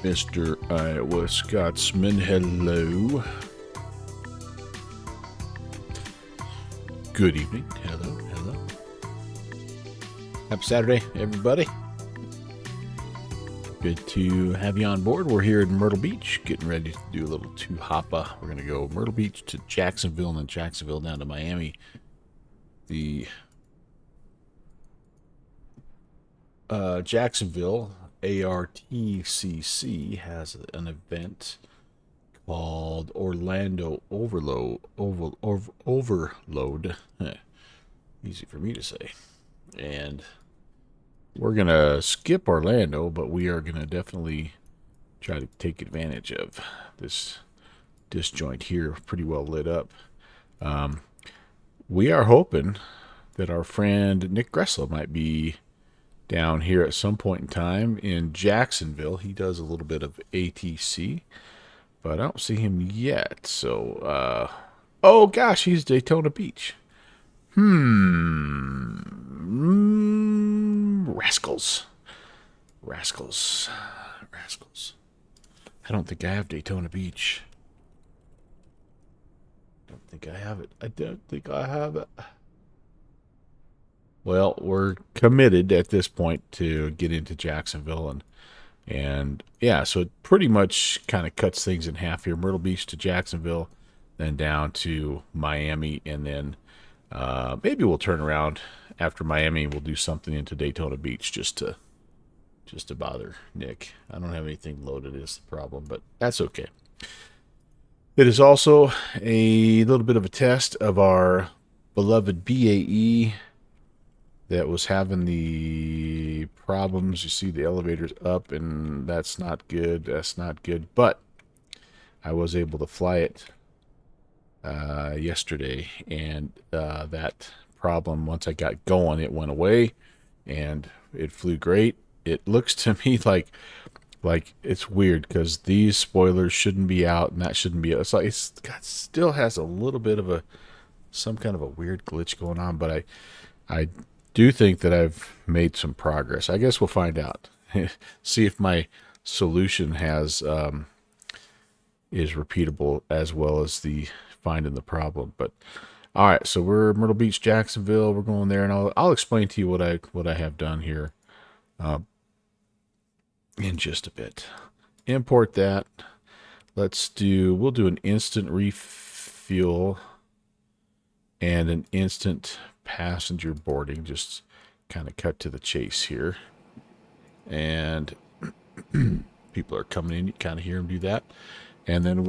Mr. Iowa Scotsman, hello. Good evening. Hello, hello. Happy Saturday, everybody. Good to have you on board. We're here in Myrtle Beach, getting ready to do a little two-hopper. We're going to go Myrtle Beach to Jacksonville, and then Jacksonville down to Miami. The Jacksonville ARTCC has an event called Orlando Overload. Easy for me to say. And we're going to skip Orlando, but we are going to definitely try to take advantage of this joint here, pretty well lit up. We are hoping that our friend Nick Gressel might be down here at some point in time in Jacksonville. He does a little bit of ATC, but I don't see him yet. So, oh gosh, he's Daytona Beach. Rascals. I don't think I have Daytona Beach. I don't think I have it. Well, we're committed at this point to get into Jacksonville, and yeah, so it pretty much kind of cuts things in half here. Myrtle Beach to Jacksonville, then down to Miami, and then maybe we'll turn around after Miami. We'll do something into Daytona Beach just to bother Nick. I don't have anything loaded is the problem, but that's okay. It is also a little bit of a test of our beloved BAE that was having the problems. You see the elevator's up, and that's not good. But I was able to fly it yesterday, and that problem, once I got going, it went away, and it flew great. It looks to me like it's weird because these spoilers shouldn't be out, and that shouldn't be out. It's like still has a little bit of some kind of a weird glitch going on, but I do think that I've made some progress. I guess we'll find out. See if my solution is repeatable as well as the finding the problem. But all right, so we're Myrtle Beach, Jacksonville. We're going there, and I'll explain to you what I have done here in just a bit. Import that. We'll do an instant refuel and an instant passenger boarding. Just kind of cut to the chase here, and people are coming in. You kind of hear them do that, and then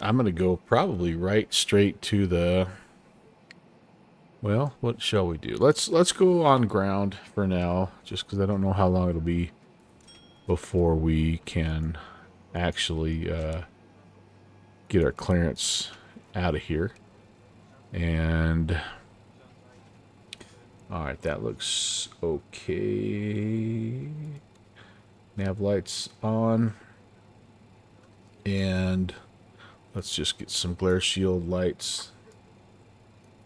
I'm going to go probably right straight to the. Well, what shall we do? Let's go on ground for now, just because I don't know how long it'll be before we can actually get our clearance out of here. And all right, that looks okay. Nav lights on, and let's just get some glare shield lights.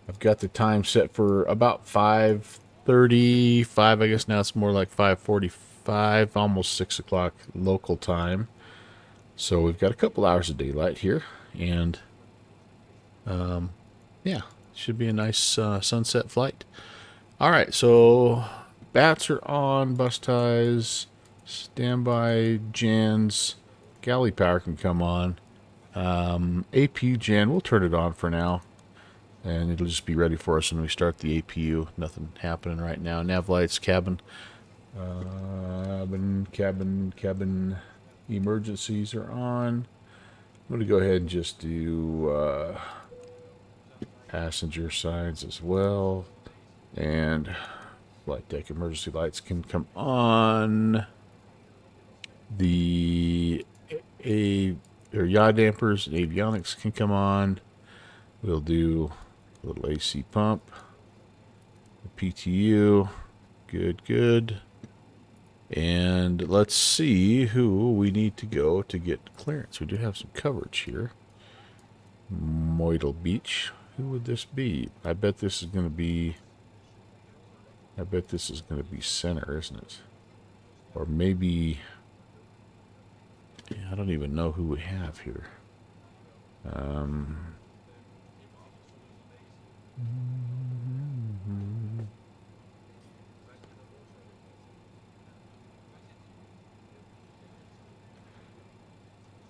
I've got the time set for about 5:35. I guess now it's more like 5:45, almost 6 o'clock local time. So we've got a couple hours of daylight here, and yeah, Should be a nice sunset flight. All right, so bats are on, bus ties, standby Jans, galley power can come on. APU Jan, we'll turn it on for now, and it'll just be ready for us when we start the APU. Nothing happening right now. Nav lights, cabin, cabin emergencies are on. I'm going to go ahead and just do passenger sides as well. And flight deck emergency lights can come on. The yaw dampers and avionics can come on. We'll do a little AC pump. The PTU. Good, good. And let's see who we need to go to get clearance. We do have some coverage here. Myrtle Beach. Who would this be? I bet this is going to be center, isn't it? Or maybe, I don't even know who we have here.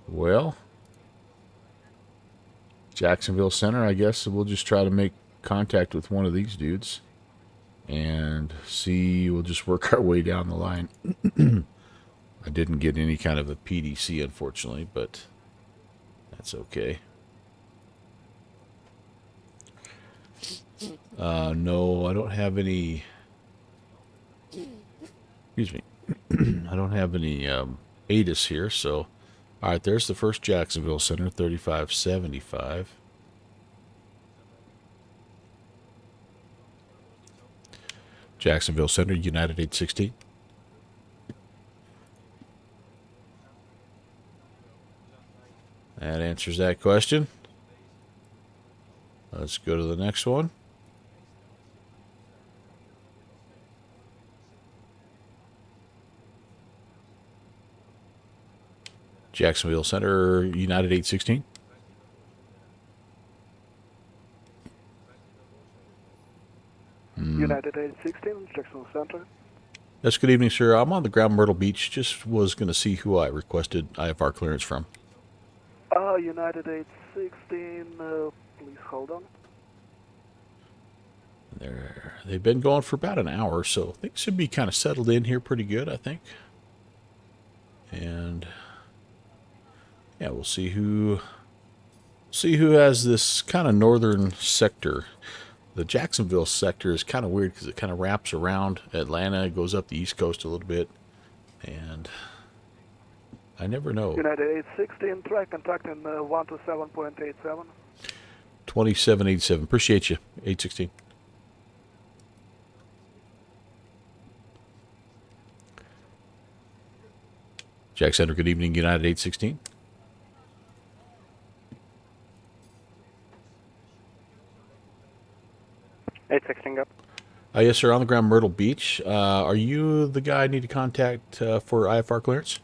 Well, Jacksonville Center, I guess we'll just try to make contact with one of these dudes and see. We'll just work our way down the line. I didn't get any kind of a PDC, unfortunately, but that's okay. No, I don't have any. Excuse me. I don't have any ATIS here, so. All right, there's the first Jacksonville Center, 3575. Jacksonville Center, United 816. That answers that question. Let's go to the next one. Jacksonville Center, United 816. United 816, Jacksonville Center. Yes, good evening, sir. I'm on the ground, Myrtle Beach. Just was going to see who I requested IFR clearance from. United 816, please hold on. They've been going for about an hour, so things should be kind of settled in here pretty good, I think. And yeah, we'll see who has this kind of northern sector. The Jacksonville sector is kind of weird because it kind of wraps around Atlanta. It goes up the East Coast a little bit, and I never know. United 816, try contacting 127.87. 2787. Appreciate you, 816. Jack Center, good evening, United 816. Go. Yes, sir, on the ground, Myrtle Beach. Are you the guy I need to contact for IFR clearance?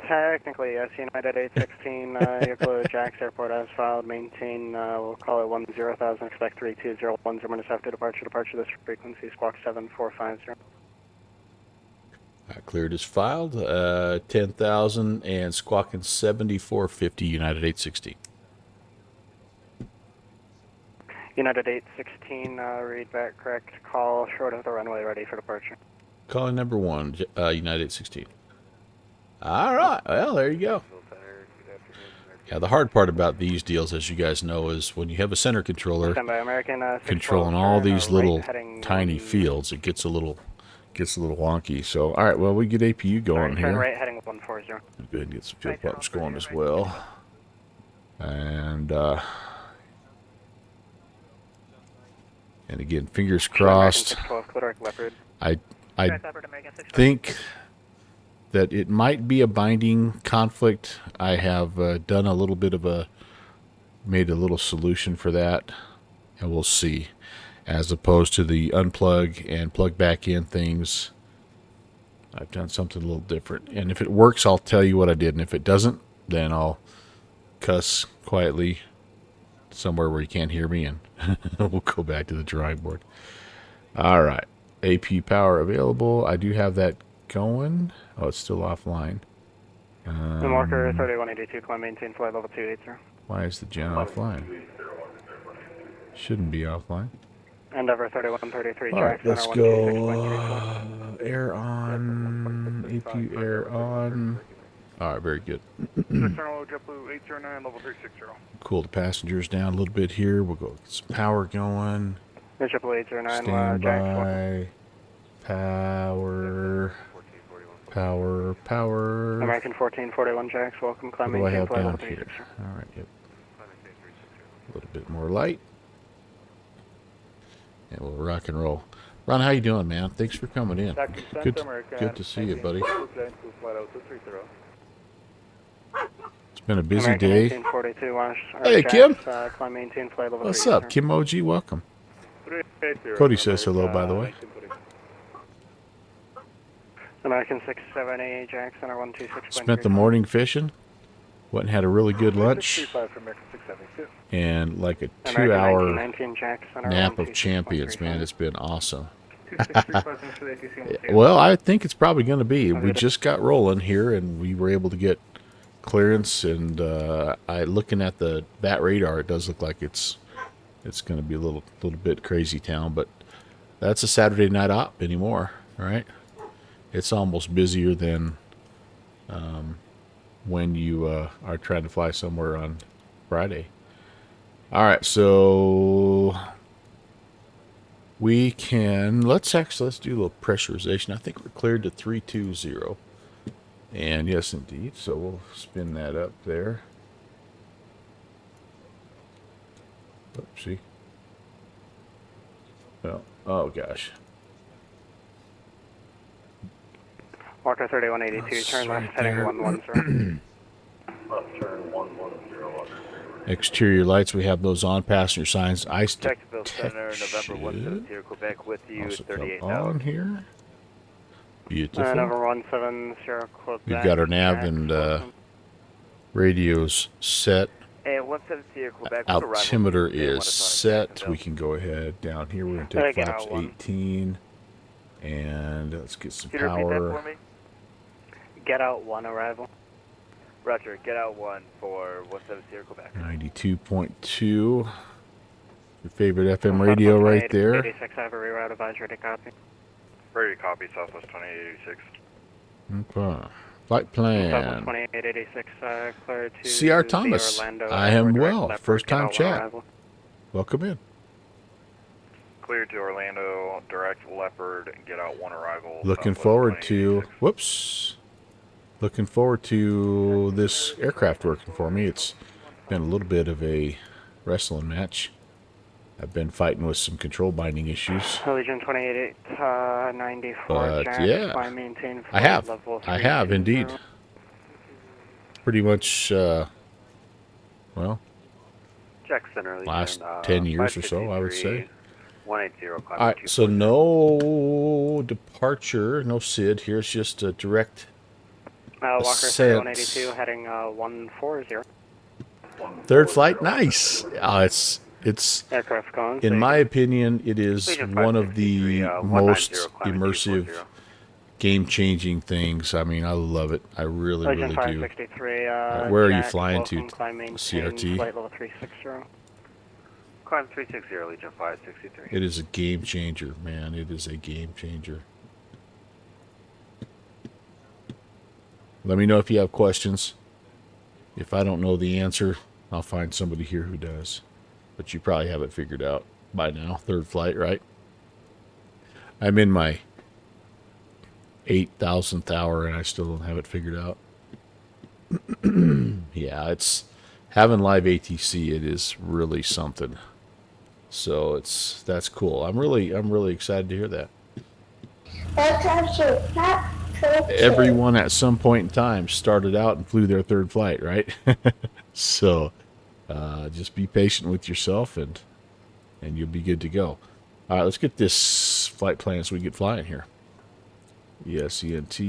Technically, yes. United 816, your code Jax Airport as filed, maintain, we'll call it 10,000, expect 32010 minutes after departure, this frequency, squawk 7450. Cleared as filed, 10,000 and squawking 7450, United 816. United 816, read back correct, call short of the runway, ready for departure. Calling number 1, United 816. All right, well, there you go. Yeah, the hard part about these deals, as you guys know, is when you have a center controller controlling all these little tiny fields, it gets a little wonky. So, all right, well, we get APU going here. Right heading 140. Go ahead and get some fuel pumps going as well. And again, fingers crossed. I think that it might be a binding conflict. I have done a little bit of made a little solution for that, and we'll see. As opposed to the unplug and plug back in things, I've done something a little different. And if it works, I'll tell you what I did. And if it doesn't, then I'll cuss quietly somewhere where you can't hear me, and we'll go back to the drawing board. All right. AP power available. I do have that going. Oh, it's still offline. The marker 3182, climb maintain flight level 280. Why is the gen offline? Shouldn't be offline. Endeavor 3133, All right, Jack let's Center go. 126.34. Air on. AP air on. All right, very good. JetBlue 809, level 360. Cool the passengers down a little bit here. We'll go get some power going. JetBlue 809, Stand Jack, welcome. by. Power. American 1441, Jax, welcome. Climb What do I maintain have flight down level here? 360. All right, yep. A little bit more light. And we'll rock and roll. Ron, how you doing, man? Thanks for coming in. Good to see you, buddy. It's been a busy American day. 1842, Hey, Jax, Kim. climb maintain flight level What's 360. up, Kim OG? Welcome. Cody says hello, by the way. American 670, Jack Center 126.34. Spent the morning fishing. Went and had a really good lunch. 635 for American 672. And like a American 2-hour 1919, Jack Center nap of 126.35. champions, man. It's been awesome. 2635 for the ATC. Well, I think it's probably going to be. We just got rolling here, and we were able to get clearance. And looking at the bat radar, it does look like it's going to be a little bit crazy town. But that's a Saturday night op anymore, right? It's almost busier than when you are trying to fly somewhere on Friday. All right, so we can let's do a little pressurization. I think we're cleared to 320, and yes, indeed. So we'll spin that up there. Oopsie. Well, oh gosh. Marker 3182, That's turn left, right heading there. 110. Left turn 110. Exterior lights, we have those on. Passenger signs, ice Jacksonville Center, detection. November 17, Quebec with you, Also come 38,000. on here. Beautiful. Number 170, Quebec. We've got our nav Jax, and welcome. radios set. And 170, Quebec with Altimeter arrival. is set. We can go ahead down here. We're going to take Again, flaps one. 18. And let's get some Can you repeat that for power. me? Get out 1 arrival. Roger, get out 1 for 170, Quebec. 92.2. Your favorite FM radio right there. 86, I have a reroute advisory to copy. Ready to copy, Southwest 2886. Okay. Flight plan. 2886, clear to C.R. the Thomas. Orlando, I am direct well. leopard, First get time out 1 chat. arrival. Welcome in. Clear to Orlando, direct Leopard, get out 1 arrival. Looking Southwest forward to 2886. whoops. Looking forward to this aircraft working for me. It's been a little bit of a wrestling match. I've been fighting with some control binding issues. Legion 2894, But, Jax, yeah. fly maintain I flight have. level I have 320. indeed. Pretty much well, Jack Center, Legion, last 10 years or so, I would say. 180, All right, so no departure, no SID. Here's just a direct Walker ascent. 3182, heading 140. Third flight. Nice. It's Aircraft gone. in my opinion, it is Legion one of the 563, most 190, climb immersive, 240. game-changing things. I mean, I love it. I really, Legion really do. 563, where are you Jax, flying to? welcome, climb maintain CRT? flight level 360. Climb 360, Legion 563. It is a game changer, man. It is a game changer. Let me know if you have questions. If I don't know the answer, I'll find somebody here who does. But you probably have it figured out by now. Third flight, right? I'm in my 8,000th hour and I still don't have it figured out. Yeah, it's having live ATC. It is really something. So that's cool. I'm really excited to hear that. Everyone at some point in time started out and flew their third flight, right? So just be patient with yourself and you'll be good to go. All right, let's get this flight plan so we can get flying here. Yes, ENT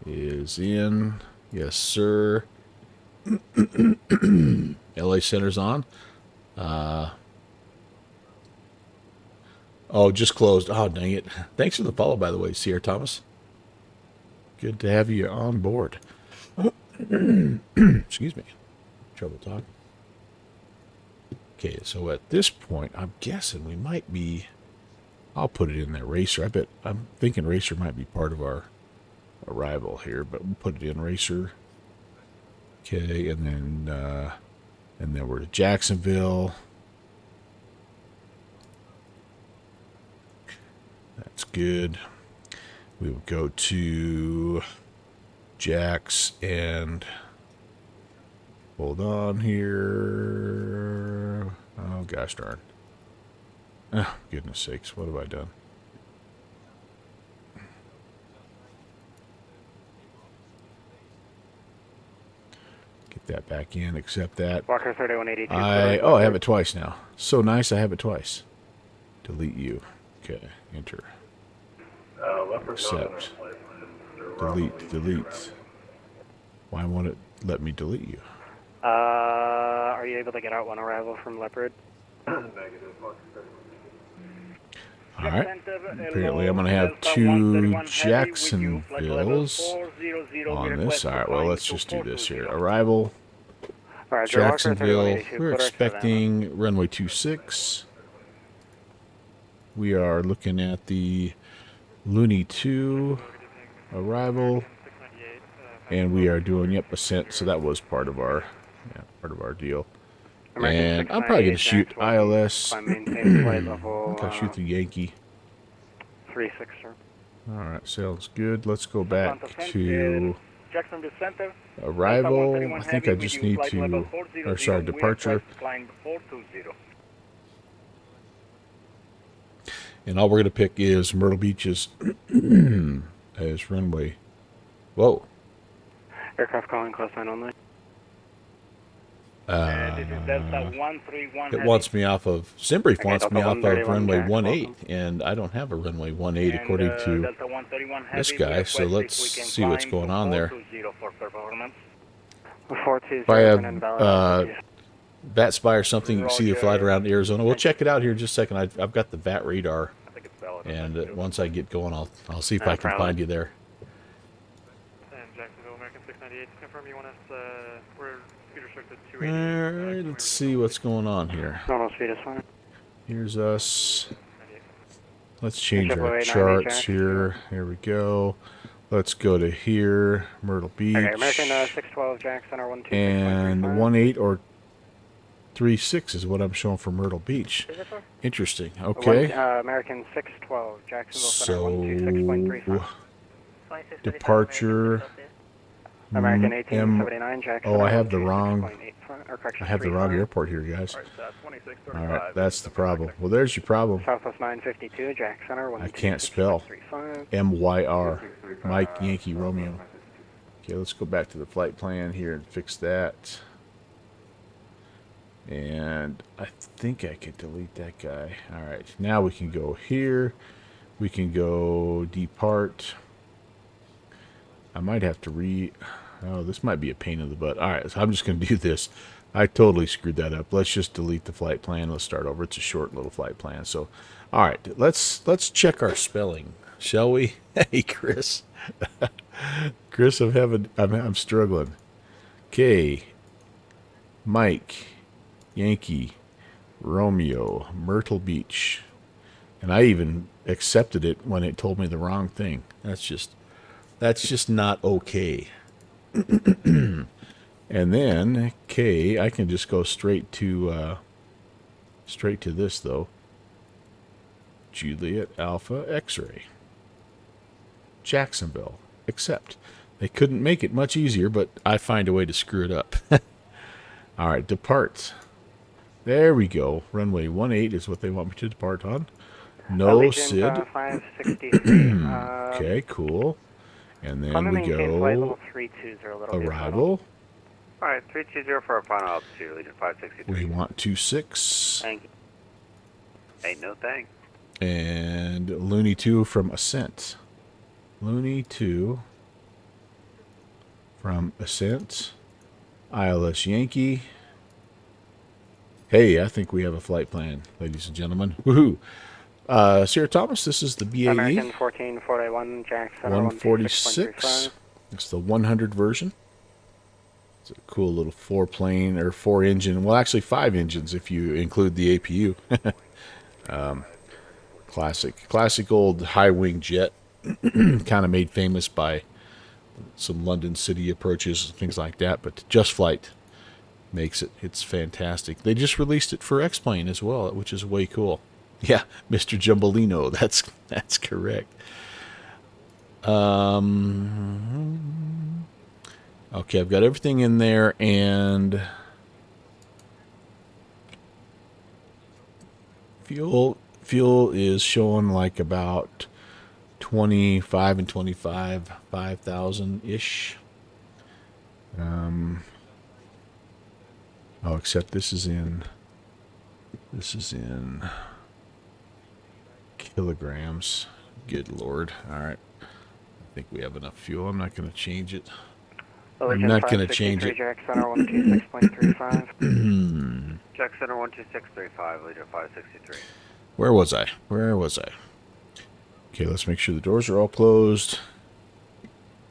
is in. Yes, sir. LA Center's on. Oh, just closed. Oh, dang it. Thanks for the follow, by the way, Sierra Thomas. Good to have you on board. Excuse me. Trouble talking. Okay, so at this point, I'm guessing we might be... I'll put it in there, Racer. I'm thinking Racer might be part of our arrival here, but we'll put it in Racer. Okay, and then we're to Jacksonville. That's good. We will go to Jax and hold on here. Oh, gosh darn. Oh, goodness sakes. What have I done? Get that back in. Accept that. Walker 3182. I have it twice now. So nice I have it twice. Delete you. Okay. Enter. Accept. Delete. Why won't it let me delete you? Are you able to get out one arrival from Leopard? All right. Apparently, I'm going to have two Jacksonvilles on this. All right. Well, let's just do this here. Arrival. Jacksonville. We're expecting runway 26. We are looking at the Looney 2 arrival. And we are doing, ascent. So that was part of our deal. And I'm probably going to shoot ILS. I think I'll shoot the Yankee. 36, sir. All right, sounds good. Let's go back to Jacksonville Center. arrival. I think I just need to, departure. And all we're going to pick is Myrtle Beach as runway. Whoa. Aircraft calling close line only. It wants me off of, Simbrief wants me off of runway 18, and I don't have a runway 18 according to this guy, so let's see what's going on there. If I have VAT spy or something, you can see the flight around Arizona. We'll check it out here in just a second. I've got the VAT radar, and once I get going, I'll see if I can find you there. Jacksonville, American 698, confirm you want us, we're speed restricted 280. Alright, let's see what's going on here. Normal speed is fine. Here's us. Let's change our charts here. Here we go. Let's go to here, Myrtle Beach. Okay, American 612, Jack Center 126. And 18 or 36 is what I'm showing for Myrtle Beach. Interesting. Okay. American 612, Jacksonville Center 126.35. Departure. American 1879, Jackson. Oh, I have the wrong airport here, guys. All right, that's the problem. Well, there's your problem. Southwest 952, Jack Center. I can't spell. MYR, Mike Yankee Romeo. Okay, let's go back to the flight plan here and fix that. And I think I can delete that guy. All right, now we can go here. We can go depart. I might have to oh, this might be a pain in the butt. All right, so I'm just going to do this. I totally screwed that up. Let's just delete the flight plan. Let's start over. It's a short little flight plan. So, all right, let's check our spelling, shall we? Hey, Chris. Chris, I'm struggling. K, Mike, Yankee, Romeo, Myrtle Beach. And I even accepted it when it told me the wrong thing. That's just not okay. And then K, I can just go straight to this though. Juliet Alpha X-ray. Jacksonville. Accept. They couldn't make it much easier, but I find a way to screw it up. All right, depart. There we go. Runway 18 is what they want me to depart on. No Sid. Okay, cool. And then we go arrival. Alright, 320 for our final altitude, Legion 563. We want 26. Thank you. Ain't no thing. And Looney 2 from Ascent. Looney 2 from Ascent. ILS Yankee. Hey, I think we have a flight plan, ladies and gentlemen. Woohoo! Sierra Thomas, this is the BAE American 1441, Jackson 146. It's the 100 version. It's a cool little 4-plane or 4-engine. Well, actually 5 engines if you include the APU. Classic old high-wing jet, kind of made famous by some London City approaches and things like that. But Just Flight makes it. It's fantastic. They just released it for X-Plane as well, which is way cool. Yeah, Mr. Jumbolino. That's correct. Okay, I've got everything in there, and fuel is showing like about 25 and 25, 5,000 ish. Oh, except this is in kilograms. Good Lord. All right. I think we have enough fuel. I'm not going to change it. I'm not going to change it. Jack Center 126.35. Jack Center 12635, leader 563. Where was I? Okay, let's make sure the doors are all closed.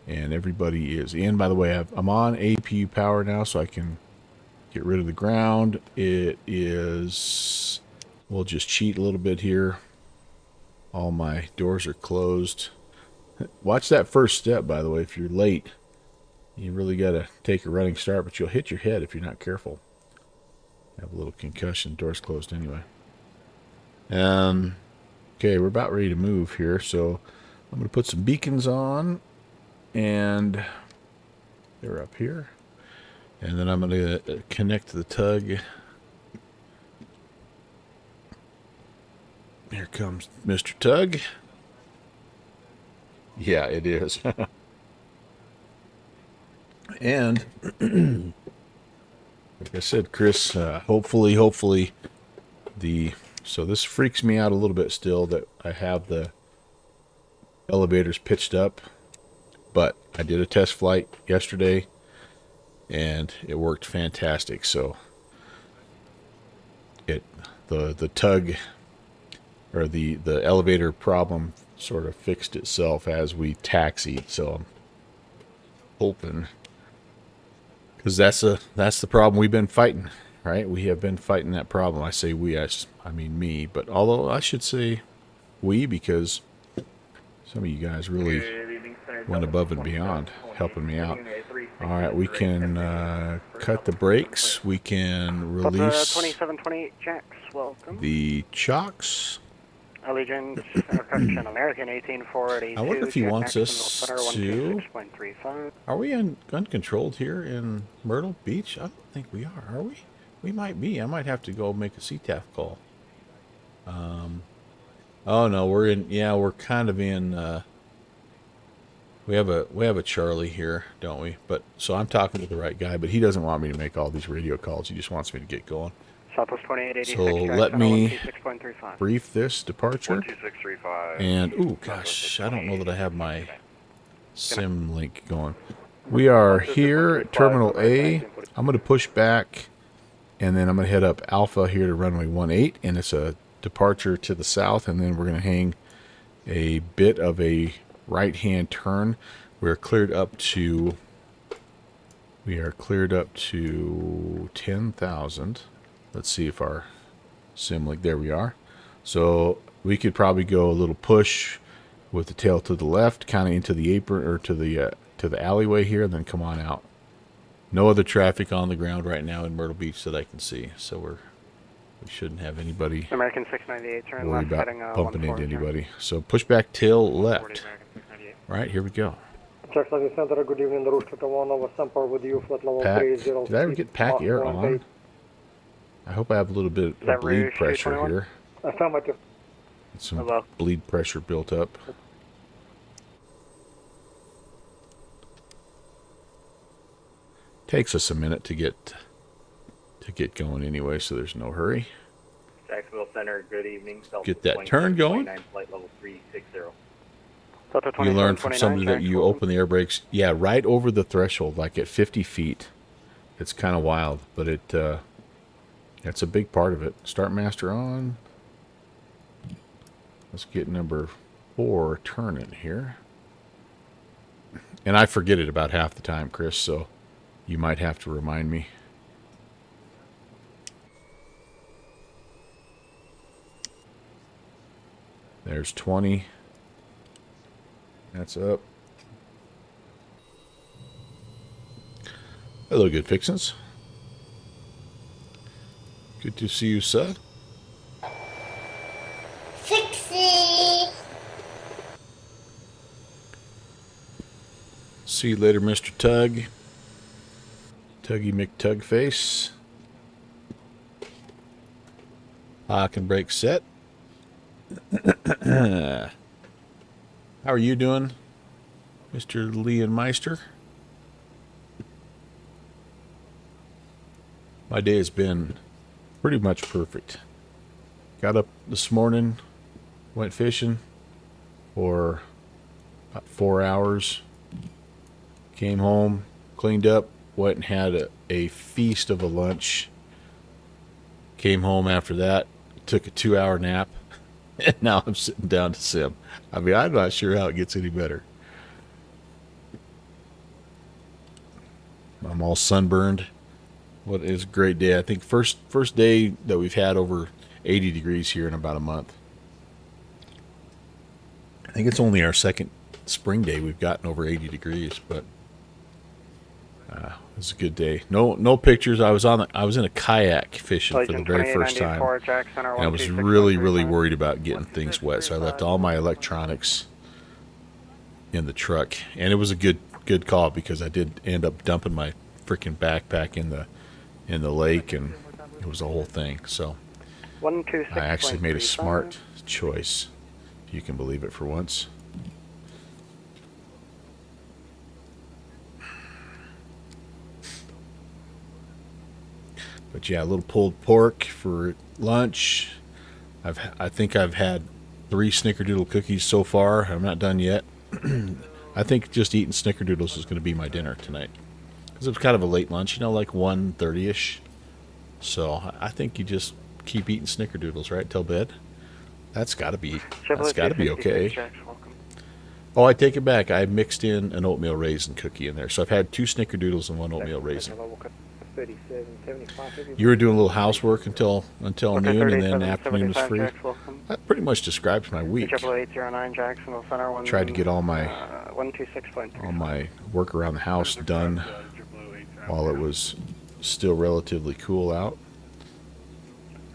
And everybody is in. By the way, I'm on APU power now, so I can get rid of the ground. It is... We'll just cheat a little bit here. All my doors are closed. Watch that first step, by the way. If you're late, you really got to take a running start, but you'll hit your head if you're not careful. Have a little concussion. Door's closed anyway. Okay, we're about ready to move here, so I'm going to put some beacons on, and they're up here. And then I'm going to connect the tug. Here comes Mr. Tug. Yeah, it is. And like I said, Chris, hopefully so this freaks me out a little bit still that I have the elevators pitched up, but I did a test flight yesterday and it worked fantastic. So the tug or the elevator problem sort of fixed itself as we taxied. So I'm hoping, because that's the problem we've been fighting, right? We have been fighting that problem. I say we, I mean me, but although I should say we, because some of you guys really went above and beyond helping me out. All right, we can cut the brakes. We can release 2728 Jacks, welcome. the chocks. Allegiance, correction, American 1842. I wonder if he wants us to... 126.35. Are we uncontrolled here in Myrtle Beach? I don't think we are we? We might be. I might have to go make a CTAF call. Oh no, we're in. Yeah, we're kind of in. We have a Charlie here, don't we? But so I'm talking to the right guy, but he doesn't want me to make all these radio calls. He just wants me to get going. Southwest 2886. So let me brief this departure. 12635. And oh gosh, I don't know that I have my sim link going. We are here at Terminal A. I'm going to push back, and then I'm going to head up Alpha here to runway 18, and it's a departure to the south, and then we're going to hang a bit of a right-hand turn. We're cleared up to 10,000. Let's see if our sim link, there we are. So we could probably go a little push with the tail to the left, kind of into the apron or to the alleyway here, and then come on out. No other traffic on the ground right now in Myrtle Beach that I can see, so we shouldn't have anybody American 698 turn worry left about heading bumping into anybody. So push back tail left. Right, here we go. Jackson Center, good evening. The Rooster Tawana Sample with you, flight level Pack. 30. Did I ever get pack air on? I hope I have a little bit of bleed pressure here. Affirmative. Some bleed pressure built up. Takes us a minute to get going anyway, so there's no hurry. Jacksonville Center, good evening. Get that turn going. Flight level 360. Delta you learn 2729, from somebody that Jax, you welcome. open the air brakes, yeah, right over the threshold, like at 50 feet. It's kind of wild, but it's a big part of it. Start master on. Let's get number 4 turning here. And I forget it about half the time, Chris, so you might have to remind me. There's 20. That's up. Hello, good fixins'. Good to see you, sir. Fixie! See you later, Mr. Tug. Tuggy McTugface. Lock and brake set. How are you doing, Mr. Leonmeister? My day has been pretty much perfect. Got up this morning, went fishing for about 4 hours, came home, cleaned up, went and had a feast of a lunch, came home after that, took a 2-hour nap, and now I'm sitting down to sim. I mean, I'm not sure how it gets any better. I'm all sunburned. What is a great day. I think first day that we've had over 80 degrees here in about a month. I think it's only our second spring day we've gotten over 80 degrees, but it was a good day. No pictures. I was in a kayak fishing for the very first time, and I was really worried about getting things wet, so I left all my electronics in the truck, and it was a good call because I did end up dumping my freaking backpack in the lake, and it was a whole thing. So I actually made a smart choice, if you can believe it, for once. But yeah, a little pulled pork for lunch. I think I've had 3 snickerdoodle cookies so far. I'm not done yet. I think just eating snickerdoodles is going to be my dinner tonight, because it was kind of a late lunch, like 1:30ish. So I think you just keep eating snickerdoodles right till bed. That's got to be okay. Oh, I take it back. I mixed in an oatmeal raisin cookie in there, so I've had 2 snickerdoodles and 1 oatmeal raisin. You were doing a little housework until noon, and then afternoon was free. That pretty much describes my week. Tried to get all my work around the house done while it was still relatively cool out.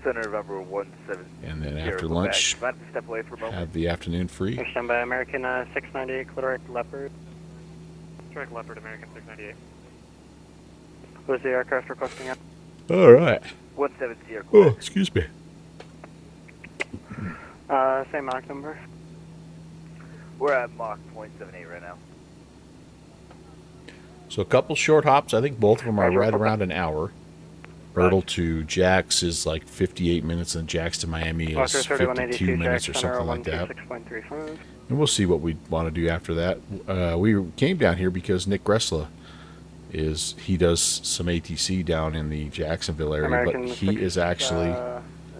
Center November 17. And then after lunch, have the afternoon free. Stand by American 698, Clitoric Leopard. Direct Leopard, American 698. Who's the aircraft requesting it? All right. 170. Oh, excuse me. Same Mach number. We're at Mach 0.78 right now. So a couple short hops. I think both of them are right around an hour. Myrtle to Jax is like 58 minutes, and Jax to Miami is 52 minutes or something like that. And we'll see what we want to do after that. We came down here because Nick Gressla he does some ATC down in the Jacksonville area, but he is actually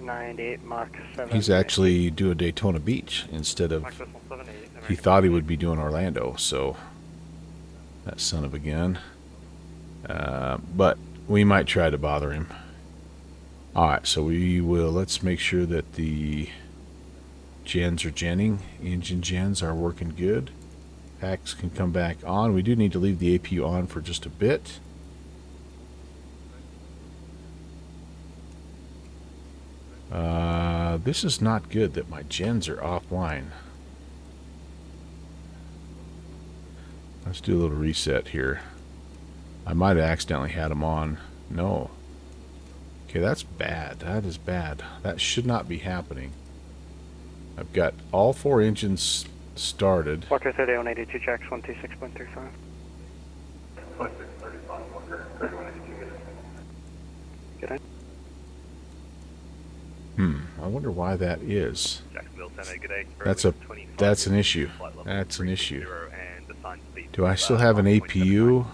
98 Mach 7. he's actually doing Daytona Beach instead of, he thought he would be doing Orlando, so that son of a gun. But we might try to bother him. Alright, so let's make sure that the gens are genning. Engine gens are working good. Packs can come back on. We do need to leave the APU on for just a bit. This is not good that my gens are offline. Let's do a little reset here. I might have accidentally had them on. No. Okay, that's bad. That is bad. That should not be happening. I've got all 4 engines started. Walker 3082, Jax 126.35. Good night. I wonder wonder why that is. Jacksonville, San Diego, good day. That's an issue. That's an issue. Do I still have an APU?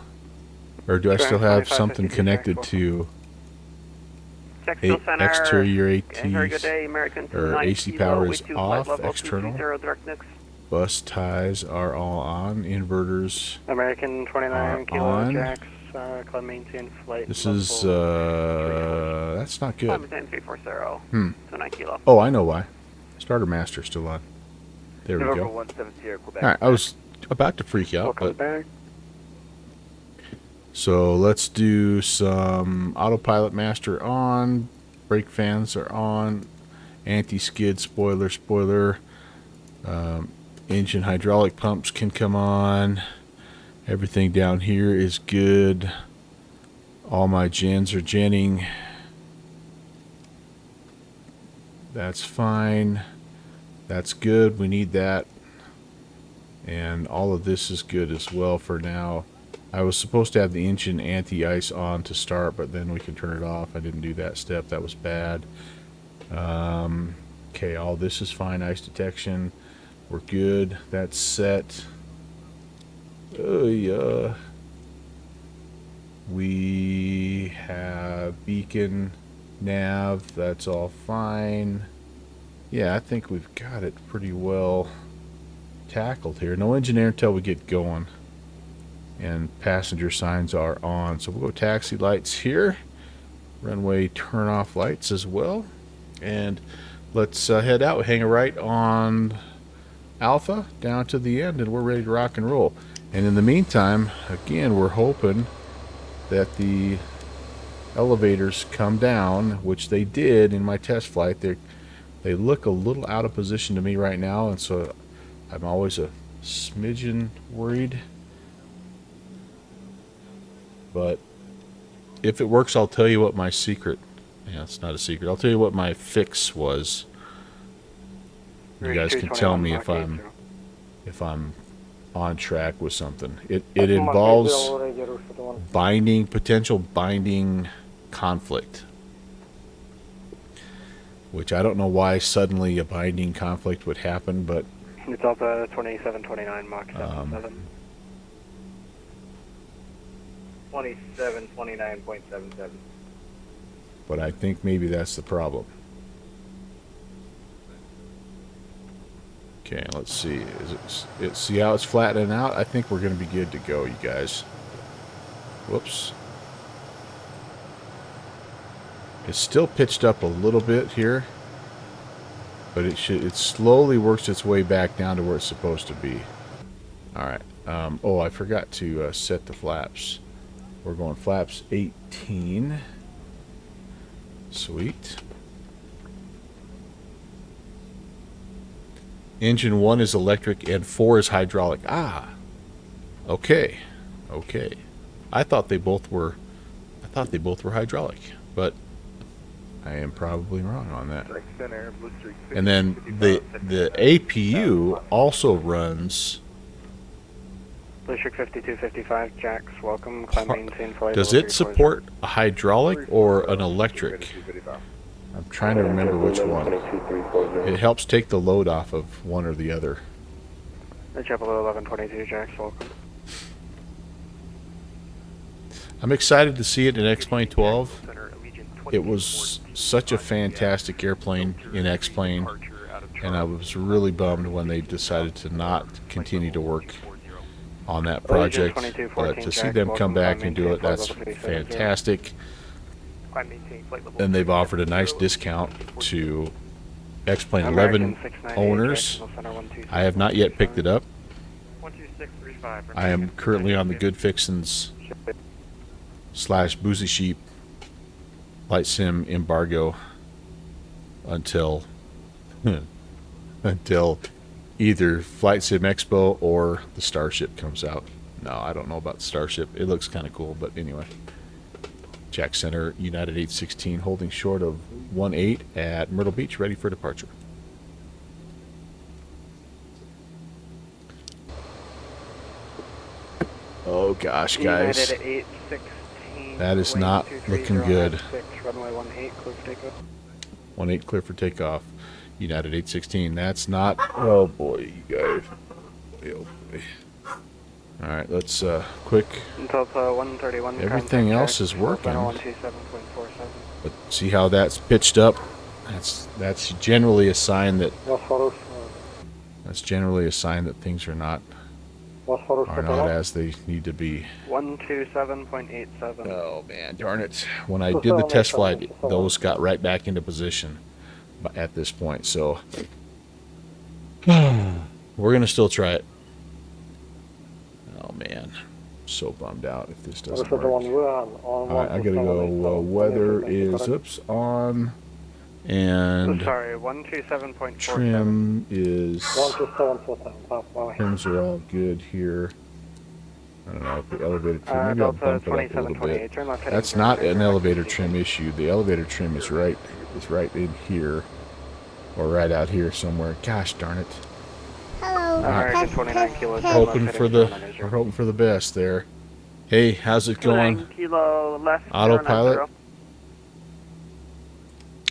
Or do I still have something connected to Jacksonville Center. exterior Very good ATs? day, American Or 29 AC Kilo, power we is do flight off, level external. 220 direct next. Bus ties are all on. Inverters. American 29 Kilo on. Jax, climb maintain flight. This is, that's not good. Climb 340. 29 Kilo. Oh, I know why. Starter master still on. There we November go. 170, Quebec. Alright, I was about to freak out, Welcome but... back. So let's do some autopilot master on. Brake fans are on. Anti-skid spoiler. Engine hydraulic pumps can come on. Everything down here is good. All my gens are genning. That's fine. That's good. We need that. And all of this is good as well for now. I was supposed to have the engine anti-ice on to start, but then we can turn it off. I didn't do that step. That was bad. Okay, all this is fine. Ice detection. We're good. That's set. Oh, yeah. We have beacon, nav. That's all fine. Yeah, I think we've got it pretty well tackled here. No engineer until we get going. And passenger signs are on. So we'll go taxi lights here. Runway turn off lights as well. And let's head out. Hang a right on Alpha down to the end, and we're ready to rock and roll. And in the meantime, again, we're hoping that the elevators come down, which they did in my test flight. They look a little out of position to me right now, and so I'm always a smidgen worried. But if it works, I'll tell you what my secret... Yeah, it's not a secret. I'll tell you what my fix was. You guys can tell me if I'm on track with something. It involves potential binding conflict. Which I don't know why suddenly a binding conflict would happen, but... It's Delta 2729 Mach 77. 2729.77. But I think maybe that's the problem. Okay, let's see. See how it's flattening out? I think we're going to be good to go, you guys. Whoops. It's still pitched up a little bit here, but it slowly works its way back down to where it's supposed to be. All right. Oh, I forgot to set the flaps. We're going flaps 18. Sweet. Engine 1 is electric and 4 is hydraulic. Ah. Okay. Okay. I thought they both were hydraulic, but I am probably wrong on that. And then the APU also runs. District 5255 Jax, welcome. Climb maintain flight. Does it support a hydraulic or an electric? I'm trying to remember which one. It helps take the load off of one or the other. JetBlue 1122 Jax, welcome. I'm excited to see it in X-Plane 12. It was such a fantastic airplane in X-Plane, and I was really bummed when they decided to not continue to work on that project. But to see them come back and do it, that's fantastic. And they've offered a nice discount to X-Plane 11 owners. I have not yet picked it up. I am currently on the Good Fixins / Boozy Sheep Flight Sim embargo until either Flight Sim Expo or the Starship comes out. No, I don't know about Starship. It looks kind of cool, but anyway. Jack Center, United 816, holding short of 18 at Myrtle Beach, ready for departure. Oh gosh, guys. United 816. That is not looking good. Runway 18, close takeoff. 18 clear for takeoff. United 816. That's not. Oh boy, you guys. Oh boy. All right, let's quick. Delta 131. Everything else is working. 127.47. But see how that's pitched up? That's generally a sign that things are not as they need to be. 127.87. Oh man, darn it! When I did the test flight, those got right back into position at this point. So we're gonna still try it. Oh man, so bummed out if this doesn't work. All right, I gotta go. Weather is on, and Sorry, 127.47. trim is. Trims are all good here. I don't know if the elevator trim. Maybe I'll bump it up a little bit. That's not an elevator trim issue. The elevator trim is right in here, or right out here somewhere. Gosh darn it! Hello. American 29 kilos. We're hoping for the best there. Hey, how's it going? Kilo left. Autopilot.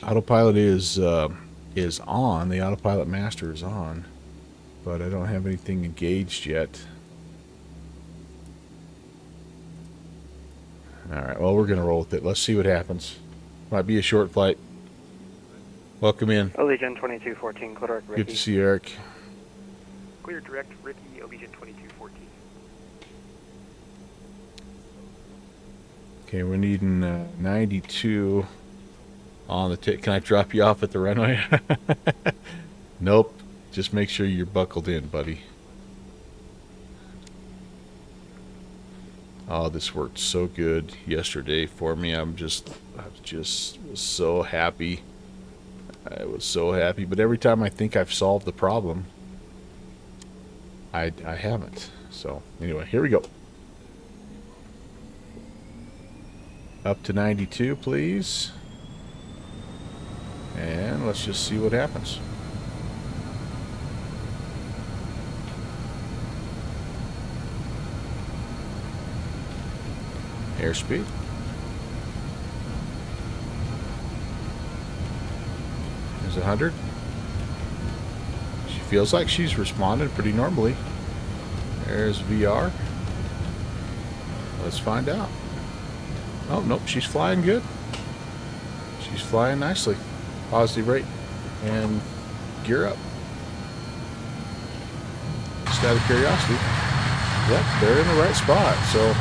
Autopilot is on. The autopilot master is on, but I don't have anything engaged yet. All right. Well, we're gonna roll with it. Let's see what happens. Might be a short flight. Welcome in. Allegiant 2214, clear direct Ricky. Good to see you, Eric. Clear direct Ricky, Allegiant 2214. Okay, we're needing 92 on the Can I drop you off at the runway? Nope. Just make sure you're buckled in, buddy. Oh, this worked so good yesterday for me. I just was so happy. I was so happy. But every time I think I've solved the problem, I haven't. So anyway, here we go. Up to 92, please. And let's just see what happens. Airspeed. There's 100. She feels like she's responded pretty normally. There's VR. Let's find out. Oh, nope, she's flying good. She's flying nicely. Positive rate. And gear up. Just out of curiosity. Yep, they're in the right spot, so...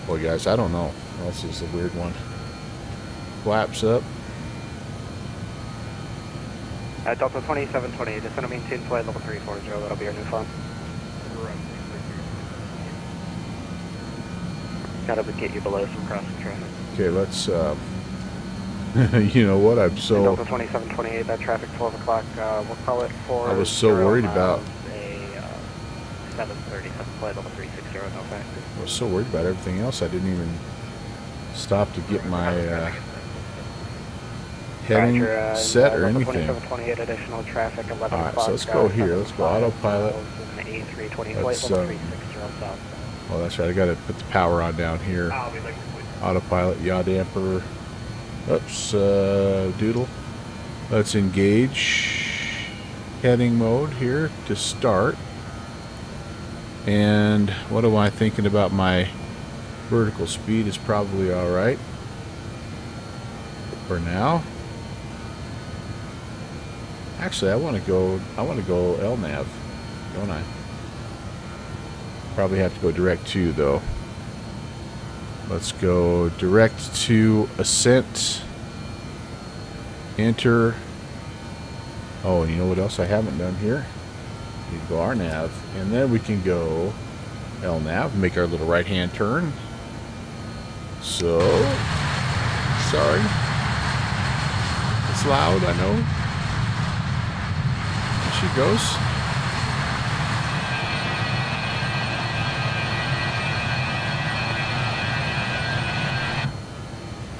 Boy, guys, I don't know. This is a weird one. Flaps up. Delta 2728, just going to maintain flight level 340. That'll be our new phone. Gotta get you below some crossing traffic. Okay, let's, you know what, I'm so... Delta 2728, that traffic 12 o'clock, we'll call it for... I was so worried about... a 737 flight level 360, no factor. I was so worried about everything else, I didn't even stop to get my heading set or anything. 2728 additional traffic, 11 Alright, so let's go here. Let's go autopilot. Let's, oh, that's right. I got to put the power on down here. Autopilot, yaw damper. Oops, doodle. Let's engage heading mode here to start. And what am I thinking about? My vertical speed is probably all right for now. Actually, I want to go LNAV, don't I? Probably have to go direct to, though. Let's go direct to ascent. Enter. Oh, and you know what else I haven't done here? We can go RNAV, and then we can go LNAV, make our little right-hand turn. So, sorry. It's loud, I know. There she goes.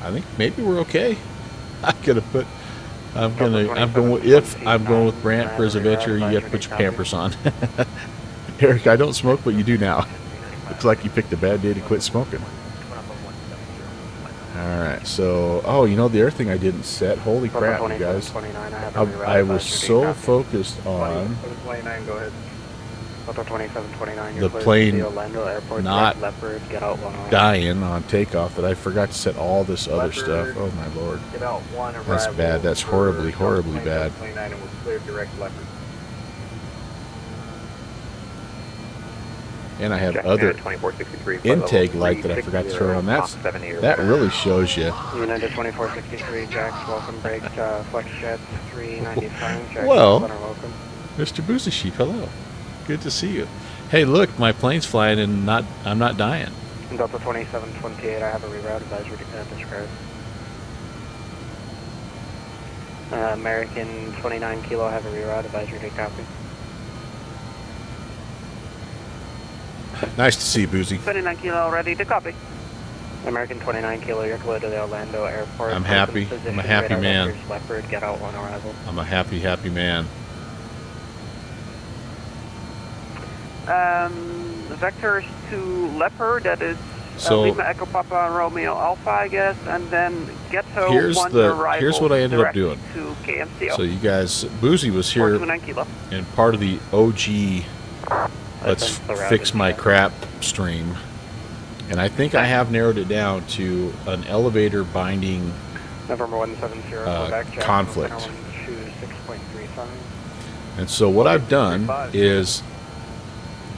I think maybe we're okay. I'm going with Brant for his adventure, you have to put your Pampers on. Eric, I don't smoke, but you do now. Looks like you picked a bad day to quit smoking. All right, so you know the other thing I didn't set. Holy crap, you guys! 2729, I have a reroute I was advisory, so copy. focused on 2729, go ahead. Delta 2729, the you're clear to plane the Orlando Airport, not direct Leopard, get out 1 dying on takeoff that I forgot to set all this other Leopard, stuff. Oh my lord, Get out 1 arrival. that's bad. That's horribly, for horribly bad. 2729 and we'll clear direct Leopard. And I have Jacksonville, other 2463, intake light that I forgot to turn on. That really shows you. United 2463, Jax, welcome, break, flex jets, 395, Jax, Well, center, welcome. Mr. Boozy Sheep, hello. Good to see you. Hey, look, my plane's flying and I'm not dying. Delta 2728, I have a reroute advisory, describe. American 29 Kilo, I have a reroute advisory, to copy. Nice to see you, Boozy. 29 Kilo, ready to copy. American 29 Kilo, you're clear to the Orlando Airport. I'm happy. I'm a happy man. Leopard, get out 1 arrival. I'm a happy, happy man. Vectors to Leopard, that is So Lima Echo Papa Romeo Alpha, I guess, and then Ghetto here's 1 the arrival here's what I ended up direct doing. to KMCO. So you guys, Boozy was here 429 Kilo. and part of the OG let's fix my crap stream, and I think I have narrowed it down to an elevator binding November 170, Quebec, Jackson, conflict. 6.35. And so what I've done is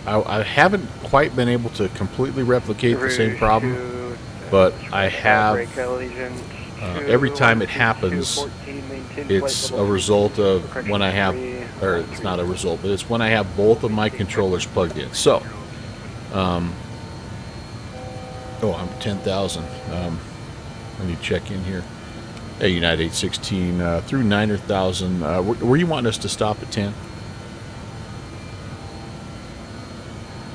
I haven't quite been able to completely replicate the same problem, but I have every time it happens, it's a result of when I have, or it's not a result, but it's when I have both of my controllers plugged in. So, I'm 10,000. Let me check in here. Hey, United 816 through 9,000. Were you wanting us to stop at 10?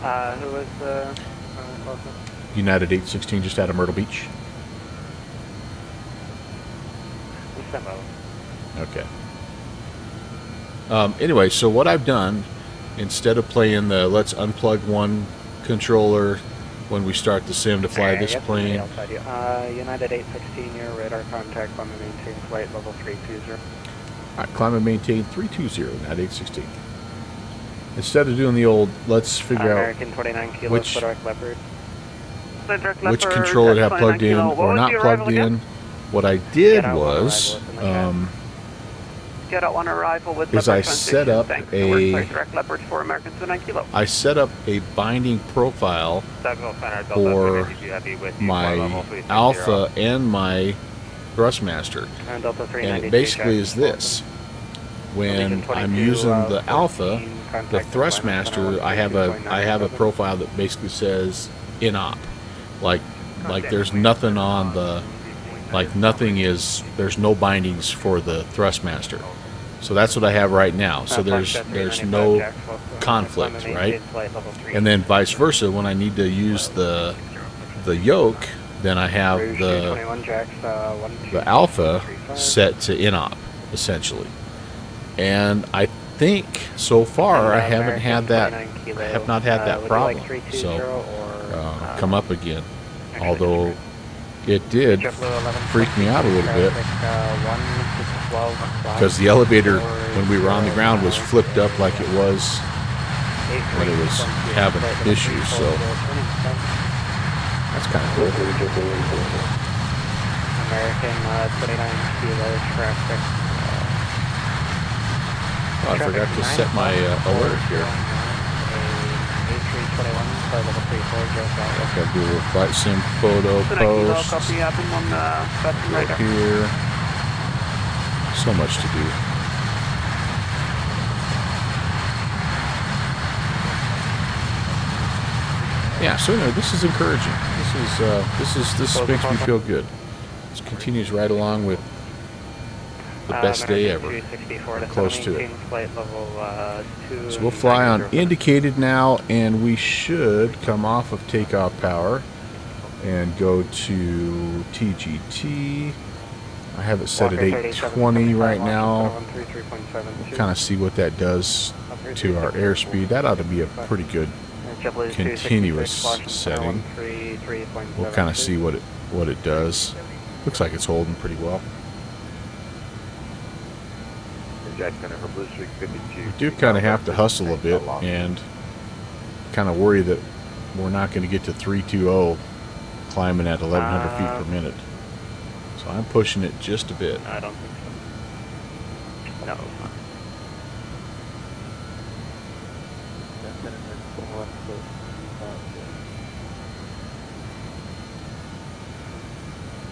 Who was the closest? United 816 just out of Myrtle Beach. December. Okay. Anyway, so what I've done, instead of playing the let's unplug one controller when we start the sim to fly this plane. United 816, your radar contact on the maintain flight level 320. All right, climb and maintain 320, United 816. Instead of doing the old, let's figure American 29 Kilo, which direct Leopard. which controller to have plugged in or not plugged in. What I did was, Get out 1 arrival with is I set up direct Leopard for American 29 Kilo. I set up a binding profile for my Alpha and my Thrustmaster, and it basically is this. When I'm using the Alpha, the Thrustmaster, I have a profile that basically says in-op, like there's nothing on the, there's no bindings for the Thrustmaster. So that's what I have right now. So there's no conflict, right? And then vice versa, when I need to use the yoke, then I have the Alpha set to in-op, essentially. And I think so far I have not had that problem. So come up again. Although it did freak me out a little bit, because the elevator when we were on the ground was flipped up like it was when it was having issues. So that's kind of cool. American 29 Kilo traffic. Oh, I forgot to set my alert here. Okay, do a little flight sim photo post right here. So much to do. Yeah, so anyway, this is encouraging. This makes me feel good. This continues right along with the best day ever, or close to it. So we'll fly on indicated now, and we should come off of takeoff power and go to TGT. I have it set at 820 right now. We'll kind of see what that does to our airspeed. That ought to be a pretty good continuous setting. We'll kind of see what it does. Looks like it's holding pretty well. Jackson for Blue Streak 52. We do kind of have to hustle a bit and kind of worry that we're not going to get to 320 climbing at 1,100 feet per minute. So I'm pushing it just a bit. I don't think so. No.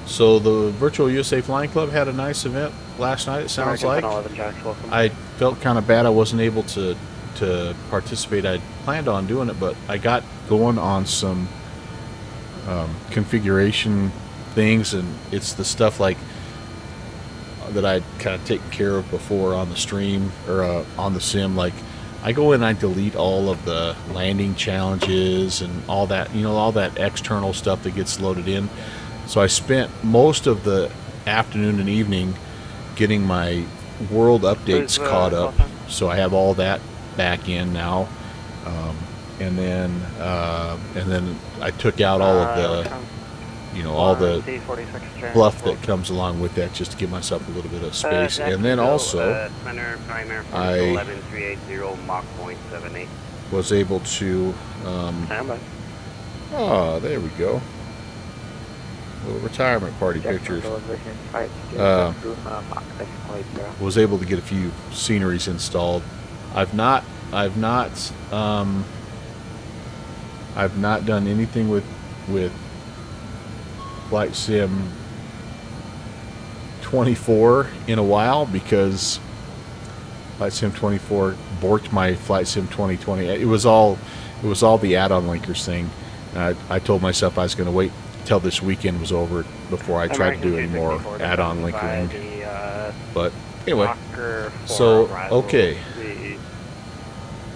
So the Virtual USA Flying Club had a nice event last night, it sounds like. American 1011 Jax, welcome. I felt kind of bad I wasn't able to participate. I planned on doing it, but I got going on some configuration things, and it's the stuff like that I'd kind of taken care of before on the stream or on the sim. Like I go in and I delete all of the landing challenges and all that, you know, all that external stuff that gets loaded in. So I spent most of the afternoon and evening getting my world updates caught up. So I have all that back in now, and then I took out all of the, you know, all the fluff that comes along with that, just to give myself a little bit of space. And then also, I was able to, oh, there we go. Little retirement party pictures. Was able to get a few sceneries installed. I've not done anything with Flight Sim 24 in a while, because Flight Sim 24 borked my Flight Sim 2020. It was all the add-on linkers thing. I told myself I was going to wait till this weekend was over before I tried to do any more add-on linkering. But anyway, so okay,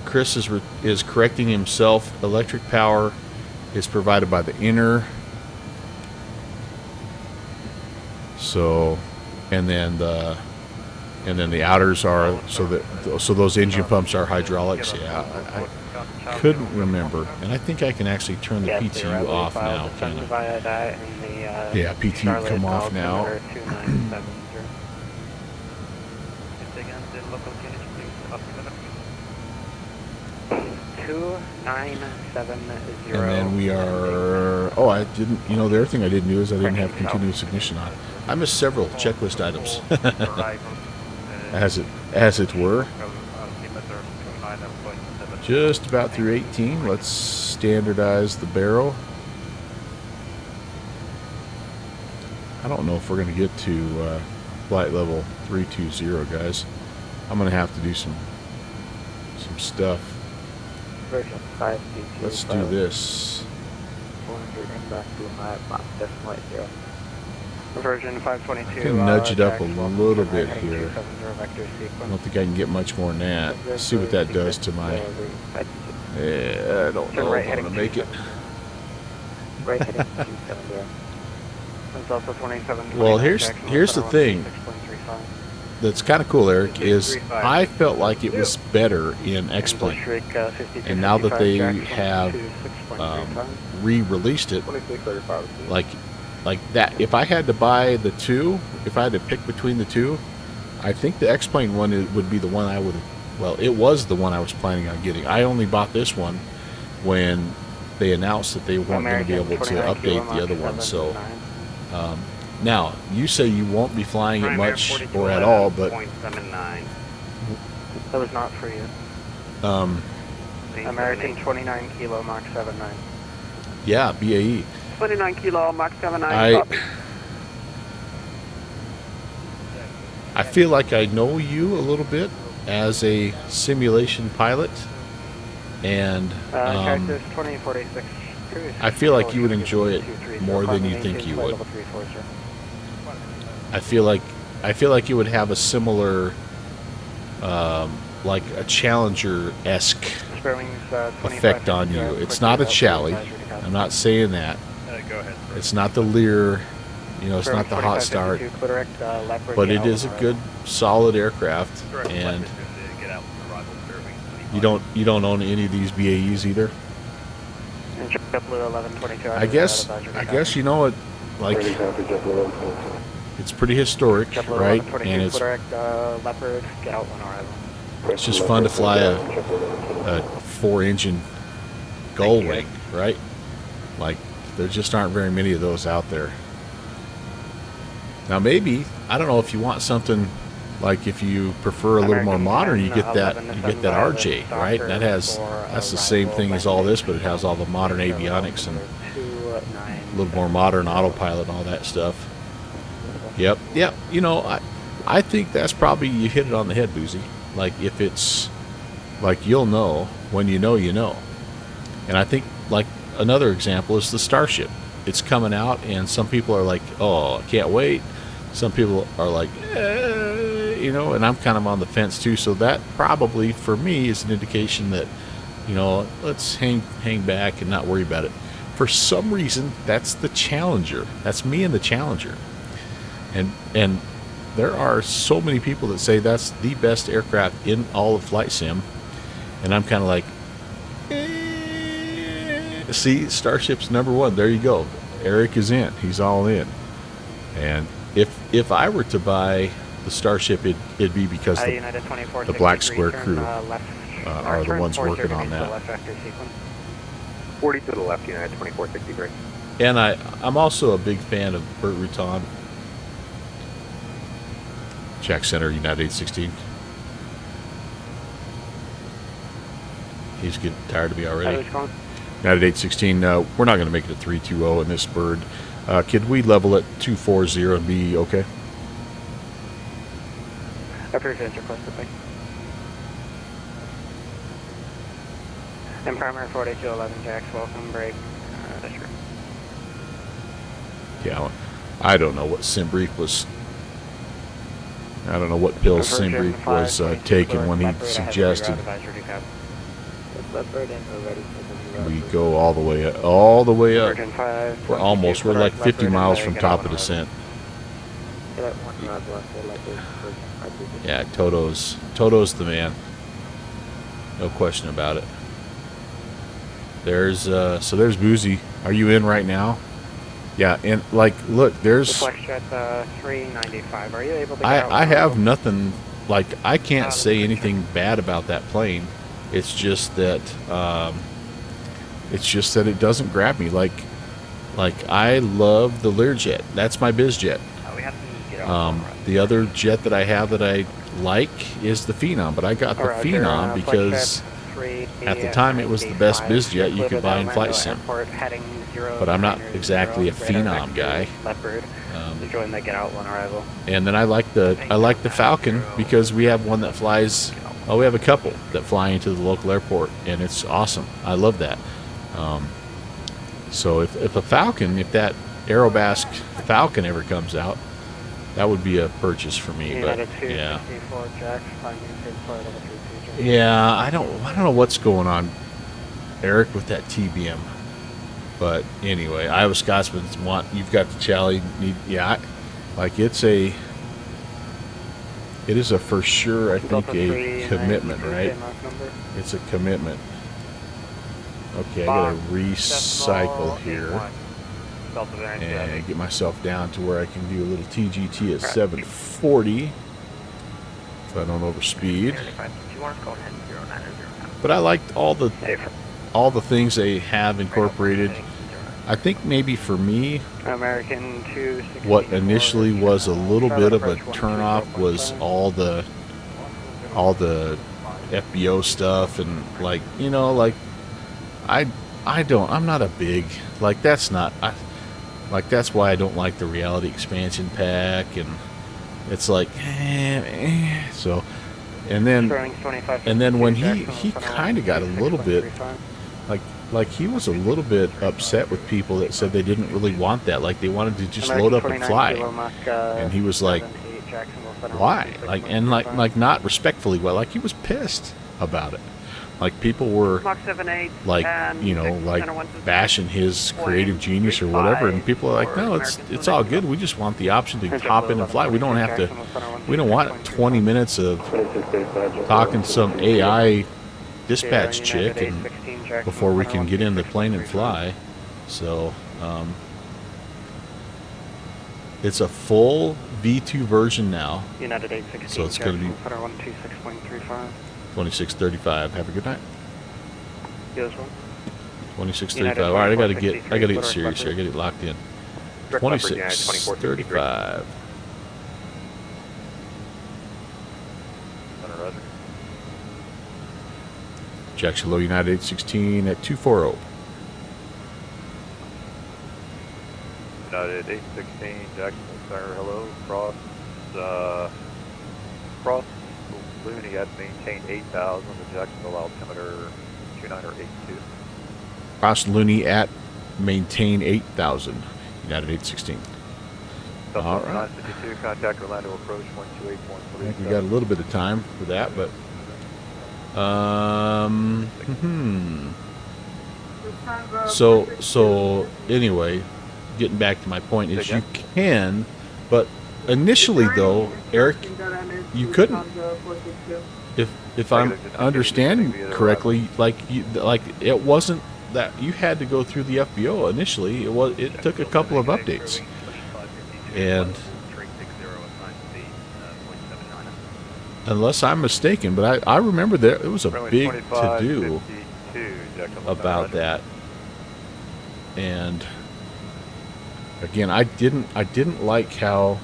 Chris is correcting himself. Electric power is provided by the inner. So, and then the outers are so those engine pumps are hydraulics. Yeah, I couldn't remember, and I think I can actually turn the PTU off now. Can I? Yeah, PTU come off now. 2970. And then we are. Oh, I didn't. You know, the other thing I didn't do is I didn't have continuous ignition on. I missed several checklist items, as it were. Just about through 18. Let's standardize the barrel. I don't know if we're going to get to flight level 320, guys. I'm going to have to do some stuff. Let's do this. Version 522. I can nudge it up a little bit here. I don't think I can get much more than that. Let's see what that does to my. Yeah, I don't know if I'm going to make it. Well, here's the thing that's kind of cool, Eric, is I felt like it was better in X-Plane, and now that they have re-released it, like that, if I had to buy the two, if I had to pick between the two, I think the X-Plane one would be the one I would. Well, it was the one I was planning on getting. I only bought this one when they announced that they weren't going to be able to update the other one. So now you say you won't be flying it much or at all, but that was not for you. American 29 kilo Mach 79. Yeah, BAE. 29 kilo Mach 79. I feel like I know you a little bit as a simulation pilot, and I feel like you would enjoy it more than you think you would. I feel like you would have a similar, like a Challenger-esque effect on you. It's not a Chally. I'm not saying that. It's not the Lear. You know, it's not the hot start, but it is a good, solid aircraft, and you don't own any of these BAEs either. I guess you know what like, it's pretty historic, JetBlue right? 1122, And it's direct Leopard, get out when arrival. it's just fun to fly a 4-engine gull wing, right? Like, there just aren't very many of those out there. Now, maybe, I don't know if you want something like, if you prefer a little more modern, you get that RJ, right? That's the same thing as all this, but it has all the modern avionics and a little more modern autopilot and all that stuff. Yep. You know, I think that's probably, you hit it on the head, Boozy. Like, if it's like, you'll know when you know you know. And I think, like, another example is the Starship. It's coming out, and some people are like, oh, I can't wait. Some people are like, you know, and I'm kind of on the fence too. So that probably for me is an indication that, you know, let's hang back and not worry about it. For some reason, that's the Challenger. That's me and the Challenger. And there are so many people that say that's the best aircraft in all of flight sim, and I'm kind of like, see, Starship's #1. There you go. Eric is in. He's all in. And if I were to buy the Starship, it'd be because the Black Square crew are the ones working on that. 40 to the left, United 2463. And I'm also a big fan of Burt Rutan. Jack Center, United 816. He's getting tired of me already. United 816, we're not going to make it a 320 in this bird. Could we level at 240 and be okay? I appreciate your question, thank you. And primary 4211 Jacks, welcome, break. That's right. Yeah, I don't know what sim brief was. I don't know what pills sim brief was taking when he suggested we go all the way up. We're like 50 miles from top of descent. Yeah, Toto's the man. No question about it. There's Boozy. Are you in right now? Yeah, and like, look, there's. FlexJet 395. Are you able to? I have nothing. Like, I can't say anything bad about that plane. It's just that it doesn't grab me. Like I love the Learjet. That's my biz jet. The other jet that I have that I like is the Phenom, but I got the Phenom because at the time it was the best biz jet you could buy in flight sim. But I'm not exactly a Phenom guy. And then I like the Falcon because we have one that flies. Oh, we have a couple that fly into the local airport, and it's awesome. I love that. So if a Falcon, if that Aerobasque Falcon ever comes out, that would be a purchase for me. But yeah, I don't know what's going on, Eric, with that TBM. But anyway, Iowa Scotsman you've got the Chally. Like it is a for sure, I think, a commitment, right? It's a commitment. Okay, I gotta recycle here and get myself down to where I can do a little TGT at 740 so I don't overspeed. But I liked all the things they have incorporated. I think maybe for me, what initially was a little bit of a turnoff was all the FBO stuff, and like, you know, like I'm not a big, like, that's why I don't like the reality expansion pack, and it's like so, and then when he kind of got a little bit like he was a little bit upset with people that said they didn't really want that, like they wanted to just load up and fly, and he was like, why? Like, and like not respectfully, well, like he was pissed about it. Like people were like, you know, like bashing his creative genius or whatever, and people are like, no, it's all good. We just want the option to hop in and fly. We don't want 20 minutes of talking to some AI dispatch chick and before we can get in the plane and fly. So It's a full V2 version now. United 816. So it's gonna be- Jacksonville, 126.35. 2635. Have a good night. You as well. 2635. All right, I gotta get serious here. I gotta get locked in. 2635. Roger. Jacksonville United 816 at 240. United 816, Jacksonville Center, hello, cross Looney at maintain 8,000, the Jacksonville altimeter 2982. Cross Looney at maintain 8,000. United 816. All right. 952, contact Orlando approach I 128.3. think we got a little bit of time for that, but so anyway, getting back to my point is you can, but initially though, Eric, you couldn't. If I'm understanding correctly, like it wasn't that you had to go through the FBO initially. It took a couple of updates, and unless I'm mistaken, but I remember there it was a big to do about that, and again, I didn't like how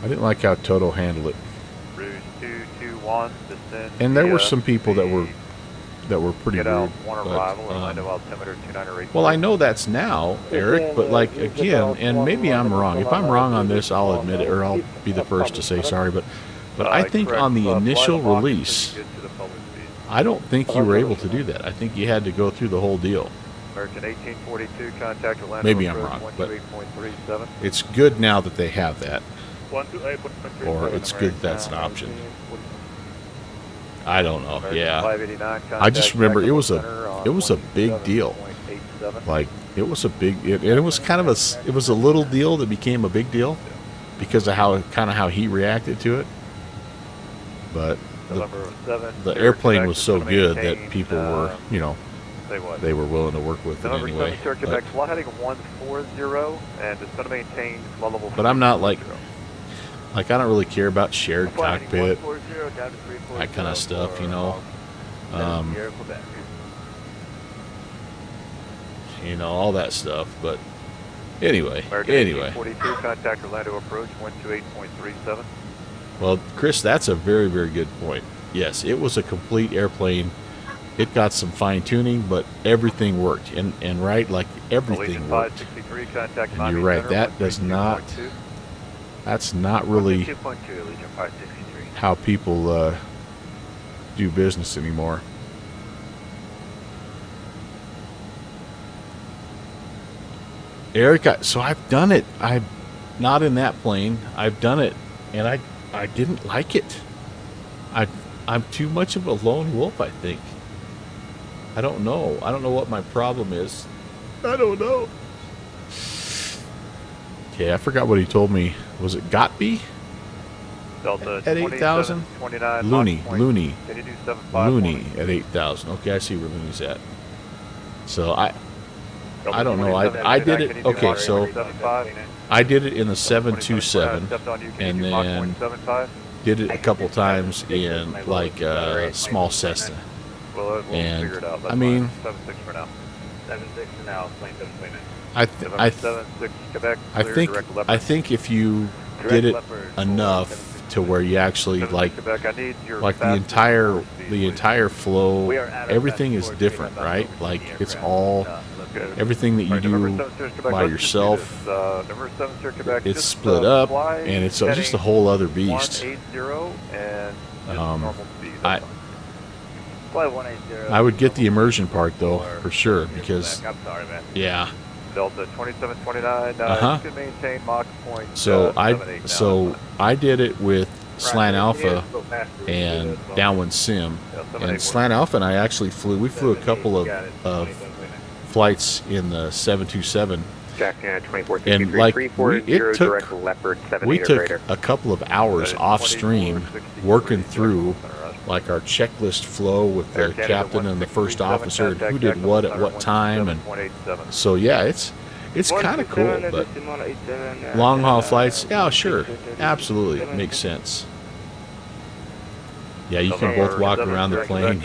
Toto handled it. Rouge 221, descend. And there were some people that were pretty Get rude. out, one but, arrival, Orlando altimeter 2982. well, I know that's now, Eric, but like again, and maybe I'm wrong. If I'm wrong on this, I'll admit it, or I'll be the first to say sorry. But I think on the initial release, I don't think you were able to do that. I think you had to go through the whole deal. American 1842, contact Orlando. Maybe I'm approach wrong, but 128.37. it's good now that they have that, 128.37. or it's good that's an option. I don't know. American Yeah, 589, I just contact remember it Jacksonville was a Center on big deal. 27.87. Like it was a big, and it was kind of it was a little deal that became a big deal because of how he reacted to it. But November 7, the zero airplane Quebec was is so gonna good maintain, that people were, say what? they were willing to work with it November anyway. 7, Sierra Quebec, flight heading 140, and it's going to maintain flow level. But I'm not like 340. I don't really care about shared Flight heading cockpit, 140, down to 340 that kind of stuff, for, you know. Sierra Quebec. All that stuff. But anyway, American 42, contact Orlando approach 128.37. well, Chris, that's a very, very good point. Yes, it was a complete airplane. It got some fine tuning, but everything worked, and right, like everything Legion worked. 563, contact And Miami you're right, Center, that does not. 132.2. That's not really 2.2, Legion 563. how people do business anymore. Eric, so I've done it. I'm not in that plane. I've done it, and I didn't like it. I'm too much of a lone wolf, I think. I don't know. I don't know what my problem is. I don't know. Okay, I forgot what he told me. Was it Gotby? Delta At 8,000? 29, Looney. Can you do 75? Looney at 8,000. Okay, I see where Looney's at. So I don't know. I did it. Okay, so I did it in the 727, and then did it a couple times in like a small Cessna. We'll And, figure it out. That's I mean, fine. 76 for now. 76 for now, plane 729. I 76 Quebec, I clear, think direct Leopard. I think if you Direct did it Leopard, enough to where you actually 76 like Quebec, I need your the fastest entire forward speed, please. flow, We are at our everything fastest is forward different, speed, right? about Like 50 it's aircraft. all Good. everything that you Alright, November do 7 Sierra Quebec, by let's just do yourself. this. November 7 Sierra Quebec, It's just, split up, fly and it's just a heading whole other beast. 180 and just Um, normal speed. I- That's fine. Fly 180. I would get the immersion part though, for sure, Sierra because Quebec. I'm sorry, man. yeah. Delta 2729. Uh-huh. You can maintain Mach point. So 78 now. I did it with Slant Right, Alpha you need to go faster. We can do and that as well. Downwind Sim, Yeah, and 78 Slant Alpha and I actually flew. We flew a couple of Got it. 2729. flights in the 727. Jackson 24 And, like, it took- direct Leopard 7 We took greater. a couple of hours off stream working through like our checklist flow with the captain and the first officer and who did what at what time, and so yeah, it's It's kind of cool, but long haul flights, yeah, sure, absolutely, it makes sense. Yeah, you can both walk around the plane,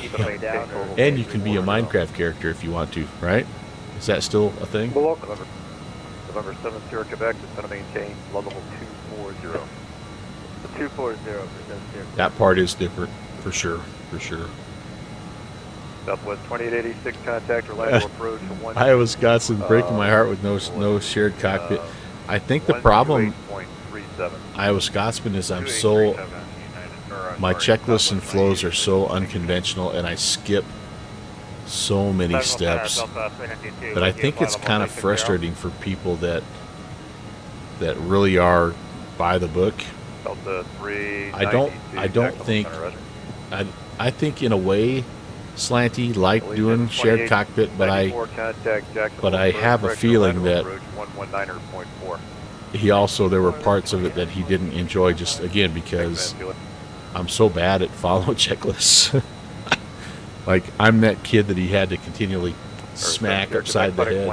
and you can be a Minecraft character if you want to, right? Is that still a thing? November 7 Sierra Quebec is going to maintain level 240. 240%. That part is different, for sure, for sure. Southwest 2886, contact Orlando approach. Iowa, Wisconsin, breaking my heart with no shared cockpit. I think the problem, 128.37. Iowa, Scotsman, is my checklists and flows are so unconventional, and I skip so many steps that I think it's kind of frustrating for people that really are by the book. Delta 3. I don't think I think in a way Slanty liked doing shared cockpit, but I have a feeling that he also, there were parts of it that he didn't enjoy, just again because I'm so bad at following checklists. Like, I'm that kid that he had to continually smack upside the head.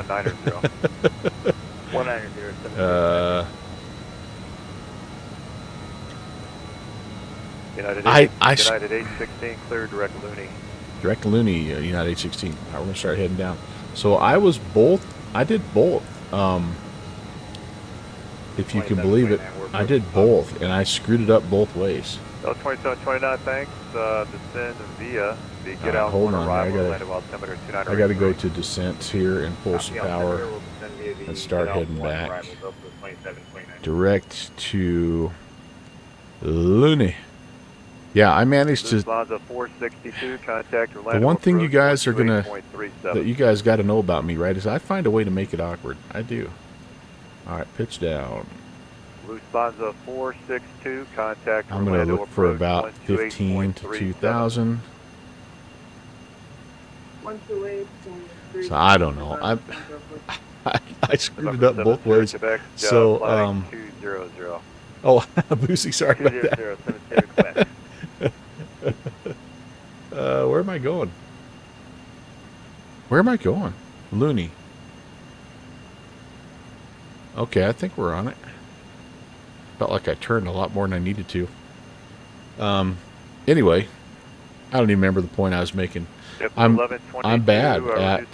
190. United I 816, clear direct Looney. Direct Looney, United 816. All right, we're gonna start heading down. So I did both. If you can believe it, I did both, and I screwed it up both ways. 2729, thanks. Descend via the get out Hold one on, arrival. I gotta go to descent here and pull some power and start heading back. Direct to Looney. Yeah, I managed to. The 462, contact The one thing you guys are gonna, that you guys got to know about me, right, is I find a way to make it awkward. I do. All right, pitch down. Lufthansa 462, contact I'm gonna look for about 15 to 2,000. 128.3. So I don't know. I screwed it up both ways. So 200. oh, Boosie, sorry about that. Where am I going? Where am I going? Looney. Okay, I think we're on it. Felt like I turned a lot more than I needed to. Anyway, I don't even remember the point I was making. I'm bad at.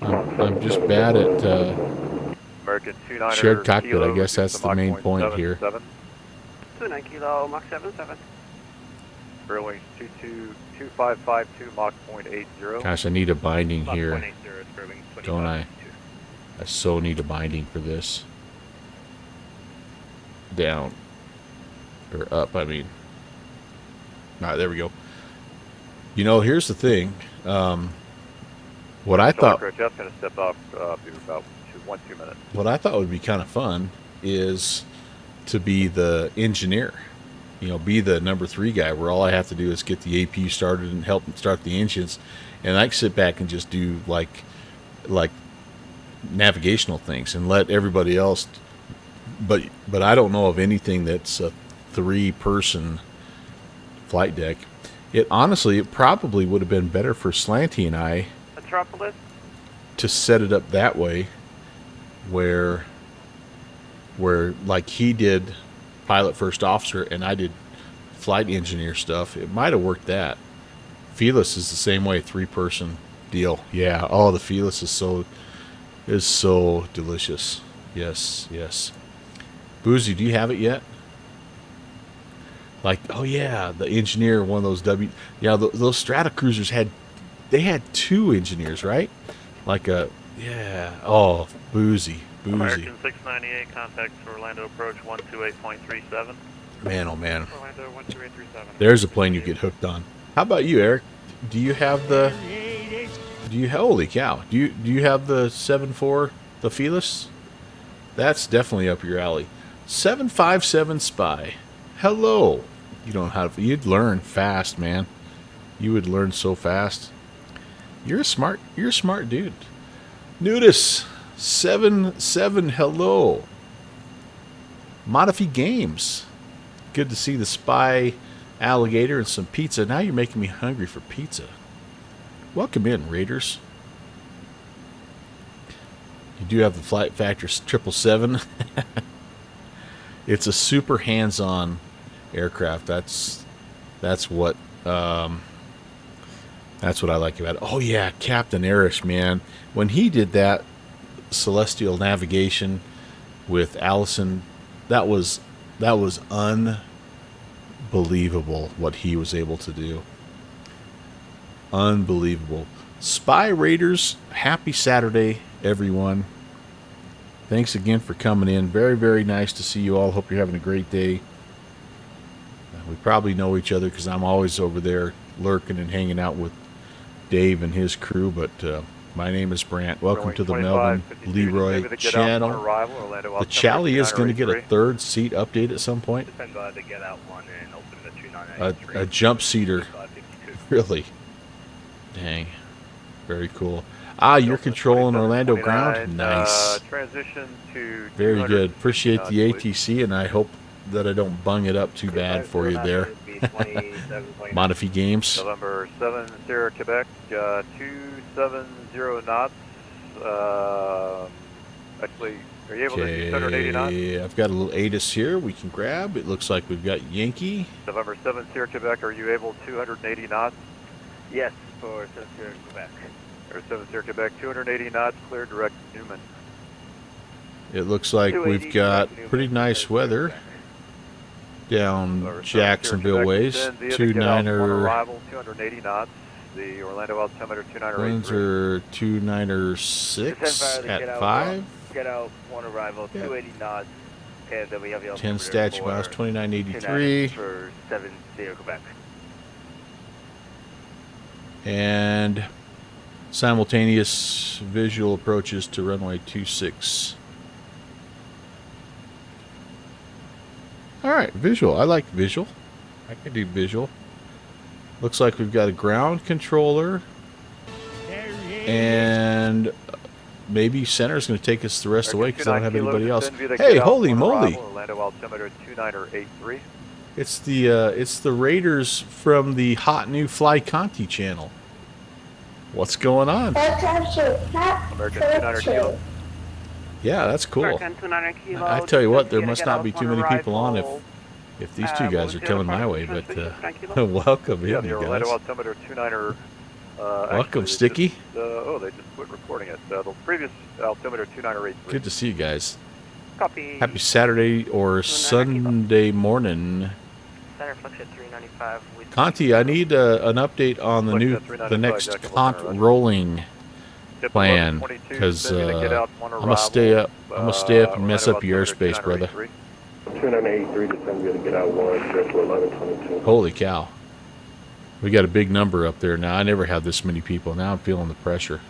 I'm just bad at shared cockpit. I guess that's the main point here. 29 kilo, Mach 77. Airwings 2552, Mach 0.80. Gosh, I need a binding here, don't I? I so need a binding for this. Down. Or up, I mean. Alright, there we go. You know, here's the thing. What I thought... Just going to step up to about 2 minutes. What I thought would be kind of fun is to be the engineer. You know, be the number 3 guy, where all I have to do is get the APU started and help start the engines, and I can sit back and just do like navigational things and let everybody else. But I don't know of anything that's a 3-person flight deck. It probably would have been better for Slanty and I Metropolis. to set it up that way, where like he did pilot first officer and I did flight engineer stuff. It might have worked that. Felis is the same way, 3-person deal. Yeah. Oh, the Felis is so delicious. Yes, yes. Boozy, do you have it yet? Like, oh yeah, the engineer, one of those those Strata Cruisers had 2 engineers, right? Like oh, Boozy. American 698, contact Orlando approach 128.37. Man, oh man. Orlando 12837. There's a plane you get hooked on. How about you, Eric? Do you have holy cow? Do you have the 7.4, the Felis? That's definitely up your alley. 757 Spy. Hello. You'd learn fast, man. You would learn so fast. You're a smart dude. Nudis 77, hello. Modify Games. Good to see the Spy alligator and some pizza. Now you're making me hungry for pizza. Welcome in, Raiders. You do have the Flight Factor 777. It's a super hands-on aircraft. That's what I like about it. Oh yeah, Captain Arish, man. When he did that celestial navigation with Allison, that was unbelievable what he was able to do. Unbelievable. Spy Raiders, happy Saturday, everyone. Thanks again for coming in. Very, very nice to see you all. Hope you're having a great day. We probably know each other because I'm always over there lurking and hanging out with Dave and his crew. But my name is Brant. Welcome to the Melvin Leroy channel. The Chally is going to get a third seat update at some point. A jump seater. Really? Dang. Very cool. Ah, you're controlling Orlando ground? Nice. Transition to very good. Appreciate the ATC, and I hope that I don't bung it up too bad for you there. Modifi Games. November 7, Sierra, Quebec, 270 knots. Actually, are you able to do 280 knots? Yeah, I've got a little ATIS here we can grab. It looks like we've got Yankee. November 7, Sierra, Quebec, are you able 280 knots? Yes, for Sierra, Quebec. Or 7 Sierra, Quebec, 280 knots, clear direct Newman. It looks like we've got pretty nice weather down Jacksonville ways. 29er. Arrival, 280 knots. The Orlando altimeter 29er. Winds are 296 at 5. Get out, one arrival, 280 knots. Okay, then we have the 10 statute miles, 2983. For 7 Sierra, Quebec. And simultaneous visual approaches to runway 26. All right, visual. I like visual. I can do visual. Looks like we've got a ground controller. And maybe center's going to take us the rest of the way because I don't have anybody else. Hey, holy moly. Orlando altimeter 2983. It's the Raiders from the hot new Fly Conti channel. What's going on? American 29er kilo. Yeah, that's cool. American 29er kilo. I tell you what, there must Get not out be too one many people on arrival. if these two guys are coming my way. But welcome Yeah, in, the you Orlando guys. altimeter 29er. Welcome, actually, Sticky. They just quit recording it. The previous altimeter 2983. Good to see you guys. Copy. Happy Saturday or Sunday morning. Center flux at 395. Conti, I need an update on the next Cont rolling plan because I'm gonna stay up. I'm gonna stay up and mess up your airspace, brother. 2983 to send you to get out 1, trip to 1122. Holy cow. We got a big number up there now. I never had this many people. Now I'm feeling the pressure.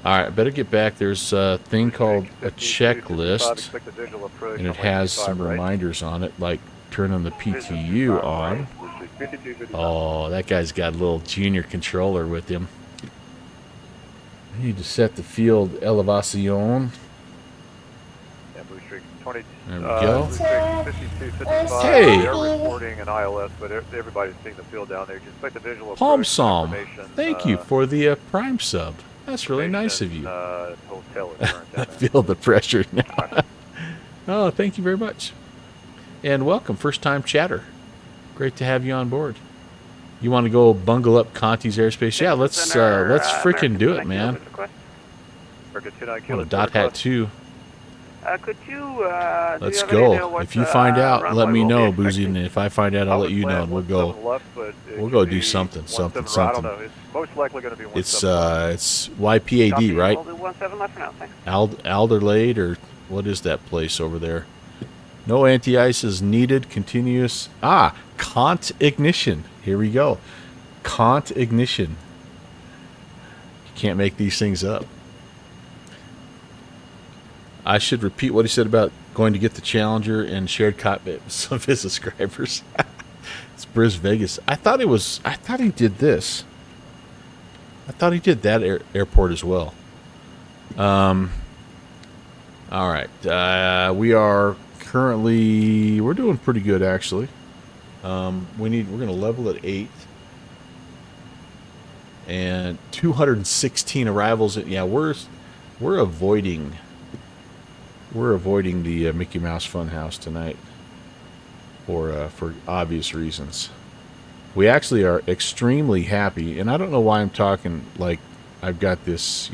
All right, better get back. There's a thing called a checklist, and it has some reminders on it, like turning the PTU on. Oh, that guy's got a little junior controller with him. I need to set the field elevation. There we go. Hey! They're reporting an ILS, but everybody's seeing the field down there. Just like the visual Palm approach Psalm. information, Thank you for the Prime sub. That's really nice of you. Hotel is current I down feel the pressure now. Oh, thank you very much. And welcome, first time chatter. Great to have you on board. You want to go bungle up Conti's airspace? Yeah, let's freaking do it, man. Want a dot hat too. Could you, Let's go. If you find out, let me know, Boozy, and if I find out, I'll let you know, and we'll go do something. I don't know. It's most likely going to be 17 It's YPAD, right? We'll do 17 left for now, thanks. Alderlade, or what is that place over there? No anti-ice is needed. Continuous. Cont ignition. Here we go. Cont ignition. You can't make these things up. I should repeat what he said about going to get the Challenger and shared cockpit with some of his subscribers. It's Briz Vegas. I thought he did this. I thought he did that airport as well. All right. We are currently, we're doing pretty good actually. We're going to level at 8. And 216 arrivals. Yeah, we're avoiding we're avoiding the Mickey Mouse Funhouse tonight for obvious reasons. We actually are extremely happy, and I don't know why I'm talking like I've got this,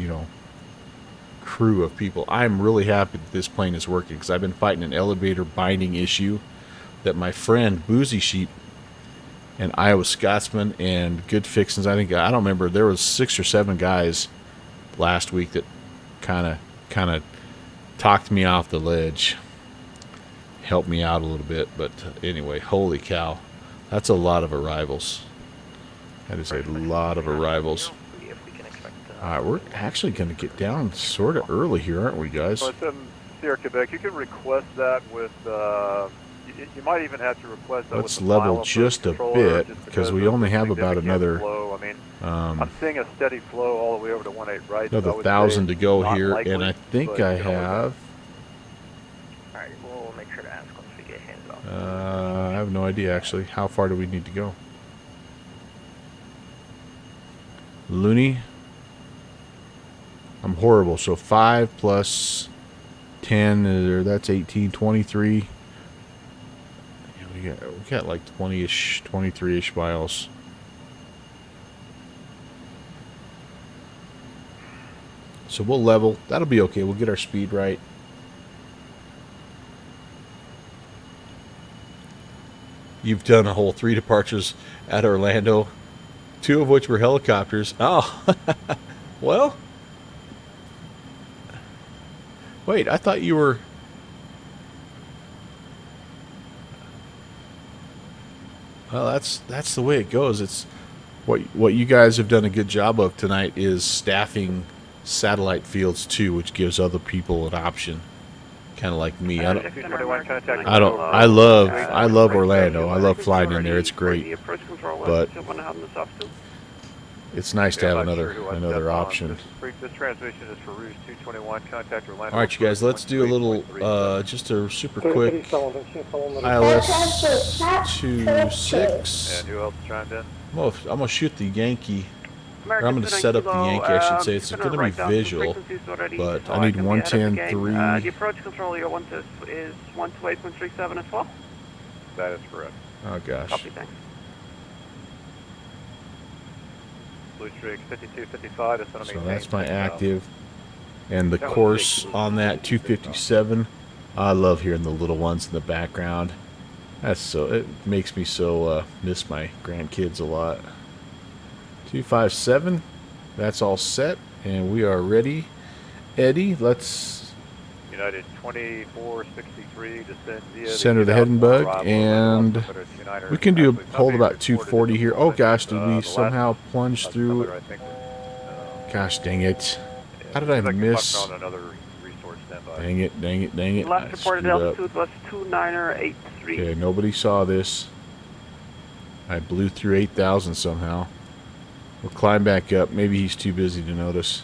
crew of people. I'm really happy that this plane is working because I've been fighting an elevator binding issue that my friend Boozy Sheep and Iowa Scotsman and Good Fixins, I don't remember, there was 6 or 7 guys last week that kind of talked me off the ledge, helped me out a little bit. But anyway, holy cow, that's a lot of arrivals. That is a lot of arrivals. Alright, we're actually going to get down sort of early here, aren't we, guys? Well, it's Sierra Quebec. You can request that with, you might even have to request that Let's with the level pilot just a controller, bit, because we only have about another, flow. I mean, I'm seeing a steady flow all the way over to 18 right. another I would 1,000 say to go not here, likely, and I think but I you can always have... Alright, we'll make sure to ask once we get hands off. I have no idea, actually. How far do we need to go? Looney? I'm horrible. So 5 plus 10, that's 18, 23. Yeah, we got like 20-ish, 23-ish miles. So we'll level. That'll be okay. We'll get our speed right. You've done a whole 3 departures at Orlando, 2 of which were helicopters. Oh, well. Wait, I thought you were... Well, that's the way it goes. It's what you guys have done a good job of tonight is staffing satellite fields too, which gives other people an option. Kind of like me. I love Orlando. I love flying in there. It's great. But it's nice to have another option. This transmission is for Rouge 221. Contact Orlando. All right, you guys. Let's do a little, just a super quick ILS 26. And who else chimed in? I'm gonna shoot the Yankee. Or I'm going to set up the Yankee, I should say. It's going to be visual, but I need 110.3. The approach control here is 128.37 as well. That is correct. Oh, gosh. Copy, thanks. Blue Streak 5255. So that's my active. And the course on that 257. I love hearing the little ones in the background. It makes me so miss my grandkids a lot. 257, that's all set, and we are ready. Eddie, let's United 2463 descend via center the head and bug, and we can do hold about 240 here. Oh gosh, did we somehow plunge through? Gosh dang it! How did I miss? Dang it! Last reported altitude was 2983. Okay, nobody saw this. I blew through 8,000 somehow. We'll climb back up. Maybe he's too busy to notice.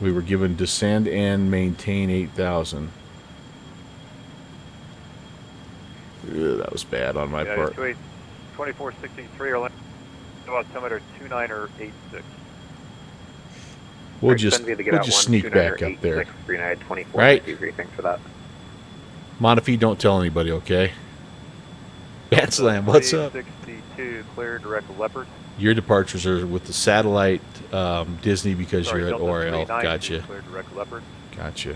We were given descend and maintain 8,000. That was bad on my part. 2463 Orlando, altimeter 2986. We'll just sneak back up there. Right? Thanks for that. Montefiore, don't tell anybody, okay? Bat Slam, what's up? 62 clear direct Leopard. Your departures are with the satellite Disney because you're at ORL. Gotcha. Clear direct Leopard. Gotcha.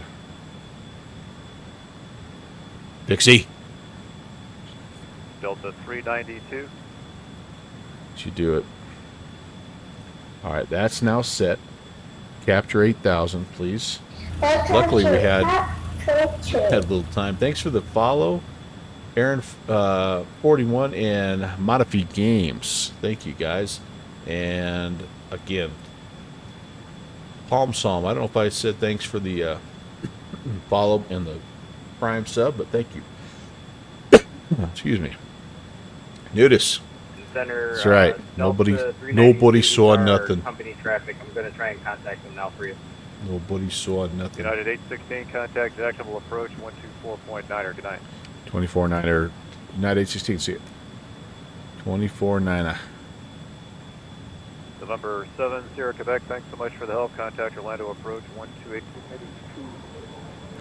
Dixie. Delta 392. Did you do it? Alright, that's now set. Capture 8,000, please. Luckily we had a little time. Thanks for the follow. Aaron 41 and Montefiore Games. Thank you guys. And again, Palm Psalm. I don't know if I said thanks for the follow and the prime sub, but thank you. Excuse me. Nudis. Center, that's right. Nobody saw nothing. Company traffic. I'm going to try and contact them now for you. Nobody saw nothing. United 816, contact Jacksonville approach 124.9. Good night. 24-9er, United 816, see it. 24-9er. November 7, Sierra Quebec, thanks so much for the help. Contact Orlando approach 128.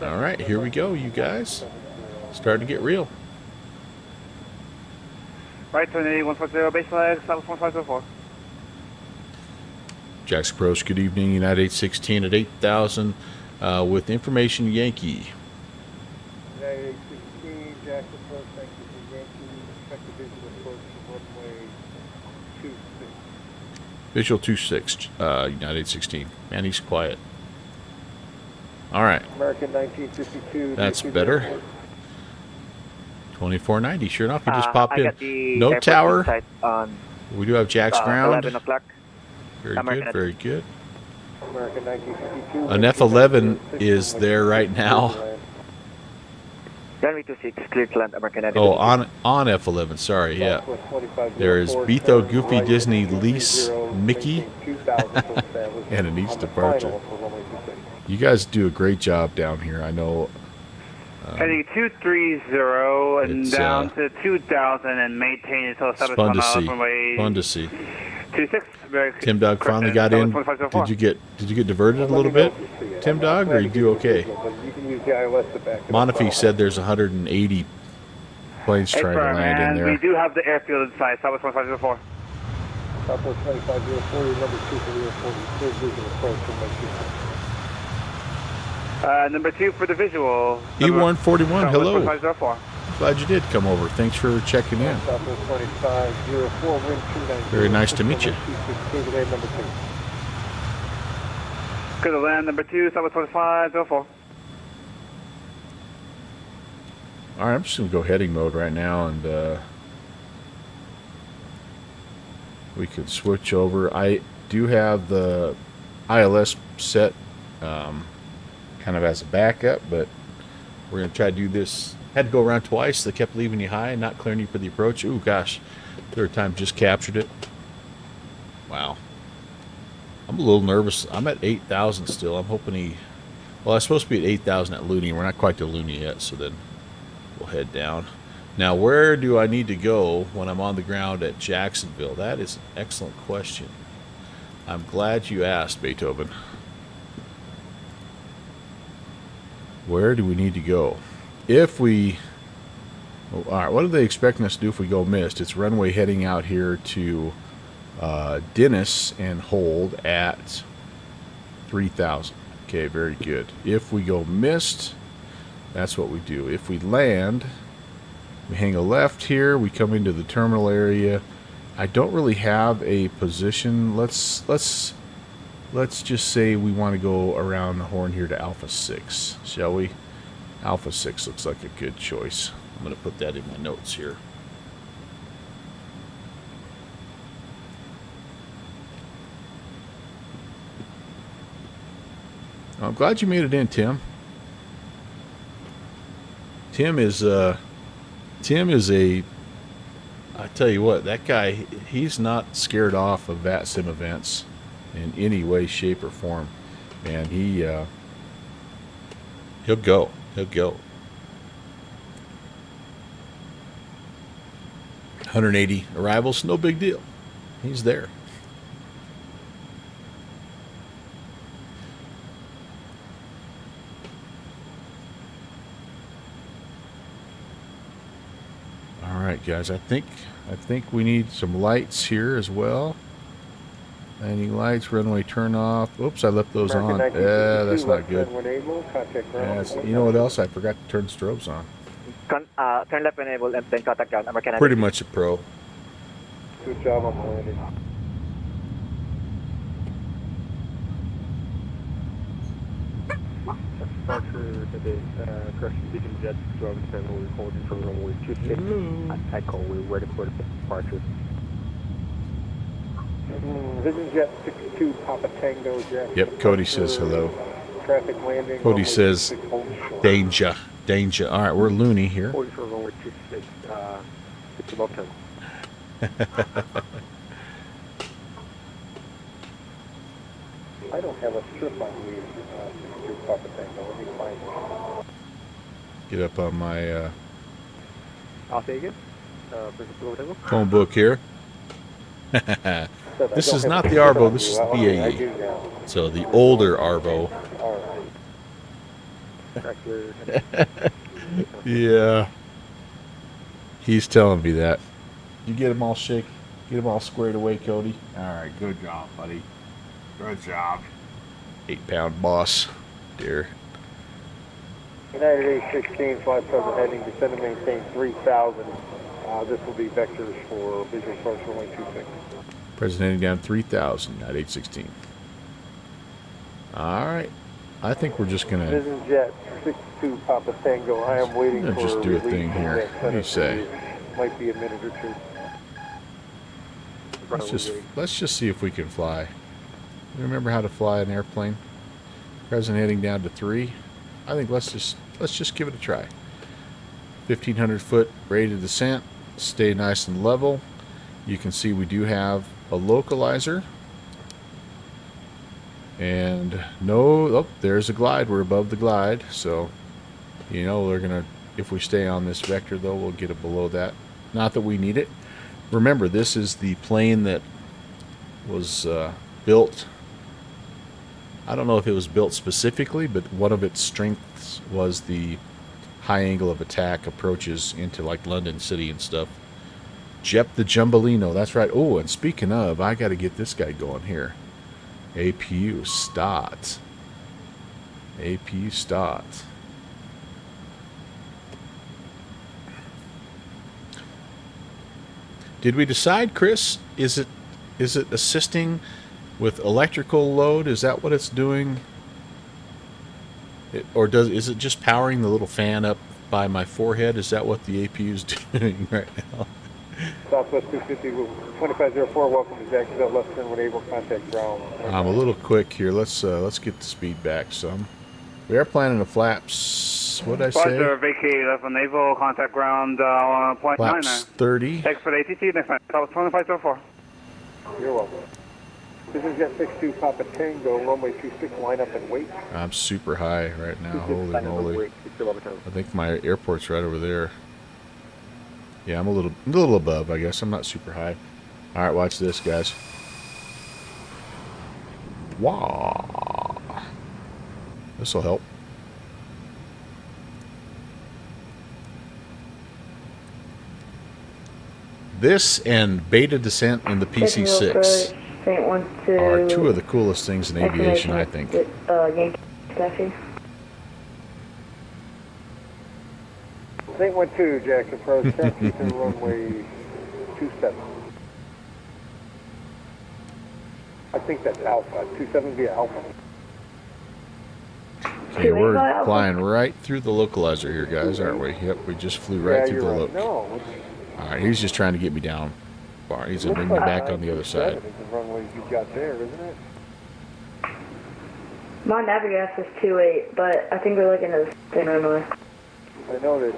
All right, here we go, you guys. Starting to get real. Right, 140, base flag, South 1504. Jackson Pros, good evening. United 816 at 8,000 with information Yankee. United 816, Jackson Post, thank you for Yankee. Expect the visual approach to runway 26. Visual 26, United 816. Man, he's quiet. All right. American 1952. That's better. 2490. Sure enough, he just popped I in. got the No airport tower. insight on We do have Jack's ground. 11 o'clock. Very American good, very good. American 1952. An F11 is there right now. Runway 26, clear to land, American 11. Oh, on F11, sorry, yeah. There is Betho, Goofy, Disney, Lease, Mickey, and an east departure. You guys do a great job down here. I know. Heading 230 and It's, down to 2000 and maintain until It's fun to see. runway Fun to see. 26. Tim Dog finally got in. Did you get diverted a little bit, Tim Dog, or you do okay? Montefiore said there's 180 planes trying to land in there. We do have the airfield in sight, Southwest 1504. Southwest 2504, number 2 for the airport. Clear visual approach from my Number 2 for the visual. E141, hello. 1504. Glad you did come over. Thanks for checking in. Southwest 2504, wind 290. Very nice to meet you. Number 2. Good to land, number 2, Southwest 2504. All right, I'm just going to go heading mode right now, and we could switch over. I do have the ILS set kind of as a backup, but we're going to try to do this. Had to go around twice. They kept leaving you high, not clearing you for the approach. Ooh, gosh. Third time just captured it. Wow. I'm a little nervous. I'm at 8,000 still. I'm hoping he... Well, I'm supposed to be at 8,000 at Looney. We're not quite to Looney yet, so then we'll head down. Now, where do I need to go when I'm on the ground at Jacksonville? That is an excellent question. I'm glad you asked, Beethoven. Where do we need to go? If we... Oh, all right, what are they expecting us to do if we go missed? It's runway heading out here to Dennis and hold at 3,000. Okay, very good. If we go missed, that's what we do. If we land, we hang a left here. We come into the terminal area. I don't really have a position. Let's just say we want to go around the horn here to Alpha 6, shall we? Alpha 6 looks like a good choice. I'm going to put that in my notes here. I'm glad you made it in, Tim. Tim is a... I tell you what, that guy, he's not scared off of VATSIM events in any way, shape, or form. And he'll go. He'll go. 180 arrivals, no big deal. He's there. All right, guys. I think we need some lights here as well. Landing lights, runway turn off. Oops, I left those on. Yeah, that's not good. You know what else? I forgot to turn strobes on. Turn left enable and then contact ground, American Pretty much a pro. Good job on landing. Departure today, correction, Beacon Jets, driving terminal recording for runway 26. Echo, we're ready for departure. Vision Jet 62, Papa Tango Jet. Yep, Cody says hello. Traffic landing. Cody says danger, danger. All right, we're loony here. 40 for runway 26, it's about 10. I don't have a strip on me, 62 Papa Tango. Let me find it. Get up on my I'll take it. phone book here. This is not the Arvo, this is the BAE. So the older Arvo. Track clear. Yeah. He's telling me that. You get him all get him all squared away, Cody. All right, good job, buddy. Good job. 8-pound boss, dear. United 816, flight present heading, descend and maintain 3,000. This will be vectors for visual approach runway 26. President heading down 3,000 at 816. All right. I think we're just gonna Vision Jet 62 Papa Tango. I am waiting for just do a release thing from here. that What do you center say? for you. Might be a minute or two. Let's just see if we can fly. You remember how to fly an airplane? President heading down to 3. I think let's just give it a try. 1,500 foot rate of descent. Stay nice and level. You can see we do have a localizer. And oh, there's a glide. We're above the glide. So, you know, we're going to, if we stay on this vector, though, we'll get it below that. Not that we need it. Remember, this is the plane that was built. I don't know if it was built specifically, but one of its strengths was the high angle of attack approaches into like London City and stuff. Jep the Jumbolino, that's right. Oh, and speaking of, I got to get this guy going here. APU start. APU start. Did we decide, Chris? Is it assisting with electrical load? Is that what it's doing? Is it just powering the little fan up by my forehead? Is that what the APU is doing right now? Southwest 250, 2504, welcome to Jacksonville, left turn when able, contact ground. I'm a little quick here. Let's get the speed back some. We are planning the flaps. What did I say? Roger, vacate left on naval, contact ground on point Flaps 99. 30. Thanks for the ATC, next time. South 2504. You're welcome. This is Jet 62 Papa Tango, runway 26, line up and wait. I'm super high right now. Holy moly. I think my airport's right over there. Yeah, I'm a little above, I guess. I'm not super high. All right, watch this, guys. Wow. This will help. This and beta descent in the PC-6 are two of the coolest things in aviation, I think. St. 12, Jackson, approach, taxi to runway 27. I think that's Alpha, 27 via Alpha. Okay, we're flying right through the localizer here, guys, aren't we? Yep, we just flew right through the loc. No. All right, he's just trying to get me down far. He's going to bring me back on the other side. The runways you got there, isn't it? My Navigas is 28, but I think we're looking at the same runway. I know this.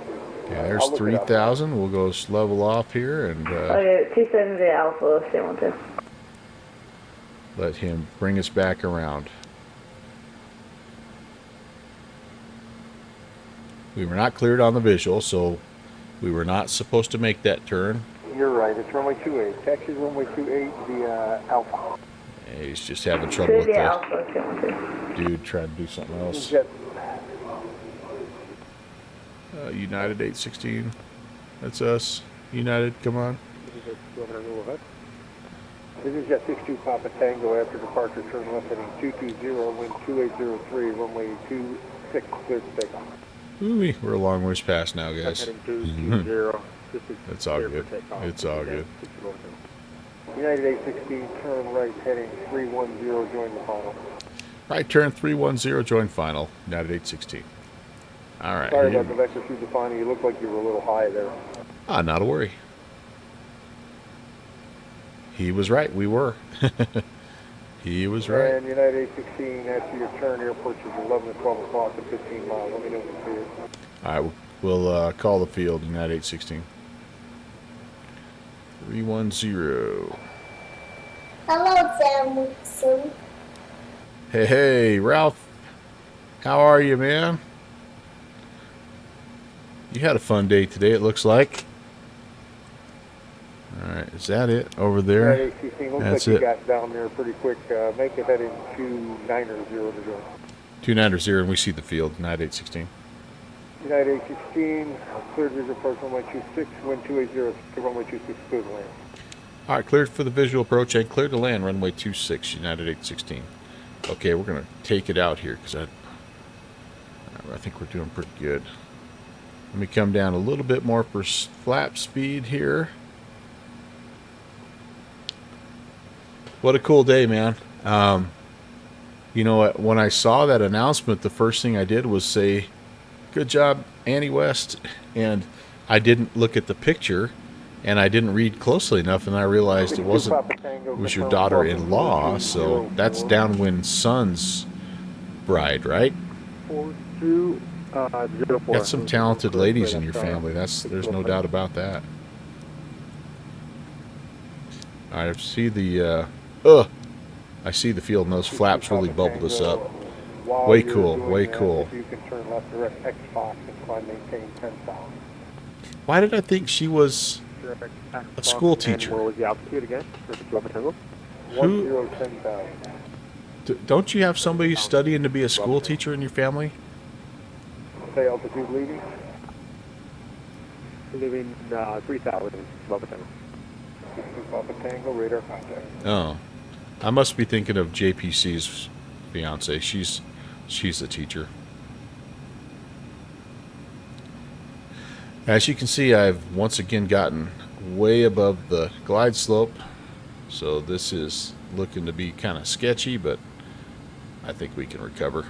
Yeah, there's 3,000. We'll go level off here and Okay, 27 via Alpha, stay 12. let him bring us back around. We were not cleared on the visual, so we were not supposed to make that turn. You're right, it's runway 28. Taxi runway 28 via Alpha. Yeah, he's just having trouble with that. Alpha, stay 12. Dude trying to do something else. Jet. United 816. That's us. United, come on. This is Jet 62 Papa Tango. After departure, turn left heading 220, wind 2803, runway 26, clear to takeoff. Ooh, we're a long ways past now, guys. Heading 220. It's all good. It's all good. United 816, turn right heading 310, join the final. Right turn 310, join final. United 816. All right. Sorry about the vector through the final. You look like you were a little high there. Ah, not a worry. He was right. We were. He was right. And United 816, after your turn, airport is 11 to 12 o'clock at 15 miles. Let me know when you see it. All right, we'll call the field, United 816. 310. Hello, Sam. Hey, Ralph. How are you, man? You had a fun day today, it looks like. All right, is that it over there? Looks That's like it. you got down there pretty quick. Make it heading 2900 to join. 290, and we see the field, 9816. United 816, cleared visual approach runway 26, wind 280, runway 26, clear to land. All right, cleared for the visual approach and cleared to land, runway 26, United 816. Okay, we're going to take it out here because I think we're doing pretty good. Let me come down a little bit more for flap speed here. What a cool day, man. You know, when I saw that announcement, the first thing I did was say, good job, Annie West. And I didn't look at the picture, and I didn't read closely enough, and I realized it was your daughter-in-law, so that's Downwind Son's bride, right? 42, 04. Got some talented ladies in your family. There's no doubt about that. All right, I see the I see the field, and those flaps really bubbled us up. Way cool, way cool. You can turn left direct X Fox and climb maintain 10,000. Why did I think she was a school teacher? What was the altitude again? Who? 10,000. Don't you have somebody studying to be a school teacher in your family? Say altitude leading? Leaving 3,000, Papa Tango. Papa Tango, radar contact. Oh, I must be thinking of JPC's fiance. She's the teacher. As you can see, I've once again gotten way above the glide slope, so this is looking to be kind of sketchy, but I think we can recover.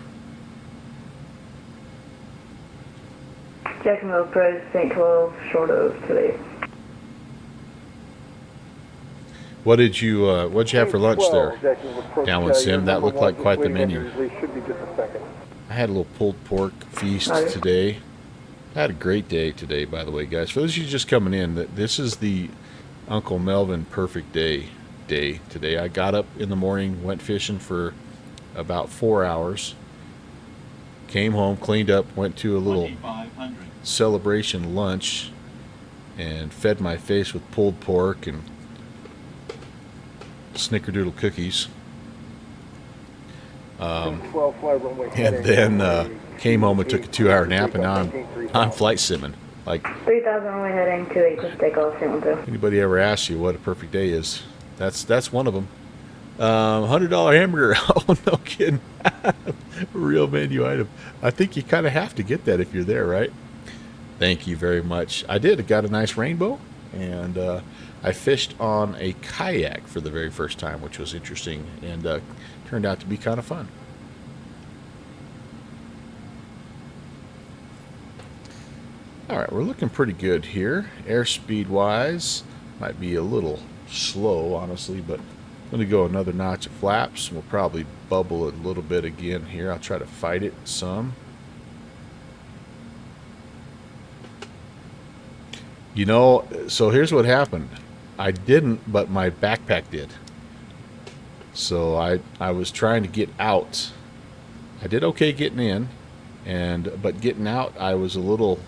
Jacksonville approach, St. 12, short of 28. What'd you have for lunch there, Downwind Sim? That looked like quite the menu. I had a little pulled pork feast today. I had a great day today, by the way, guys. For those of you just coming in, this is the Uncle Melvin perfect day today. I got up in the morning, went fishing for about 4 hours, came home, cleaned up, went to a little celebration lunch, and fed my face with pulled pork and snickerdoodle cookies. And then came home and took a 2-hour nap, and now I'm flight simming. Like 3,000 runway heading 28, just takeoff, St. 12. Anybody ever asks you what a perfect day is? That's one of them. $100 hamburger. Oh, no kidding. Real menu item. I think you kind of have to get that if you're there, right? Thank you very much. I did. I got a nice rainbow, and I fished on a kayak for the very first time, which was interesting, and turned out to be kind of fun. All right, we're looking pretty good here. Airspeed wise, might be a little slow, honestly, but I'm going to go another notch of flaps. We'll probably bubble it a little bit again here. I'll try to fight it some. You know, so here's what happened. I didn't, but my backpack did. So I was trying to get out. I did okay getting in, but getting out I was a little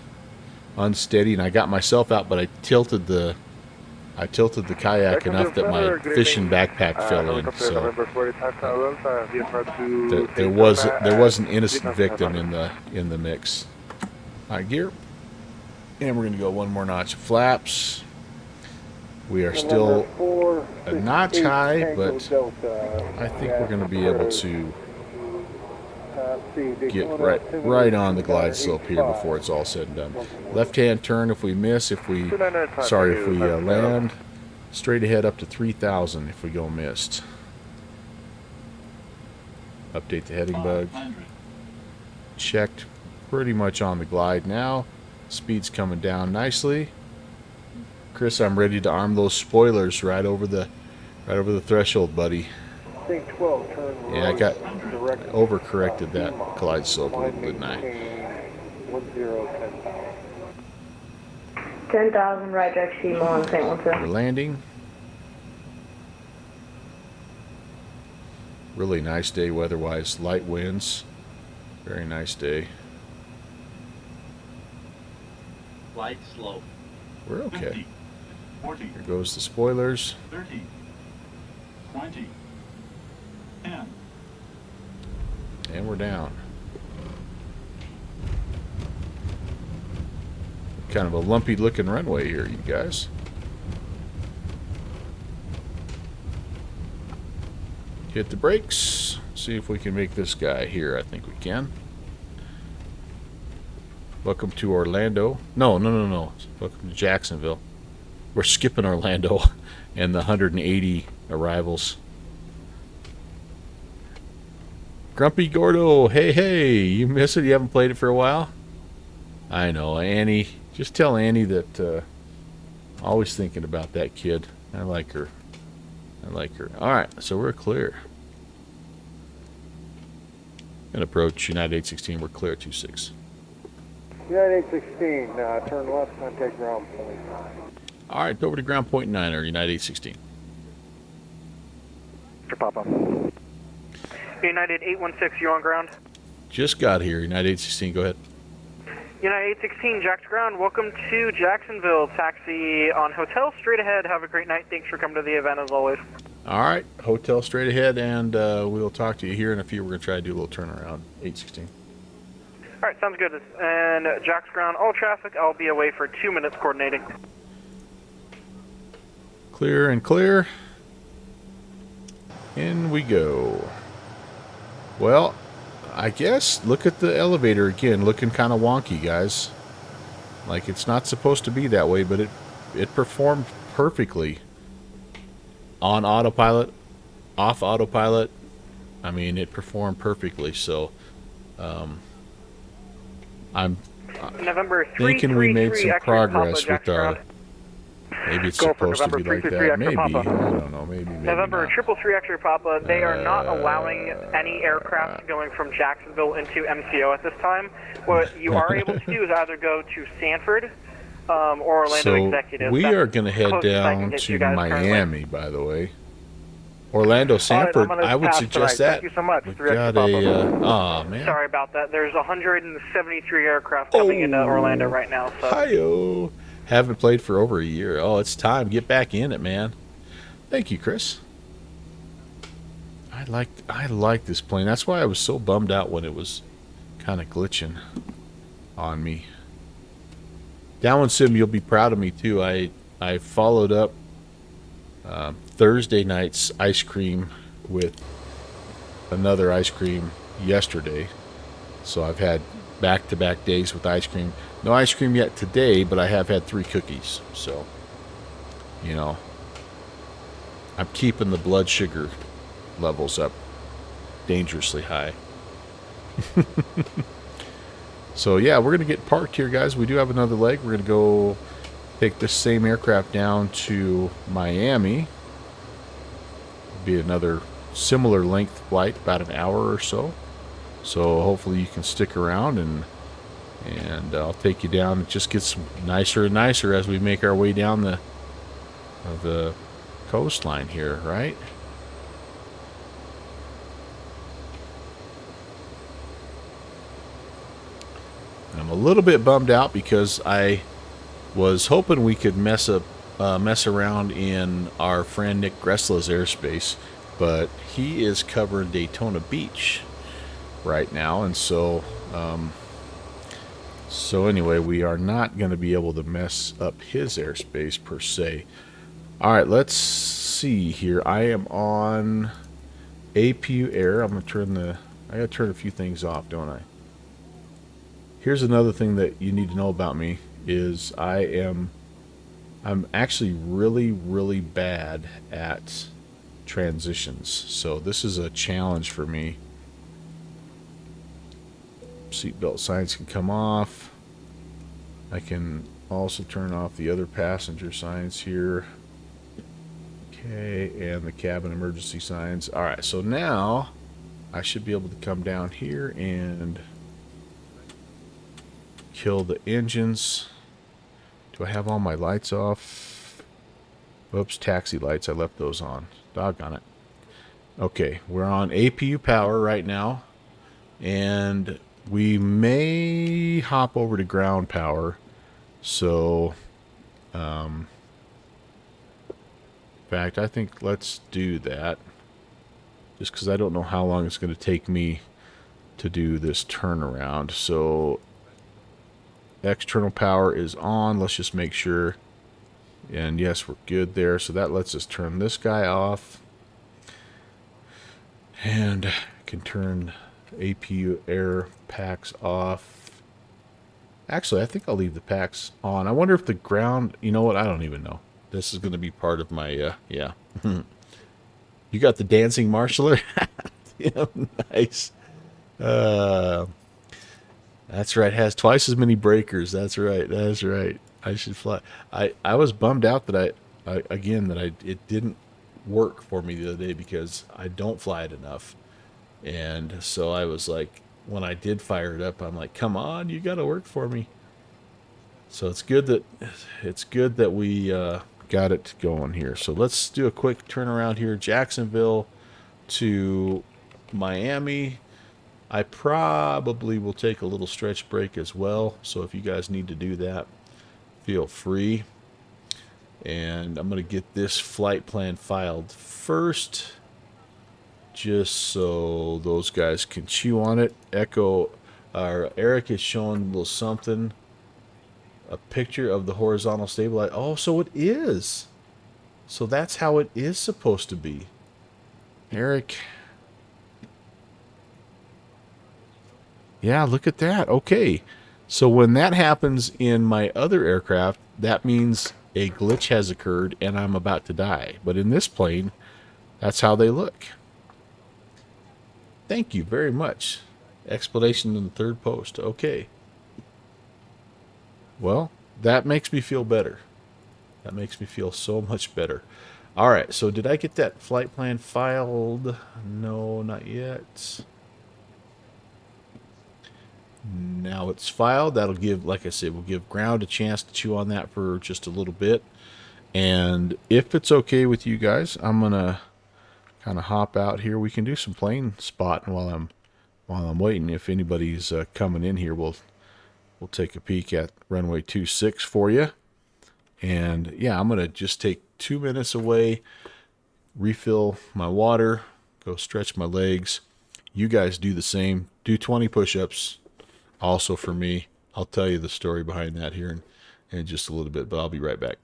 unsteady, and I got myself out, but I tilted the kayak enough that my fishing backpack fell in. So there was an innocent victim in the mix. All right, gear, and we're gonna go one more notch of flaps. We are still a notch high, but I think we're going to be able to get right on the glide slope here before it's all said and done. Left-hand turn if we miss, if we land. Straight ahead up to 3,000 if we go missed. Update the heading bug. Checked pretty much on the glide now. Speed's coming down nicely. Chris, I'm ready to arm those spoilers right over the threshold, buddy. Yeah, I got overcorrected that glide slope a little, didn't I? 10,000 right direct sheet on St. 12. We're landing. Really nice day weather-wise. Light winds. Very nice day. Light slope. We're okay. 50, 40, Here goes the spoilers. 30, 20, 10. And we're down. kind of a lumpy looking runway here, you guys. Hit the brakes. See if we can make this guy here. I think we can. Welcome to Orlando. No. Welcome to Jacksonville. We're skipping Orlando and the 180 arrivals. Grumpy Gordo, hey, you miss it? You haven't played it for a while? I know, Annie. Just tell Annie that always thinking about that kid. I like her. Alright, so we're clear. And approach United 816, we're clear at 26. United 816, turn left, contact ground point. Alright, over to ground point 9, or United 816. For Papa. United 816, you on ground? Just got here, United 816, go ahead. United 816, Jack's ground. Welcome to Jacksonville. Taxi on hotel, straight ahead. Have a great night. Thanks for coming to the event as always. Alright, hotel straight ahead, and we'll talk to you here in a few. We're going to try to do a little turnaround, 816. Alright, sounds good. And Jack's ground, all traffic. I'll be away for 2 minutes coordinating. Clear and clear. In we go. Well, I guess look at the elevator again, looking kind of wonky, guys. Like it's not supposed to be that way, but it performed perfectly on autopilot, off autopilot. I mean, it performed perfectly. So, I'm November thinking we made some progress with our. Maybe it's Go for supposed to be November like 333 that. Maybe. Papa. I don't know. Maybe November not. 333 X-ray Papa. They are not allowing any aircraft going from Jacksonville into MCO at this time. What you are able to do is either go to Stanford or Orlando Executive. We That's are going to head closest I can down get to you guys Miami, by the way. Orlando, Sanford. I'm on this I would path suggest tonight. that. Thank you so much. We've 3 X-ray got Papa. oh man. Sorry about that. There's 173 aircraft coming into Orlando right now. So. Hi-yo. Haven't played for over a year. Oh, it's time. Get back in it, man. Thank you, Chris. I like this plane. That's why I was so bummed out when it was kind of glitching on me. Downwind Sim, you'll be proud of me too. I followed up Thursday night's ice cream with another ice cream yesterday. So I've had back-to-back days with ice cream. No ice cream yet today, but I have had 3 cookies. So, you know, I'm keeping the blood sugar levels up dangerously high. So, yeah, we're going to get parked here, guys. We do have another leg. We're going to go take this same aircraft down to Miami. Be another similar length flight, about an hour or so. So hopefully you can stick around and I'll take you down. It just gets nicer and nicer as we make our way down the coastline here, right? I'm a little bit bummed out because I was hoping we could mess around in our friend Nick Gresla's airspace, but he is covering Daytona Beach right now, and so anyway, we are not going to be able to mess up his airspace per se. All right, let's see here. I am on APU Air. I'm going to turn I got to turn a few things off, don't I? Here's another thing that you need to know about me is I'm actually really, really bad at transitions. So this is a challenge for me. Seatbelt signs can come off. I can also turn off the other passenger signs here. Okay, and the cabin emergency signs. Alright, so now I should be able to come down here and kill the engines. Do I have all my lights off? Oops, taxi lights. I left those on. Doggone it. Okay, we're on APU power right now. And we may hop over to ground power. So, in fact, I think let's do that. Just because I don't know how long it's going to take me to do this turnaround. So, External power is on. Let's just make sure. And yes, we're good there. So that lets us turn this guy off. And can turn APU air packs off. Actually, I think I'll leave the packs on. I wonder if the ground... You know what? I don't even know. This is going to be part of my... yeah. You got the dancing marshaller? Yeah, nice. That's right. Has twice as many breakers. That's right. That's right. I should fly. I was bummed out that it didn't work for me the other day because I don't fly it enough. And so I was like, when I did fire it up, I'm like, come on, you got to work for me. So it's good that we got it going here. So let's do a quick turnaround here. Jacksonville to Miami. I probably will take a little stretch break as well. So if you guys need to do that, feel free. And I'm going to get this flight plan filed first, just so those guys can chew on it. Eric is showing a little something. A picture of the horizontal stabilizer. Oh, so it is. So that's how it is supposed to be. Eric. Yeah, look at that. Okay. So when that happens in my other aircraft, that means a glitch has occurred and I'm about to die. But in this plane, that's how they look. Thank you very much. Explanation in the third post. Okay. Well, that makes me feel better. That makes me feel so much better. All right, so did I get that flight plan filed? No, not yet. Now it's filed. That'll give, like I said, we'll give ground a chance to chew on that for just a little bit. And if it's okay with you guys, I'm gonna kind of hop out here. We can do some plane spotting while I'm waiting. If anybody's coming in here, we'll take a peek at runway 26 for you. And yeah, I'm gonna just take 2 minutes away, refill my water, go stretch my legs. You guys do the same. Do 20 push-ups also for me. I'll tell you the story behind that here in just a little bit, but I'll be right back.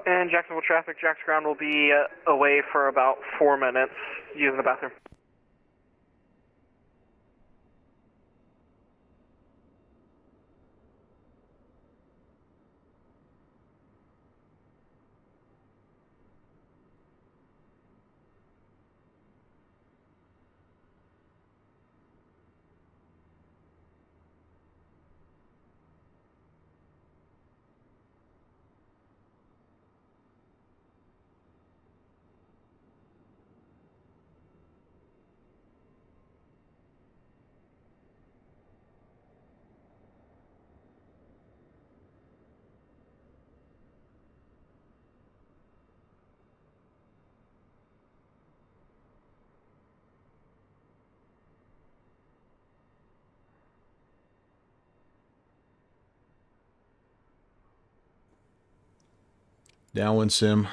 And Jacksonville traffic, Jack's ground will be away for about 4 minutes using the bathroom. Downwind sim.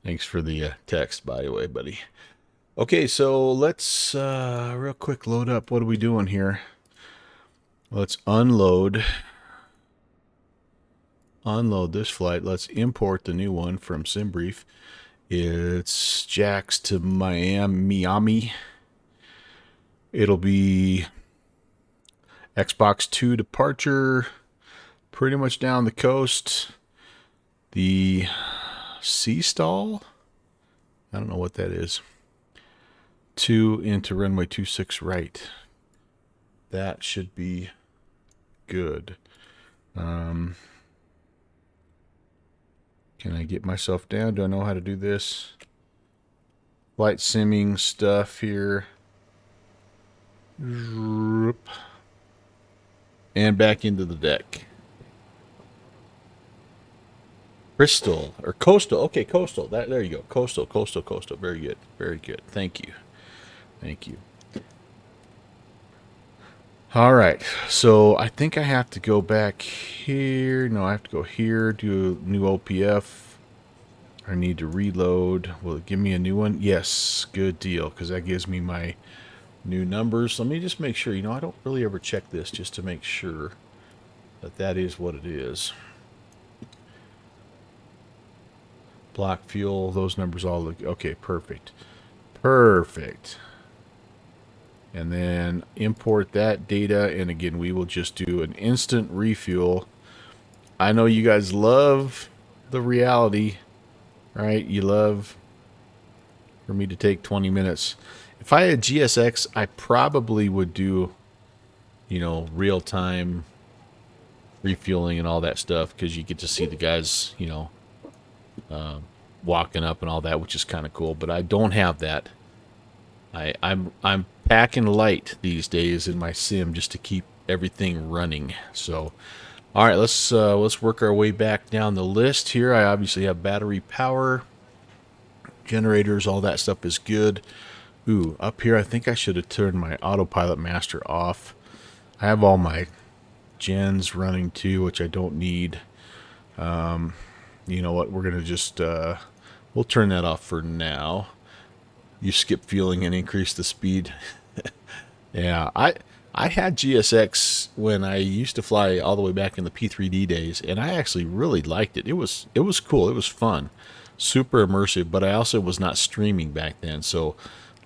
Thanks for the text, by the way, buddy. Okay, so let's real quick load up. What are we doing here? Let's unload this flight. Let's import the new one from SimBrief. It's Jax to Miami. It'll be Xbox 2 departure, pretty much down the coast. The sea stall, I don't know what that is. 2 into runway 26 right. That should be good. Can I get myself down? Do I know how to do this? Flight simming stuff here. And back into the deck. Crystal or coastal. Okay, coastal. There you go. Coastal. Very good. Very good. Thank you. Thank you. All right. So I think I have to go back here. No, I have to go here, do a new OPF. I need to reload. Will it give me a new one? Yes. Good deal, because that gives me my new numbers. Let me just make sure. You know, I don't really ever check this just to make sure that that is what it is. Block fuel, those numbers all look okay. Perfect. And then import that data, and again we will just do an instant refuel. I know you guys love the reality, right? You love for me to take 20 minutes. If I had GSX, I probably would do, you know, real-time refueling and all that stuff, because you get to see the guys, you know, walking up and all that, which is kind of cool. But I don't have that. I'm packing light these days in my sim just to keep everything running. So, all right, let's work our way back down the list here. I obviously have battery power, generators, all that stuff is good. Ooh, up here I think I should have turned my autopilot master off. I have all my gens running too, which I don't need. You know what? We're gonna just we'll turn that off for now. You skip fueling and increase the speed. Yeah, I had GSX when I used to fly all the way back in the P3D days, and I actually really liked it. It was cool. It was fun, super immersive. But I also was not streaming back then, so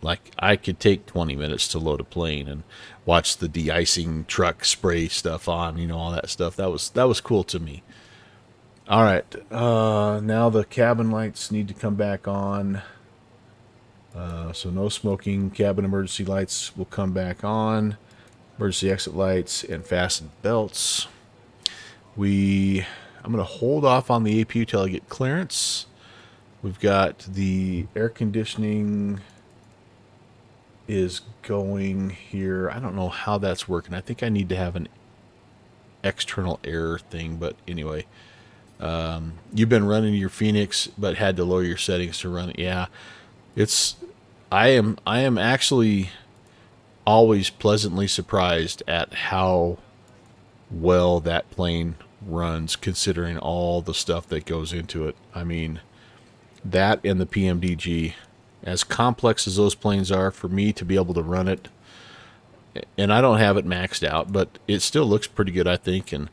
like I could take 20 minutes to load a plane and watch the de-icing truck spray stuff on, you know, all that stuff. That was cool to me. All right, now the cabin lights need to come back on. So no smoking. Cabin emergency lights will come back on. Emergency exit lights and fasten belts. I'm going to hold off on the APU till I get clearance. We've got the air conditioning is going here. I don't know how that's working. I think I need to have an external air thing, but anyway. You've been running your Phoenix, but had to lower your settings to run it. Yeah, I am actually always pleasantly surprised at how well that plane runs, considering all the stuff that goes into it. I mean, that and the PMDG, as complex as those planes are, for me to be able to run it, and I don't have it maxed out, but it still looks pretty good, I think, and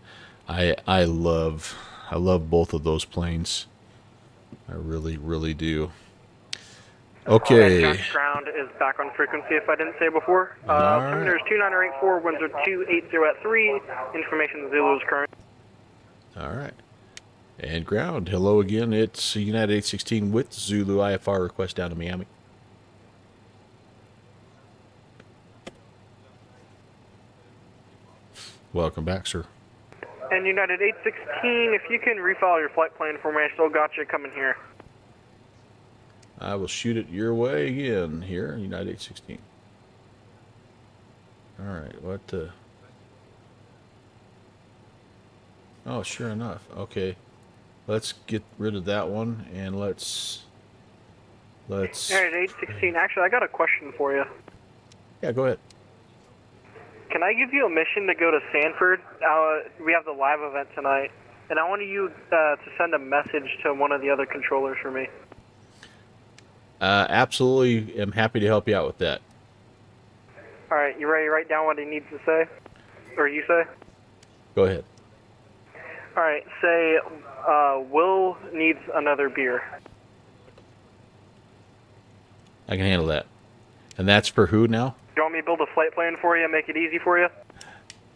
I love both of those planes. I really, really do. Okay. Jack's ground is back on frequency, if I didn't say before. Altimeter is 2984, winds are 280 at 3. Information Zulu is current. All right. And ground. Hello again. It's United 816 with Zulu IFR request down to Miami. Welcome back, sir. And United 816, if you can refile your flight plan for me, I still got you coming here. I will shoot it your way again here, United 816. All right, what oh, sure enough. Okay, let's get rid of that one, and let's United 816, actually, I got a question for you. Yeah, go ahead. Can I give you a mission to go to Stanford? We have the live event tonight. And I wanted you to send a message to one of the other controllers for me. Absolutely am happy to help you out with that. All right, you ready to write down what he needs to say? Or you say? Go ahead. All right, say, Will needs another beer. I can handle that. And that's for who now? Do you want me to build a flight plan for you and make it easy for you?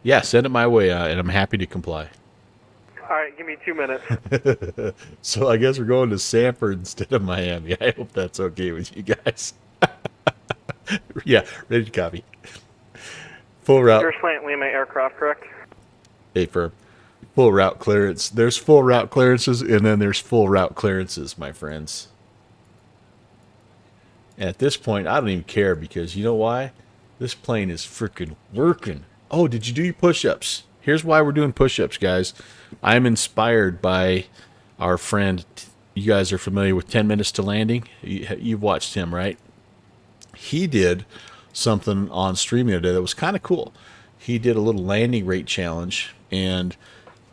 Yeah, send it my way, and I'm happy to comply. All right, give me 2 minutes. So I guess we're going to Stanford instead of Miami. I hope that's okay with you guys. Yeah, ready to copy. Full route. You're slant Lima aircraft, correct? Hey, for full route clearance. There's full route clearances, and then there's full route clearances, my friends. And at this point, I don't even care because you know why? This plane is freaking working. Oh, did you do your push-ups? Here's why we're doing push-ups, guys. I'm inspired by our friend. You guys are familiar with 10 Minutes to Landing? You've watched him, right? He did something on stream the other day that was kind of cool. He did a little landing rate challenge, and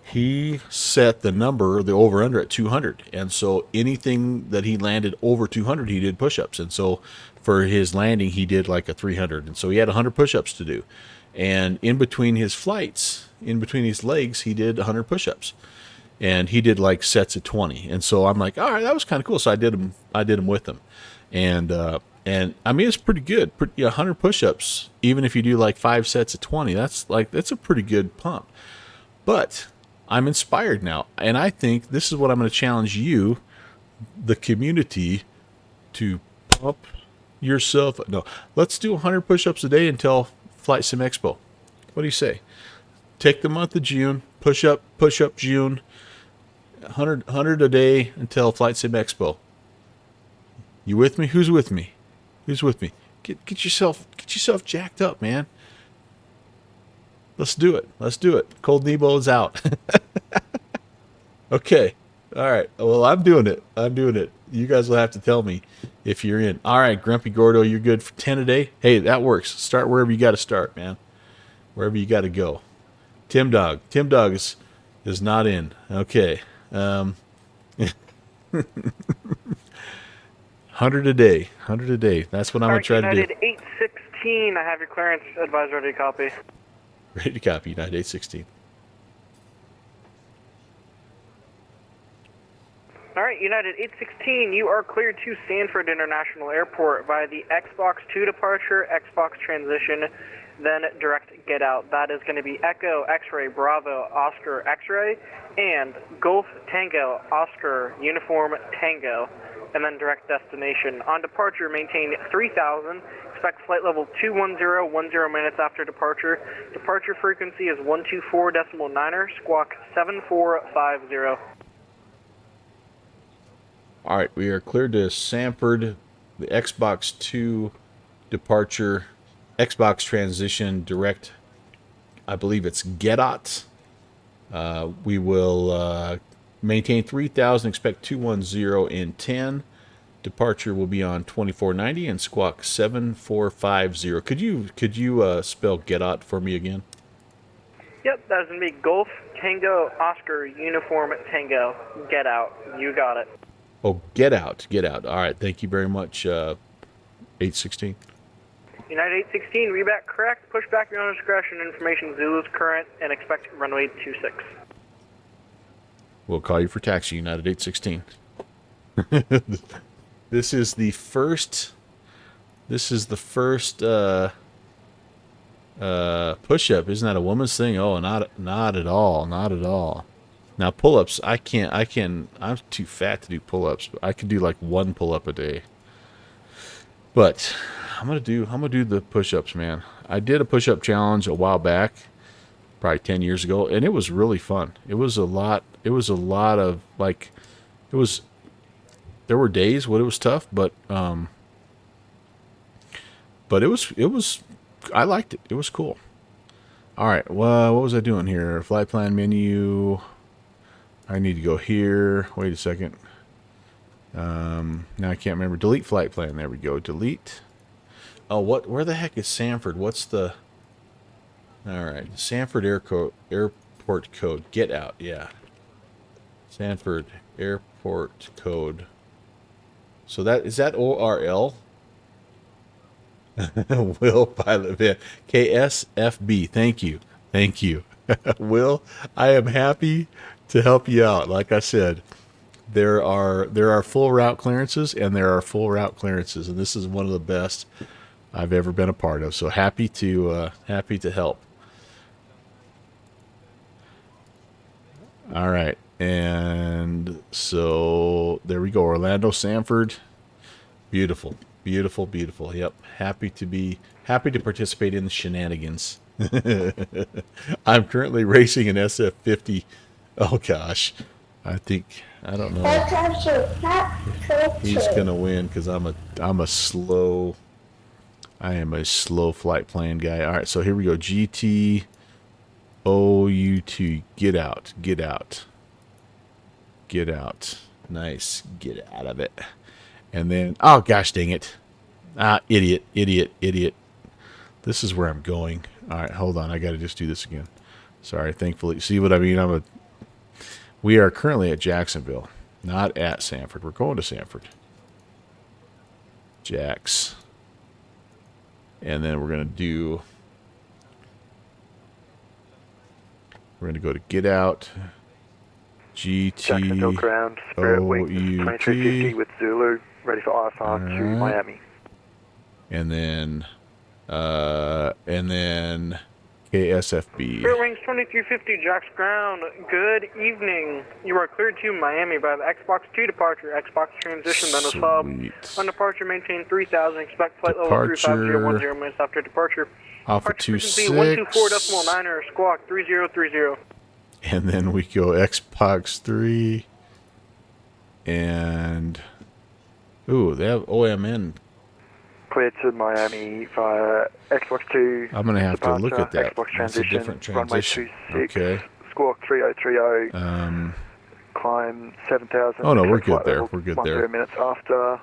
he set the number, the over-under, at 200. And so anything that he landed over 200, he did push-ups. And so for his landing, he did like a 300. And so he had 100 push-ups to do. And in between his flights, in between his legs, he did 100 push-ups. And he did like sets of 20. And so I'm like, all right, that was kind of cool. So I did them with him. And I mean, it's pretty good. 100 push-ups, even if you do like 5 sets of 20, that's a pretty good pump. But I'm inspired now, and I think this is what I'm going to challenge you, the community, to pump yourself. No, let's do 100 push-ups a day until Flight Sim Expo. What do you say? Take the month of June, push up June, 100 a day until Flight Sim Expo. You with me? Who's with me? Who's with me? Get yourself jacked up, man. Let's do it. Let's do it. Cold Nebo is out. Okay. All right. Well, I'm doing it. You guys will have to tell me if you're in. All right, Grumpy Gordo, you're good for 10 a day? Hey, that works. Start wherever you got to start, man. Wherever you got to go. Tim Dog is not in. Okay. 100 a day. That's what I'm going to try to do. United 816, I have your clearance. Advise ready to copy. Ready to copy, United 816. All right, United 816, you are cleared to Stanford International Airport via the Xbox 2 departure, Xbox transition, then direct get out. That is going to be Echo, X-Ray, Bravo, Oscar, X-Ray, and Golf, Tango, Oscar, Uniform, Tango, and then direct destination. On departure, maintain 3000. Expect flight level 210, 10 minutes after departure. Departure frequency is 124.9er, squawk 7450. All right, we are cleared to Sanford, the Xbox 2 departure, Xbox transition, direct, I believe it's GetOut. We will maintain 3000, expect 210 in 10. Departure will be on 2490 and squawk 7450. Could you spell GetOut for me again? Yep, that is going to be Golf, Tango, Oscar, Uniform, Tango. Get out. You got it. Oh, get out. All right, thank you very much, 816. United 816, read back correct. Push back your own discretion. Information Zulu's current and expect runway 26. We'll call you for taxi, United 816. This is the first push-up. Isn't that a woman's thing? Oh, not at all. Now pull-ups, I'm too fat to do pull-ups, but I can do like one pull-up a day. But I'm gonna do the push-ups, man. I did a push-up challenge a while back, probably 10 years ago, and it was really fun. It was a lot of like, there were days when it was tough, but it was I liked it. It was cool. All right, well, what was I doing here? Flight plan menu. I need to go here. Wait a second. Now I can't remember. Delete flight plan. There we go. Delete. Oh, where the heck is Sanford? What's the... All right. Sanford airport code. Get out. Yeah. Stanford airport code. So that is that ORL? Will pilot van KSFB. Thank you. Thank you. Will, I am happy to help you out. Like I said, there are full route clearances and there are full route clearances, and this is one of the best I've ever been a part of. So happy to help. All right. And so there we go. Orlando, Sanford. Beautiful. Beautiful, beautiful. Yep. Happy to participate in the shenanigans. I'm currently racing an SF50. Oh gosh. I don't know. He's gonna win because I am a slow flight plan guy. All right, so here we go. GT OU2. Get out. Get out. Get out. Nice. Get out of it. And then, oh gosh dang it. Idiot. This is where I'm going. All right, hold on. I got to just do this again. Sorry, thankfully. See what I mean? We are currently at Jacksonville, not at Sanford. We're going to Sanford. Jax. And then we're going to go to get out. Jacksonville ground, Spirit Wings 2350 with Zulu, ready for IFR to Miami. And then KSFB. Spirit Wings 2350, Jax ground, good evening. You are cleared to Miami by the Xbox 2 departure, Xbox transition, then a sub. On departure, maintain 3000, expect flight level 35010 minutes after departure. Alpha 26. 124.9er, squawk 3030. And then we go Xbox 3. And, ooh, they have OMN. Cleared to Miami via Xbox 2. I'm going to have to look at that. Xbox That's a transition, different transition. runway 26, Okay. squawk 3030. Climb 7,000. Oh, no, we're good there. We're good there. 10 minutes after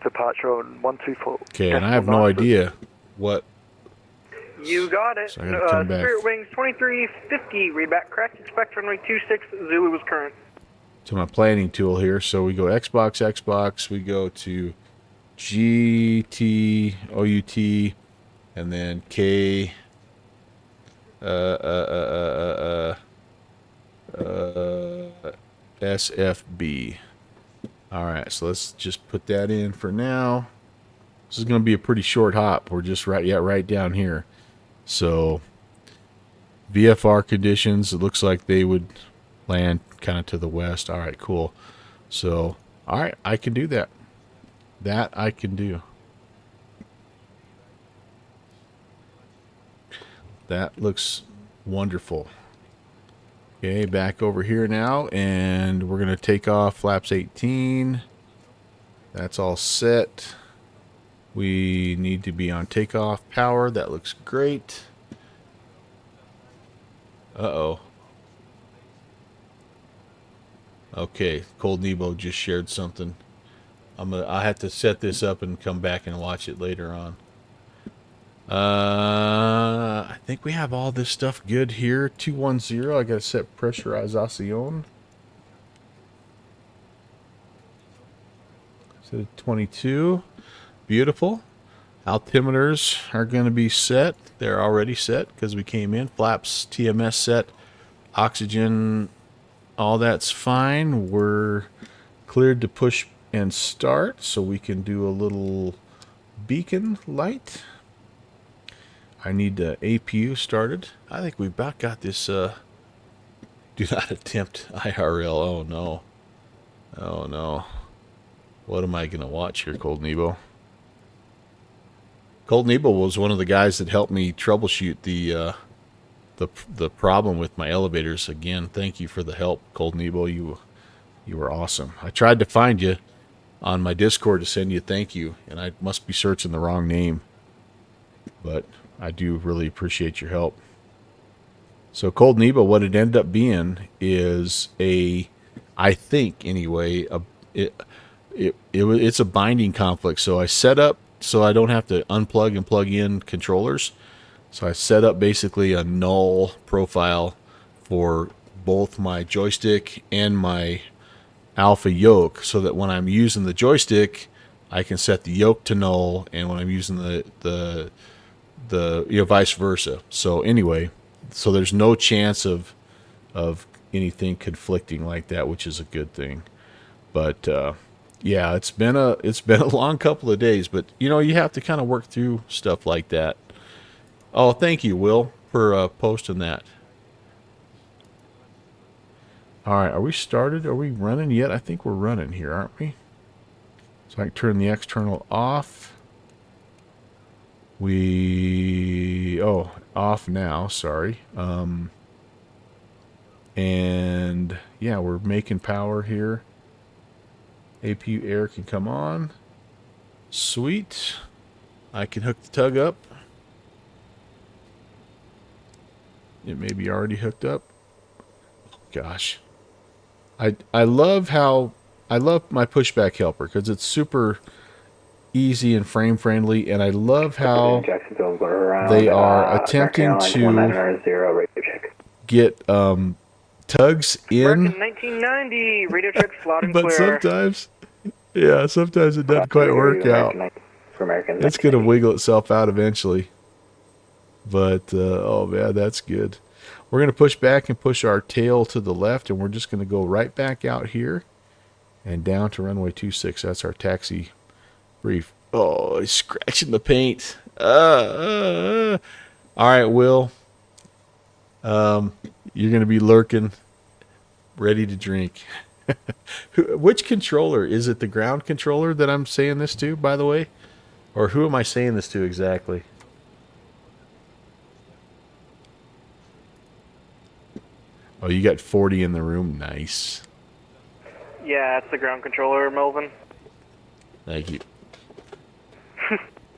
departure on 124. Okay, and I have no idea what. You got it. So I gotta come back. Spirit Wings 2350, read back correct. Expect runway 26, Zulu is current. To my planning tool here. So we go Xbox, we go to GT, OUT, and then K, SFB. All right, so let's just put that in for now. This is going to be a pretty short hop. We're just right down here. So VFR conditions, it looks like they would land kind of to the west. All right, cool. So, all right, I can do that. That I can do. That looks wonderful. Okay, back over here now, and we're going to take off flaps 18. That's all set. We need to be on takeoff power. That looks great. Uh-oh. Okay, Cold Nebo just shared something. I have to set this up and come back and watch it later on. I think we have all this stuff good here. 210. I got to set pressurization. Set at 22. Beautiful. Altimeters are going to be set. They're already set because we came in. Flaps, TMS set. Oxygen, all that's fine. We're cleared to push and start, so we can do a little beacon light. I need the APU started. I think we've about got this. Do not attempt IRL. Oh no. Oh no. What am I going to watch here, Cold Nebo? Cold Nebo was one of the guys that helped me troubleshoot the problem with my elevators. Again, thank you for the help, Cold Nebo. You were awesome. I tried to find you on my Discord to send you a thank you, and I must be searching the wrong name. But I do really appreciate your help. So Cold Nebo, what it ended up being is I think anyway, it's a binding conflict. So I set up so I don't have to unplug and plug in controllers. So I set up basically a null profile for both my joystick and my alpha yoke, so that when I'm using the joystick, I can set the yoke to null, and when I'm using the vice versa. So anyway, so there's no chance of anything conflicting like that, which is a good thing. But yeah, it's been a long couple of days, but you have to kind of work through stuff like that. Oh, thank you, Will, for posting that. All right, are we started? Are we running yet? I think we're running here, aren't we? So I can turn the external off. Off now, sorry. And yeah, we're making power here. APU air can come on. Sweet. I can hook the tug up. It may be already hooked up. Gosh. I love my pushback helper because it's super easy and frame friendly, and I love how they are attempting to get tugs in. American 1990, radio checks loud and but clear. sometimes it doesn't quite work out. It's going to wiggle itself out eventually. But, oh man, that's good. We're going to push back and push our tail to the left, and we're just going to go right back out here and down to runway 26. That's our taxi brief. Oh, he's scratching the paint. All right, Will. You're going to be lurking, ready to drink. Which controller? Is it the ground controller that I'm saying this to, by the way? Or who am I saying this to exactly? Oh, you got 40 in the room. Nice. Yeah, it's the ground controller, Melvin. Thank you.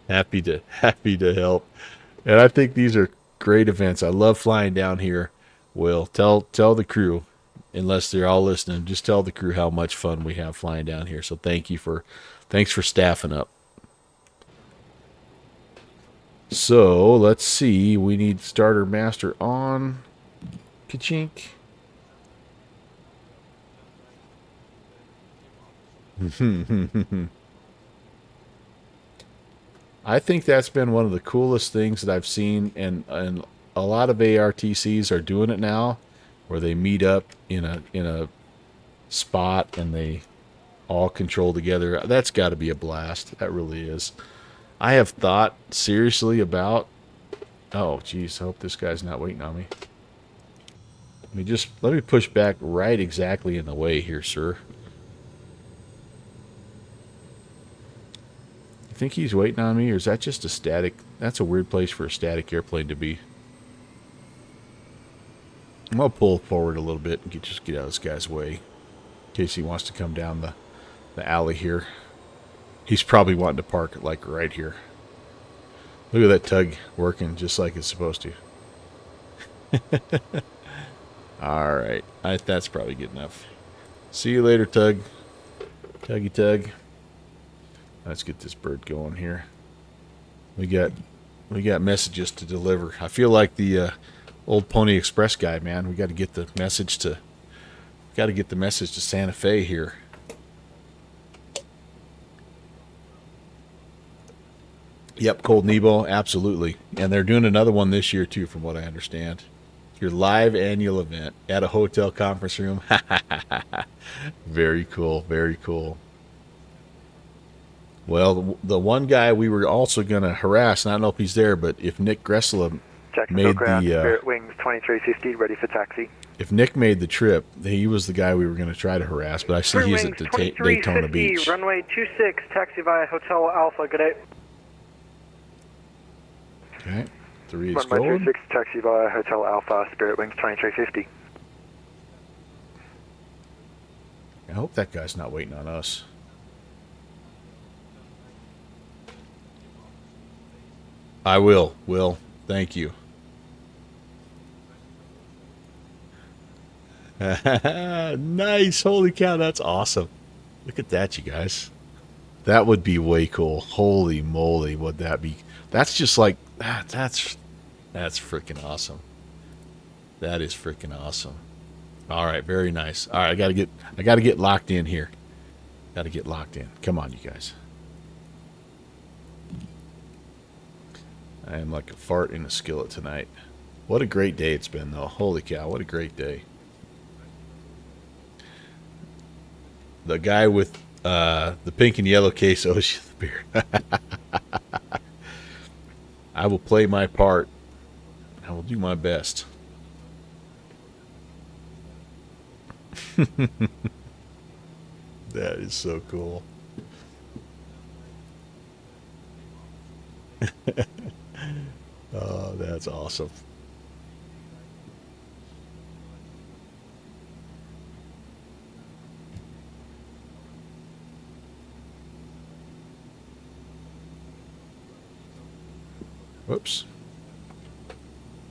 Happy to help. And I think these are great events. I love flying down here. Will, tell the crew, unless they're all listening, just tell the crew how much fun we have flying down here. So thanks for staffing up. So let's see. We need starter master on. Ka-chink. I think that's been one of the coolest things that I've seen, and a lot of ARTCs are doing it now, where they meet up in a spot and they all control together. That's got to be a blast. That really is. I have thought seriously about. Oh, geez, I hope this guy's not waiting on me. Let me push back right exactly in the way here, sir. You think he's waiting on me, or is that just a static? That's a weird place for a static airplane to be. I'm going to pull forward a little bit and just get out of this guy's way, in case he wants to come down the alley here. He's probably wanting to park it like right here. Look at that tug working just like it's supposed to. All right, that's probably good enough. See you later, tug. Tuggy tug. Let's get this bird going here. We got messages to deliver. I feel like the old Pony Express guy, man. We got to get the message to Santa Fe here. Yep, Cold Nebo, absolutely. And they're doing another one this year too, from what I understand. Your live annual event at a hotel conference room. Very cool, very cool. Well, the one guy we were also going to harass, and I don't know if he's there, but if Nick Gressler made Spirit Wings 2350, ready for taxi. If Nick made the trip, he was the guy we were going to try to harass, but I see Spirit he's Wings at the Daytona Beach. Runway 26, taxi via Hotel Alpha. Good day. Okay, 3 is Runway going. 26, taxi via Hotel Alpha, Spirit Wings 2350. I hope that guy's not waiting on us. I will. Thank you. Nice. Holy cow, that's awesome. Look at that, you guys. That would be way cool. Holy moly, would that be? That's just like, that's freaking awesome. That is freaking awesome. All right, very nice. All right, I gotta get locked in here. Gotta get locked in. Come on, you guys. I am like a fart in a skillet tonight. What a great day it's been, though. Holy cow, what a great day. The guy with the pink and yellow case owes you the beer. I will play my part. I will do my best. That is so cool. Oh, that's awesome. Whoops.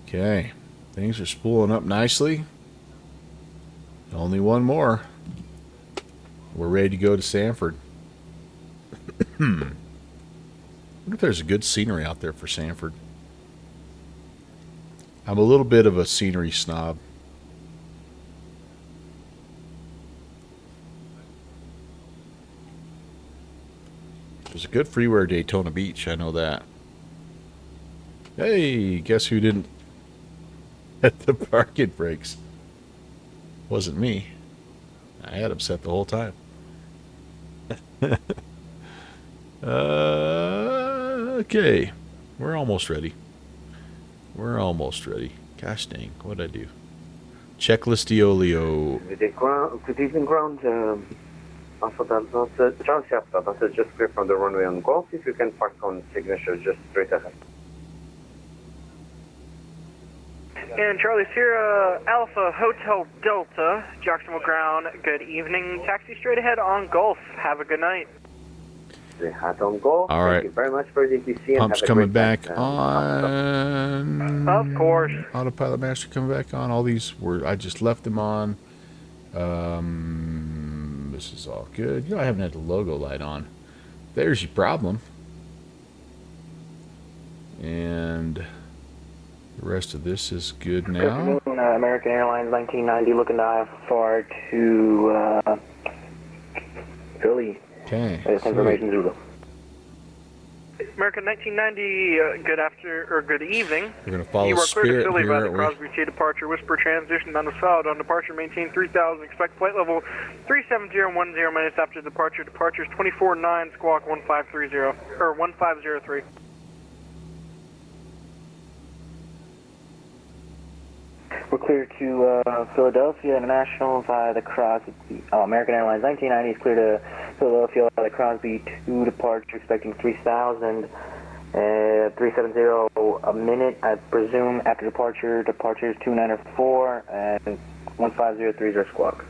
Okay. Things are spooling up nicely. Only one more. We're ready to go to Stanford. I wonder if there's a good scenery out there for Stanford. I'm a little bit of a scenery snob. There's a good freeway Daytona Beach, I know that. Hey, guess who didn't hit the parking brakes? Wasn't me. I had them set the whole time. Okay. We're almost ready. We're almost ready. Gosh dang, what'd I do? Checklist-iolio. Good evening, ground. Alpha Delta, Charles Chapter. That is just clear from the runway on Golf. If you can park on signature just straight ahead. And Charlie Sierra Alpha Hotel Delta, Jacksonville ground, good evening. Taxi straight ahead on Gulf. Have a good night. They had on Golf. All right. Thank you very much for the DTC. Pump's and coming back on. Of course. Autopilot master coming back on. All these were, I just left them on. This is all good. You know, I haven't had the logo light on. There's your problem. And the rest of this is good now. American Airlines 1990 looking to IFR to Philly. Okay. Information Zulu. American 1990, good evening. We're going to follow You are clear to Spirit Philly here, by the aren't we? Crosby T departure. Whisper transition on the solid. On departure, maintain 3000. Expect flight level 37010 minutes after departure. Departure is 24-9, squawk 1530, or 1503. We're clear to Philadelphia International via the Crosby. American Airlines 1990 is clear to Philadelphia via the Crosby 2 departure, expecting 3000, 370 a minute, I presume, after departure. Departure is 2904 and 1503 squawk.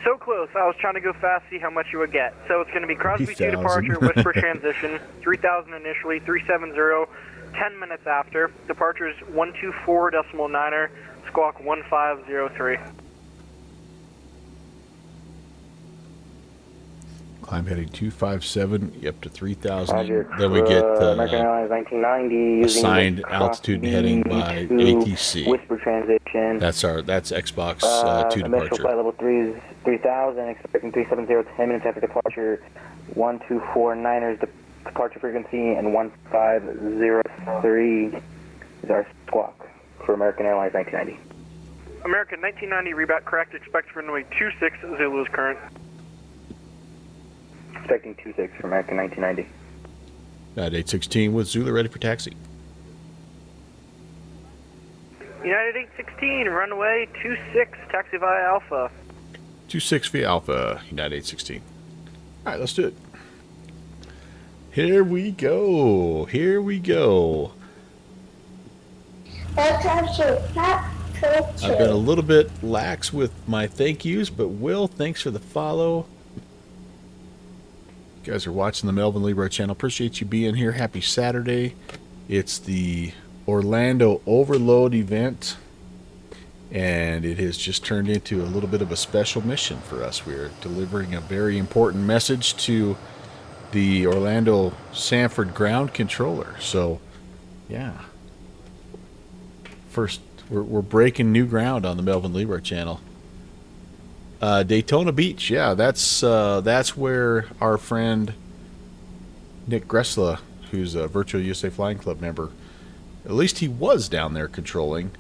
So close. I was trying to go fast, see how much you would get. So it's going to be Crosby 2 30,000. departure, Whisper transition, 3000 initially, 370, 10 minutes after. Departure is 124.9er, squawk 1503. Climb heading 257 up to 3,000. Roger. Then we get American Airlines 1990 assigned using the altitude Crosby heading by 2 ATC. Whisper transition. That's Xbox 2 Initial departure. flight level 3 is 3000, expecting 370, 10 minutes after departure, 1249ers departure frequency, and 1503 is our squawk for American Airlines 1990. American 1990 rebat correct. Expect runway 26 Zulu is current. Expecting 26 for American 1990. At 816 with Zulu ready for taxi. United 816, runway 26, taxi via Alpha. 26 via Alpha, United 816. All right, let's do it. Here we go. Here we go. I've been a little bit lax with my thank yous, but Will, thanks for the follow. You guys are watching the Melvin Libro channel. Appreciate you being here. Happy Saturday. It's the Orlando Overload event, and it has just turned into a little bit of a special mission for us. We're delivering a very important message to the Orlando Sanford ground controller. So, yeah. First We're breaking new ground on the Melvin Leroy channel. Daytona Beach, yeah, that's where our friend Nick Gressla, who's a Virtual USA Flying Club member, at least he was down there controlling.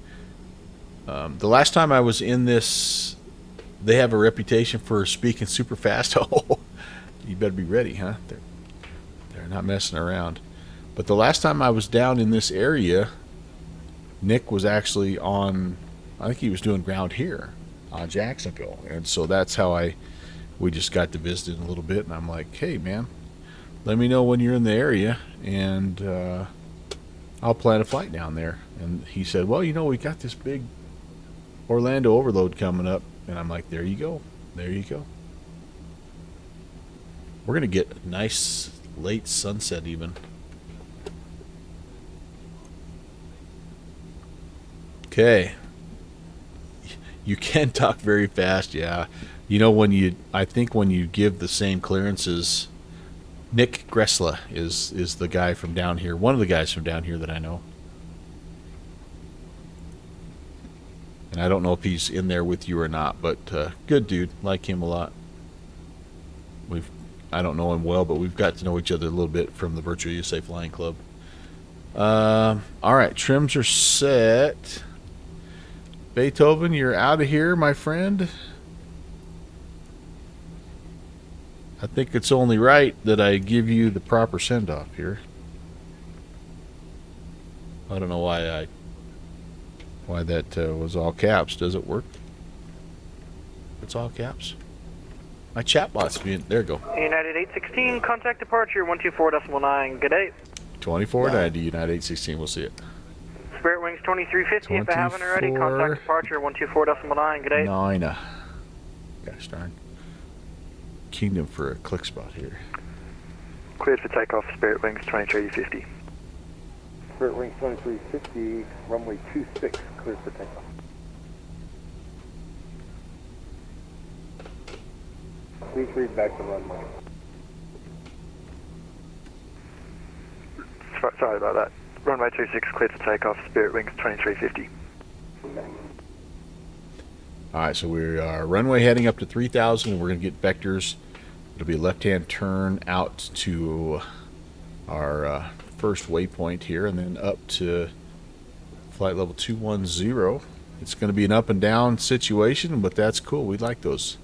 The last time I was in this, they have a reputation for speaking super fast. Oh, you better be ready, huh? They're not messing around. But the last time I was down in this area, Nick was actually on, I think he was doing ground here on Jacksonville. And so that's how we just got to visit a little bit. And I'm like, hey, man, let me know when you're in the area, and I'll plan a flight down there. And he said, well, you know, we got this big Orlando overload coming up. And I'm like, there you go. There you go. We're going to get a nice late sunset even. Okay. You can talk very fast, yeah. You know, I think when you give the same clearances, Nick Gressla is the guy from down here, one of the guys from down here that I know. And I don't know if he's in there with you or not, but good dude, like him a lot. I don't know him well, but we've got to know each other a little bit from the Virtual USA Flying Club. All right, trims are set. Beethoven, you're out of here, my friend. I think it's only right that I give you the proper send-off here. I don't know why that was all caps. Does it work? It's all caps. My chat bot's being... There you go. United 816, contact departure 124.9. Good day. 2490, United 816. We'll see it. Spirit Wings 2350, if I haven't already, contact departure 124.9. Good day. 9. Gosh darn. Kingdom for a click spot here. Cleared for takeoff, Spirit Wings 2350. Spirit Wings 2350, runway 26, cleared for takeoff. Please read back the runway. Sorry about that. Runway 26 cleared for takeoff, Spirit Wings 2350. Okay. All right, so we are runway heading up to 3,000. We're going to get vectors. It'll be a left-hand turn out to our first waypoint here, and then up to flight level 210. It's going to be an up and down situation, but that's cool. We like those.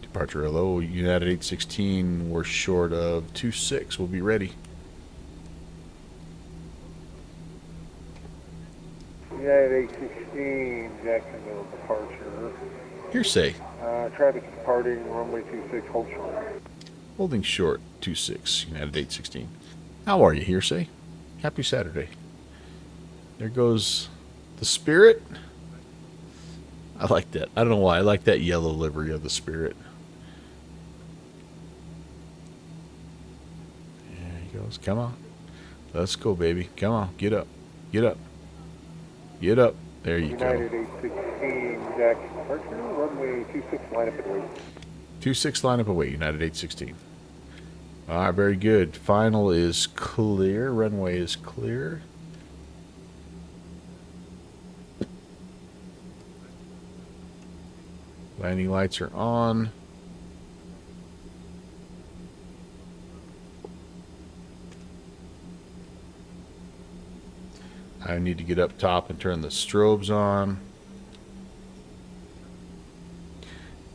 Departure hello, United 816. We're short of 26. We'll be ready. United 816, Jacksonville departure. Hearsay. Traffic departing, runway 26, hold short. Holding short, 26, United 816. How are you, Hearsay? Happy Saturday. There goes the Spirit. I like that. I don't know why. I like that yellow livery of the Spirit. There he goes. Come on. Let's go, baby. Come on. Get up. Get up. Get up. There you United go. 816, Jackson departure, runway 26, line up and wait. 26, line up and wait, United 816. All right, very good. Final is clear. Runway is clear. Landing lights are on. I need to get up top and turn the strobes on.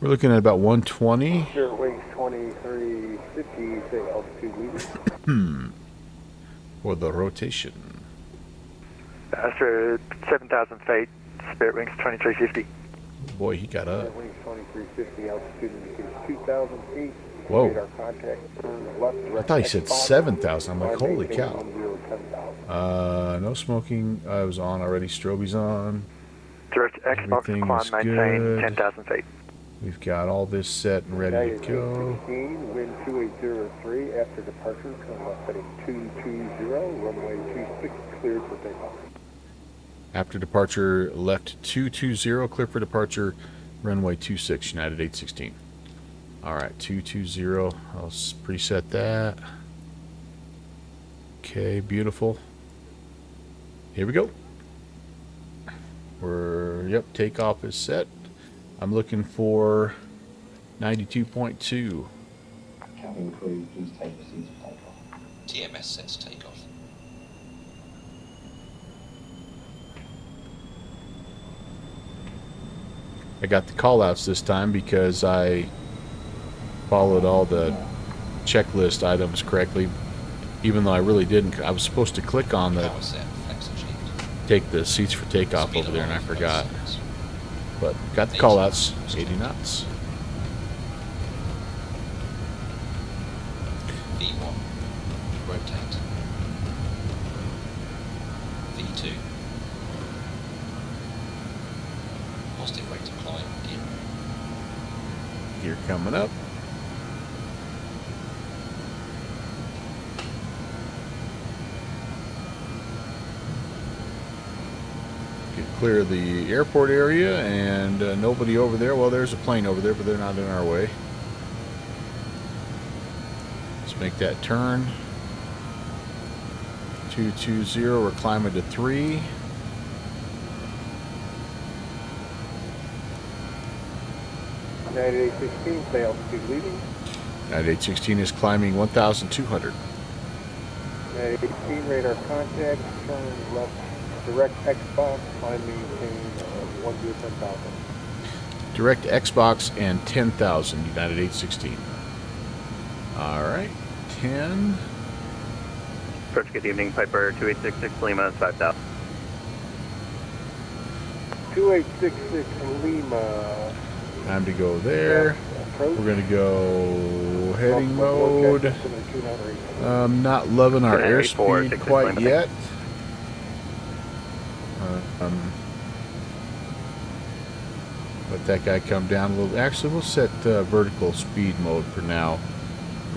We're looking at about 120. Spirit Wings 2350, say altitude leaving. For the rotation. After 7,000 feet, Spirit Wings 2350. Boy, he got up. Spirit Wings 2350, altitude indicates 2,000 feet. Whoa. Radar contact, turn left, I direct thought he said X-box. 7,000. I'm like, holy cow. 10,000. No smoking. I was on already. Stroby's on. Direct Xbox, Everything climb, is maintain good. 10,000 feet. We've got all this set and ready to go. 816, wind 2803, after departure, turn left heading 220, runway 26, cleared for takeoff. After departure, left 220, clear for departure, runway 26, United 816. All right, 220. I'll preset that. Okay, beautiful. Here we go. Yep, takeoff is set. I'm looking for 92.2. Cabin crew, please take your seats for takeoff. TMS sets takeoff. I got the callouts this time because I followed all the checklist items correctly, even though I really didn't. I was supposed to click on the Power set, flex achieved. take the seats for takeoff Speed over there, and I alarm, forgot. seconds. But got the 80 callouts, knots. 80 knots. V1, rotate. V2, positive rate of climb, gear. Gear coming up. Clear the airport area, and nobody over there. Well, there's a plane over there, but they're not in our way. Let's make that turn. 220, we're climbing to 3. United 816, stay altitude leading. United 816 is climbing 1,200. United 18, radar contact, turn left, direct Xbox, climb maintain 1 to 10,000. Direct Xbox and 10,000, United 816. Alright, 10. Approach, good evening, Piper 2866 Lima, 5000. 2866 Lima. Time to go there. Approach. We're going to go heading Multiple mode. check, 298. Not loving our 84, airspeed 66 quite Lima. yet. Let that guy come down a little. Actually, we'll set vertical speed mode for now.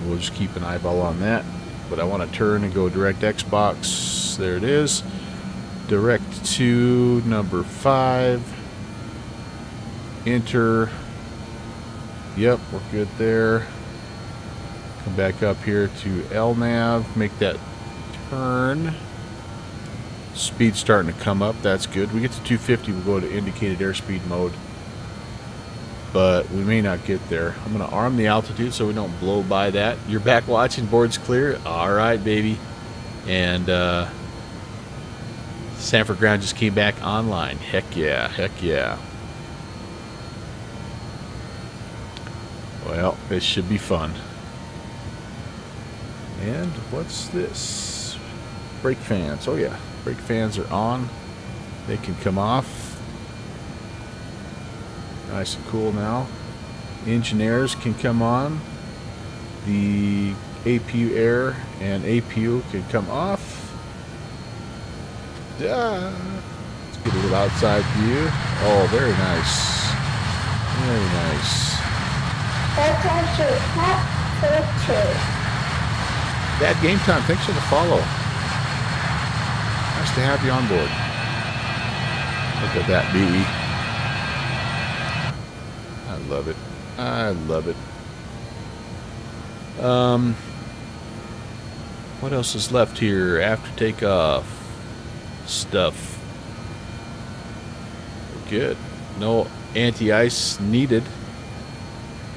We'll just keep an eyeball on that. But I want to turn and go direct Xbox. There it is. Direct to number 5. Enter. Yep, we're good there. Come back up here to LNAV. Make that turn. Speed starting to come up. That's good. We get to 250. We'll go to indicated airspeed mode. But we may not get there. I'm going to arm the altitude so we don't blow by that. You're back watching. Board's clear. All right, baby. And Stanford ground just came back online. Heck yeah. Heck yeah. Well, this should be fun. And what's this? Brake fans. Oh, yeah. Brake fans are on. They can come off. Nice and cool now. Engineers can come on. The APU air and APU can come off. Let's get a little outside view. Oh, very nice. Very nice. Dad, game time. Thanks for the follow. Nice to have you on board. Look at that, BE. I love it. I love it. What else is left here after takeoff? Stuff. Good. No anti-ice needed.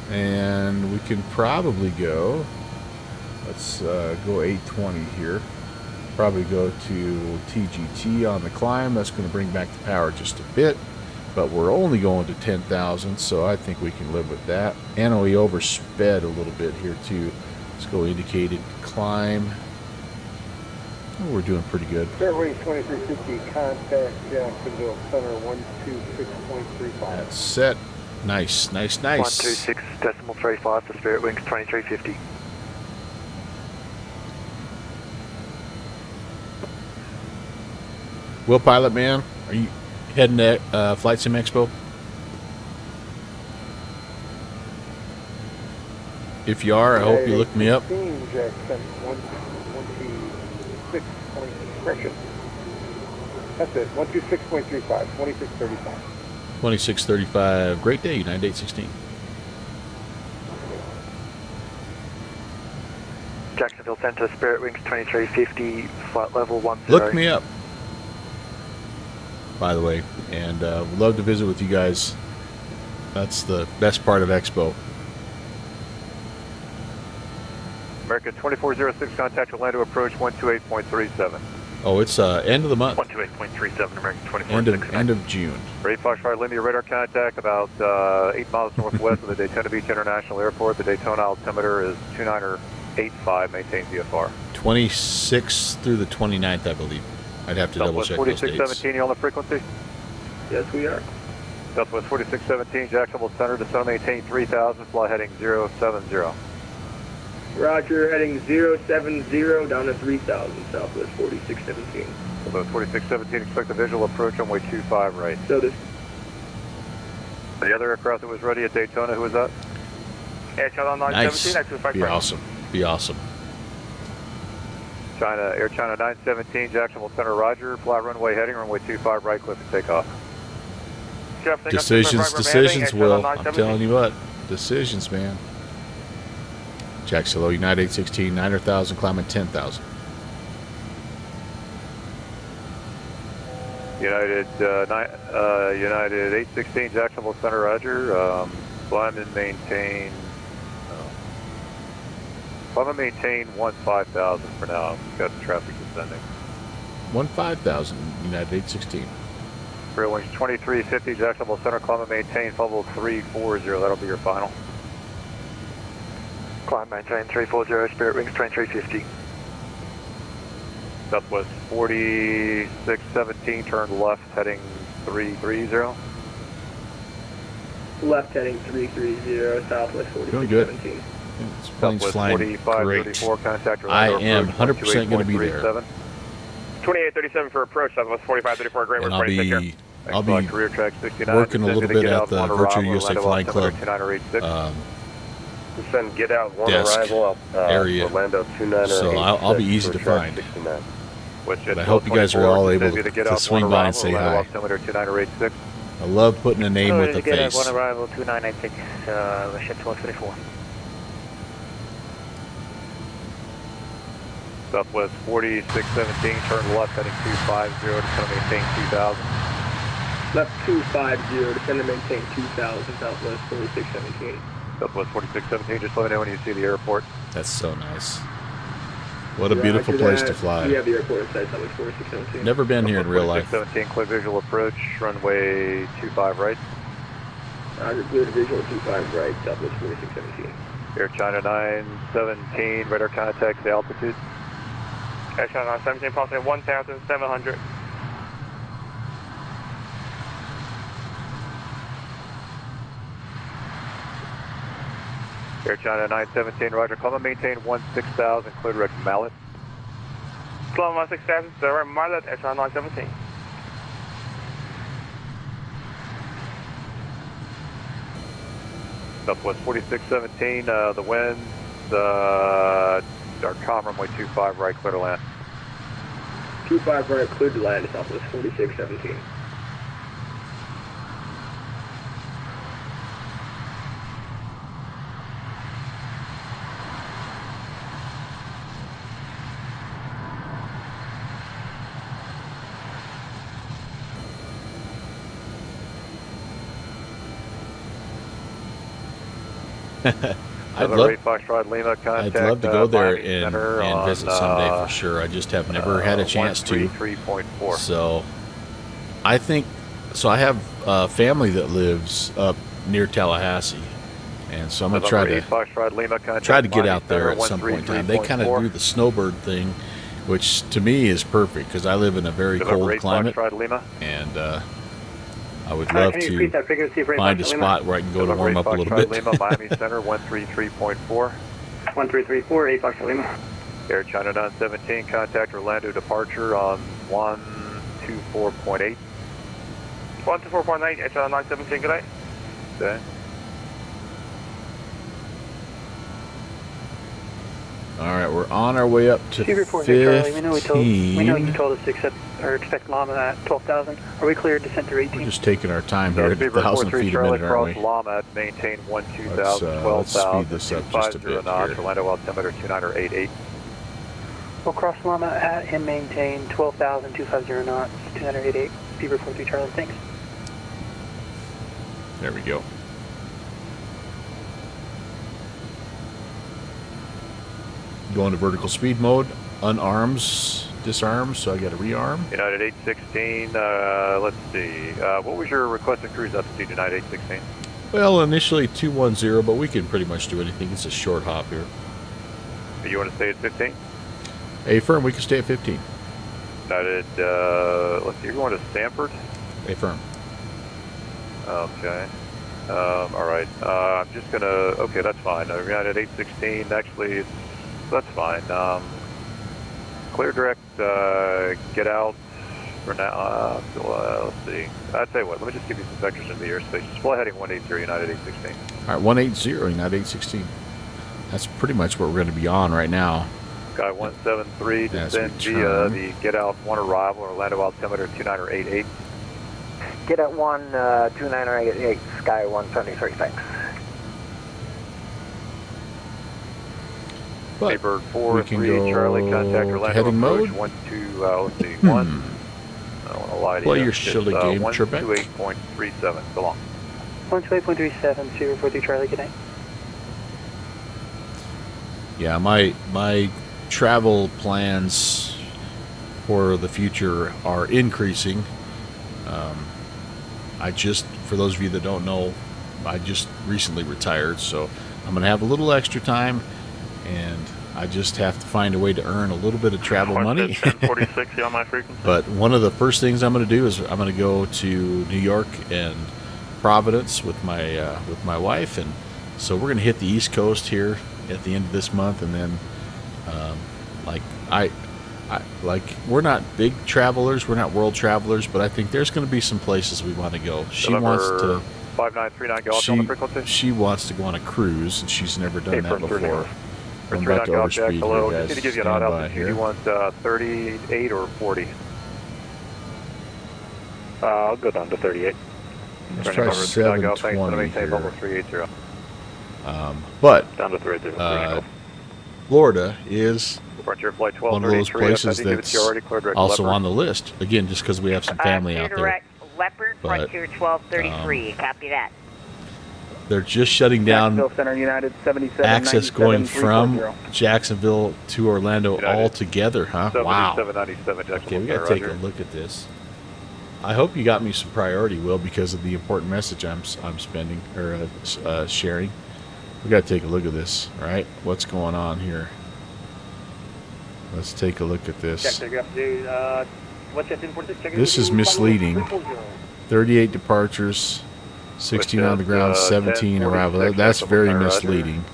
And we can probably go. Let's go 820 here. Probably go to TGT on the climb. That's going to bring back the power just a bit. But we're only going to 10,000, so I think we can live with that. And we oversped a little bit here too. Let's go indicated climb. Oh, we're doing pretty good. Fairway 2350, contact Jacksonville Center 126.35. That's set. Nice, nice, nice. 126.35 for Spirit Wings 2350. Will Pilot Man, are you heading to Flight Sim Expo? If you are, I hope you look me up. Jackson 126 expression. That's it. 126.35. 2635. 2635. Great day, United 816. Jacksonville Center, Spirit Wings 2350, flight level 10. Look me up. by the way, and would love to visit with you guys. That's the best part of Expo. American 2406, contact Orlando approach 128.37. Oh, it's end of the month. 128.37, American 2406. End of June. Ray Foxtrot, Lima, your radar contact about 8 miles northwest of the Daytona Beach International Airport. The Daytona altimeter is 2985, maintain VFR. 26th through the 29th, I believe. I'd have to double check those dates. 4617, you on the frequency? Yes, we are. Southwest 4617, Jacksonville Center, descend maintain 3000, fly heading 070. Roger, heading 070 down to 3000, Southwest 4617. Southwest 4617, expect a visual approach on way 25 right. So this... The other aircraft that was ready at Daytona, who was that? Air Channel Nice. 917, Be awesome. Be awesome. Air China 917, Jacksonville Center, Roger, fly runway heading, runway 25 right, cliff and takeoff. Decisions, Will. I'm telling you what. Decisions, man. Jacksonville, United 816, 9,000, climbing 10,000. United 816, Jacksonville Center, Roger. Climb and maintain. Climb and maintain 15,000 for now. We've got the traffic descending. 15,000, United 816. Real wings 2350, Jacksonville Center, climb and maintain, level 340. That'll be your final. Climb, maintain 340, Spirit Wings 2350. Southwest 4617, turn left, heading 330. Left heading 330, Southwest 4617. This plane's Southwest flying 4534, great. contact I Orlando am approach 100% going to be there. 2837 for approach, Southwest 4534, great And work, I'll be career track 69, working a little bit at the Virtual USA Flying Club Descend, get out, one desk arrival, area, Orlando 29 so I'll be easy to find. 69. But I hope you guys are all able to swing by and say hi. I love putting a name with a face. One arrival 2986, ship 1234. Southwest 4617, turn left heading 250, descend and maintain 2000. Left 250, descend and maintain 2000, Southwest 4617. Southwest 4617, just let me know when you see the airport. That's so nice. What a beautiful place to fly. We have the airport inside Southwest 4617. Never been here in real life. 4617, clear visual approach, runway 25 right. Roger, clear visual 25 right, Southwest 4617. Air China 917, radar contact, the altitude. Air China 917, approximately 1,700. Air China 917, roger, climb and maintain 16,000, clear direct Mallet. Climb 16,000, direct Mallet, Air China 917. Southwest 4617, the winds, our comm runway 25 right, clear to land. 25 right, clear to land, Southwest 4617. I'd love to go there and visit someday for sure. I just have never had a chance to. So I think, so I have family that lives up near Tallahassee, and so I'm going to try to get out there at some point in time. They kind of do the snowbird thing, which to me is perfect because I live in a very cold climate, and I would love to find a spot where I can go to warm up a little bit. Miami Center 133.4. 1334, 8 Foxtrot Lima. Air China 917, contact Orlando departure on 124.8. 124.8, Air China 917, good day. Okay. All right, we're on our way up to 15. We know you told us to accept or expect Lama at 12,000. Are we cleared to descend through 18? We're just taking our time here at 1,000 feet a minute, aren't we? Lama, maintain 12,000, let's speed this up just a bit here. Orlando altimeter 2988. We'll cross Lama at and maintain 12,000, 250 knots, 288. Receiver 43 Charlie, thanks. There we go. Go into vertical speed mode, unarms, disarms, so I got to rearm. United 816, let's see. What was your requested cruise altitude, United 816? Well, initially 210, but we can pretty much do anything. It's a short hop here. You want to stay at 15? A firm, we can stay at 15. United, let's see, you're going to Stanford? A firm. Okay. All right. I'm just going to, okay, that's fine. United 816, actually, that's fine. Clear direct, get out for now. Let's see. I'll tell you what, let me just give you some vectors into the airspace. Just fly heading 180 United 816. All right, 180 United 816. That's pretty much what we're going to be on right now. Sky 173, descend via the get out 1 arrival, Orlando altimeter 2988. Get at 2988, Sky 173, thanks. Paper 43, Charlie, contact Orlando heading approach, mode. 12, let's see, 1. I don't want to lie to Play you. your Shilly game, Trebek. 128.37, so long. 128.37, 043 Charlie, good night. Yeah, my travel plans for the future are increasing. For those of you that don't know, I just recently retired, so I'm going to have a little extra time, and I just have to find a way to earn a little bit of travel money. 1046 on my frequency. But one of the first things I'm going to do is I'm going to go to New York and Providence with my wife, and so we're going to hit the East Coast here at the end of this month, and then we're not big travelers, we're not world travelers, but I think there's going to be some places we want to go. She wants to 5939 Golf on the frequency. She wants to go on a cruise, and she's never done that before. For I'm about to 39 Golf Jack, overspeed hello. here, Just guys. need to give you an Stand odd by altitude. here. You want 38 or 40? I'll go down to 38. Let's try 720 maintain here. level 380. But Down to 380. Florida is Frontier Flight one of those 1233, places FID, give it to you that's already, clear direct also Leopard. on the list. Again, just because we have some family out there. Direct Leopard, But, Frontier 1233, copy that. They're just shutting down Jacksonville Center, United 77, access 97, going from 340. Jacksonville to Orlando United altogether, huh? Wow. 7797 Jacksonville Okay, we got to Center, take a Roger. look at this. I hope you got me some priority, Will, because of the important message I'm spending or sharing. We got to take a look at this, all right? What's going on here? Let's take a look at this. This is misleading. 38 departures, 16 on the ground, 17 arrival. That's very misleading.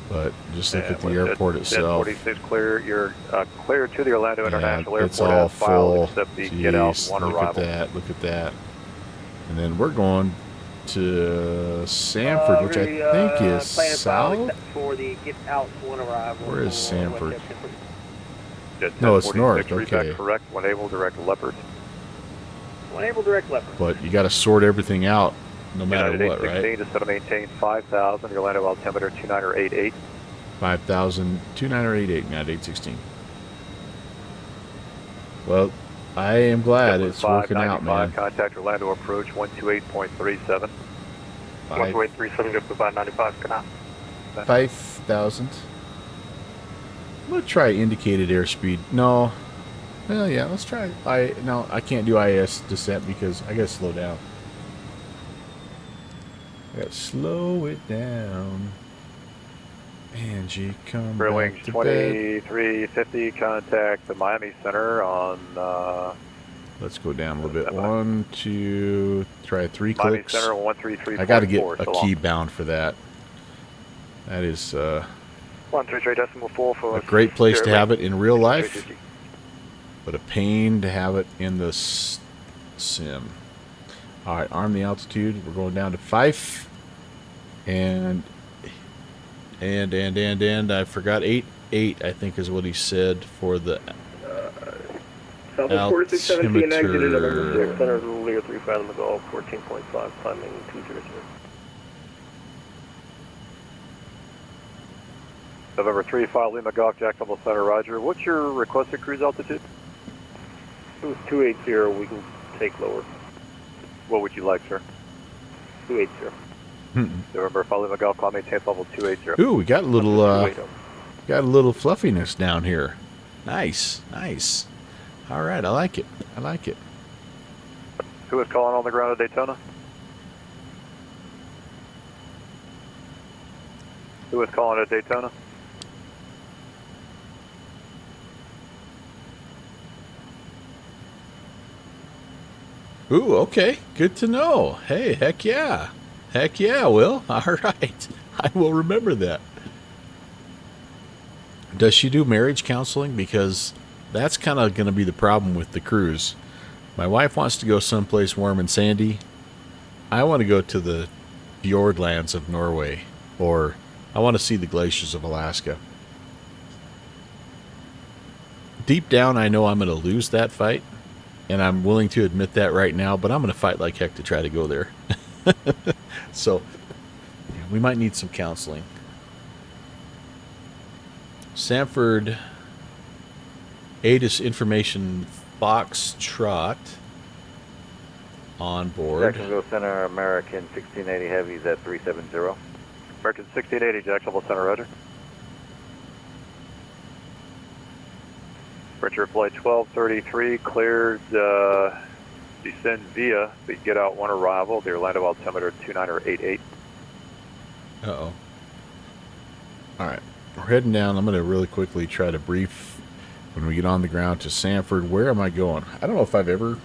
But just look at the airport itself. 1046 clear. You're clear to the Orlando International Airport. It's all as filed, full. except the get out Jeez, one look arrival. at that. Look at that. And then we're going to Sanford, which I think is south. For the get out one arrival. Where is Sanford? Jet No, it's 1046, north, read okay. back correct. One able direct Leopard. Enable direct Leopard. But you got to sort everything out no matter United what, 816 right? to set to maintain 5,000. The Orlando altimeter 2988. 5,000, 2988, United 816. Well, I am glad it's working out, man. Contact Orlando approach 128.37. 12837, good for 595, good night. 5,000. I'm gonna try indicated airspeed. No. Well, yeah, let's try. I can't do IS descent because I gotta slow down. I gotta slow it down. Angie, come Rear back wings to bed. 2350, contact the Miami Center on Let's go down a little bit. 1, 2, try 3 Miami clicks. Center 133.4. I gotta get a so long. key bound for that. That is 133.4 for a great place to Sierra have it in real life, 350. but a pain to have it in the sim. All right, arm the altitude. We're going down to 5, and I forgot 8. I think is what he said for the Southwest 4617 exited at number altimeter. 6, center Lear 35 on the Gulf, 14.5, climbing 200. November 3, file Lima Golf, Jacksonville Center, Roger. What's your requested cruise altitude? It was 280, we can take lower. What would you like, sir? 280. November, follow Lima Golf, call maintain level 280. Ooh, we got a little 280. got a little fluffiness down here. Nice, nice. All right, I like it. I like it. Who is calling on the ground at Daytona? Who is calling at Daytona? Ooh, okay. Good to know. Hey, heck yeah. Heck yeah, Will. All right. I will remember that. Does she do marriage counseling? Because that's kind of going to be the problem with the cruise. My wife wants to go someplace warm and sandy. I want to go to the fjordlands of Norway, or I want to see the glaciers of Alaska. Deep down, I know I'm going to lose that fight, and I'm willing to admit that right now, but I'm going to fight like heck to try to go there. So, yeah, we might need some counseling. Stanford ATIS information Foxtrot on board. Jacksonville Center, American 1680 Heavies at 370. American 1680, Jacksonville Center, roger. Frontier Flight 1233, cleared, descend via the get out 1 arrival, the Orlando altimeter 2988. Uh-oh. All right. We're heading down. I'm going to really quickly try to brief when we get on the ground to Stanford. Where am I going? I don't know if I've ever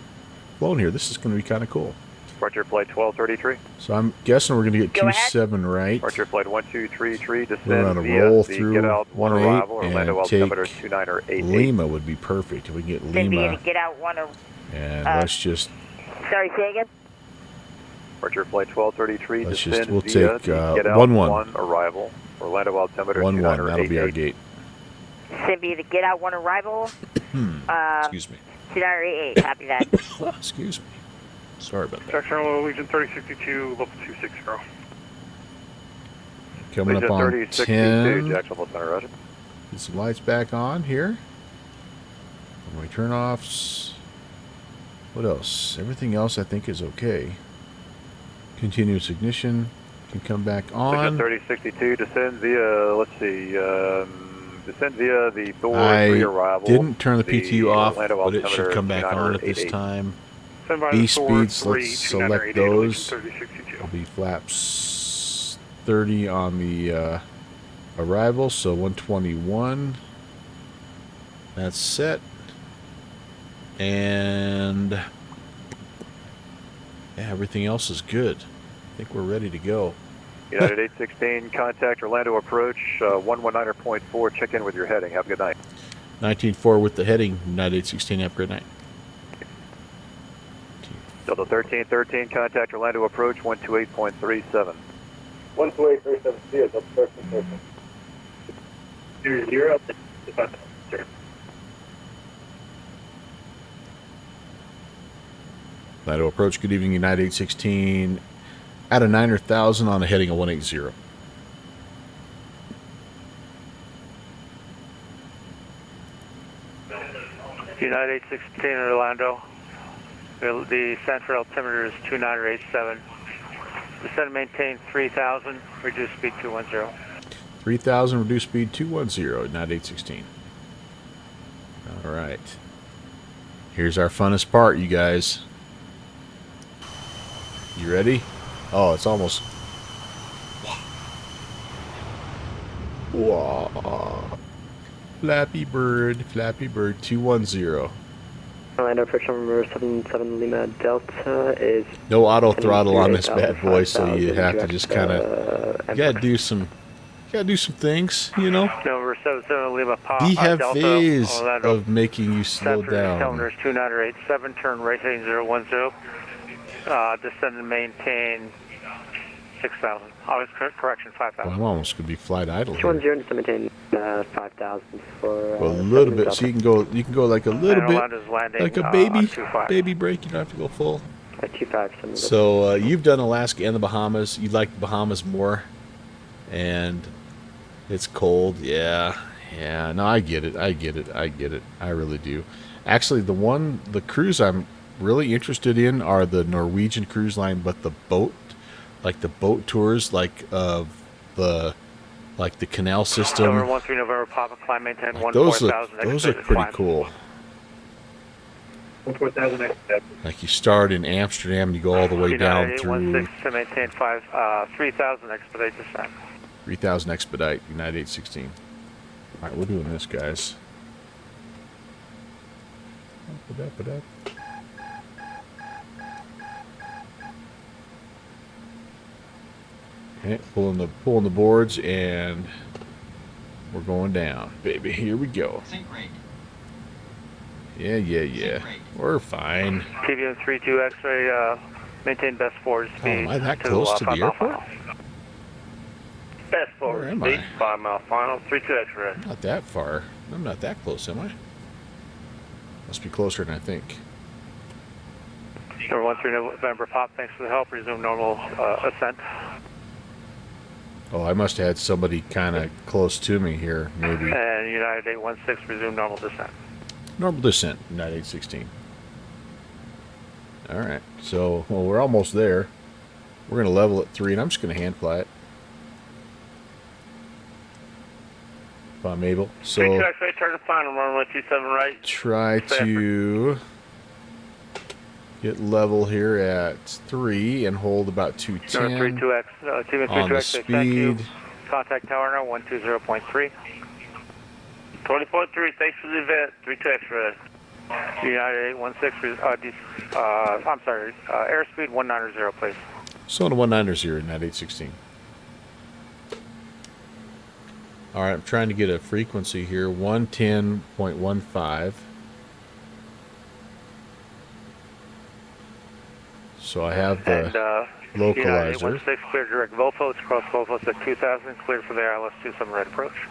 flown here. This is going to be kind of cool. Frontier Flight 1233. So I'm guessing we're going to get Q7 right. Frontier Flight 1233, descend We're going to via roll the through get out 1 arrival, 18 Orlando and take altimeter 2988. Lima would be perfect. If we can get Lima. Get out 1. And let's just... Sorry, say again? Frontier Flight 1233, Let's descend just, we'll via take the get out 1-1. 1 arrival, Orlando altimeter 1-1. 2988. That'll be our gate. Send me the get out 1 arrival. Excuse me. 2988, copy that. Excuse me. Sorry about that. Jacksonville, Legion 3062, level 260. Coming Legion up on 3062, 10. Jacksonville Center, roger. Get some lights back on here. When we turn offs. What else? Everything else I think is okay. Continuous ignition can come back on. Legion 3062, descend via, let's see, descend via the Thor I 3 arrival. didn't turn the PTU off, Orlando but it should altimeter come back on at this 2988. time. Send by B the Thor speeds, 3, let's select 2988, those. Legion 3062. It'll be flaps 30 on the arrival, so 121. That's set. And yeah, everything else is good. I think we're ready to go. United 816, contact Orlando approach, 119.4, check in with your heading. Have a good night. 19.4 with the heading, United 816, have a great night. Delta 1313, contact Orlando approach, 128.37. 12837, see it, Delta 1313. 0, Orlando approach, good evening, United 816. At a 9,000 on a heading of 180. United 816 Orlando. The Stanford altimeter is 2987. Descend and maintain 3000, reduce speed 210. 3,000, reduced speed 210, not 816. All right. Here's our funnest part, you guys. You ready? Oh, it's almost... Whoa. Flappy Bird, 210. Orlando approach number 77 Lima Delta is... No auto throttle on this bad boy, so you have to just kind of... You gotta do some things, you know? Number 77 Lima Pop. We have Delta, ways Orlando. of making you slow Stanford down. altimeter is 2987, turn right heading 010. Descend and maintain 6,000. Always correction, 5,000. Well, I'm almost gonna be flight idle here. 210 to maintain 5,000 for... Well, a little bit, so you can go like a little bit, Orlando's landing, like a on baby 25. baby break. You don't have to go full. 25. So you've done Alaska and the Bahamas. You like the Bahamas more, and it's cold. Yeah. No, I get it. I really do. Actually, the cruise I'm really interested in are the Norwegian Cruise Line, but the boat, like the boat tours, like of the canal system. November 13 November Papa, climb maintain Like those 14,000. look pretty cool. 14,000 expedited. Like you start in Amsterdam, and you go all the way down United through 816 to maintain 3,000 expedite descent. 3,000 expedite, United 816. All right, we're doing this, guys. Okay, pulling the boards, and we're going down, baby. Here we go. Yeah. We're fine. TBM 32 X-ray, maintain best forward speed. Oh, am I that close to the airport? Best forward Where am speed, I? 5 mile final, 32 X-ray. Not that far. I'm not that close, am I? Must be closer than I think. Number 13 November Pop, thanks for the help. Resume normal ascent. Oh, I must have had somebody kind of close to me here, maybe. And United 816, resume normal descent. Normal descent, United 816. All right, so well, we're almost there. We're going to level at 3, and I'm just going to hand fly it. If I'm able. So 32 X-ray, turn to final, runway 27 right. Try to get level here at 3 and hold about 210 Number 32X, TBM 32X, thank you. speed. Contact tower now, 120.3. 24-3, thanks for the event, 32 X-ray. United 816, I'm sorry, airspeed 190, please. So on a 190, United 816. All right, I'm trying to get a frequency here, 110.15. So I have the United localizer. 816, clear direct Volpos, cross Volpos at 2000, cleared for the ILS 27 right approach.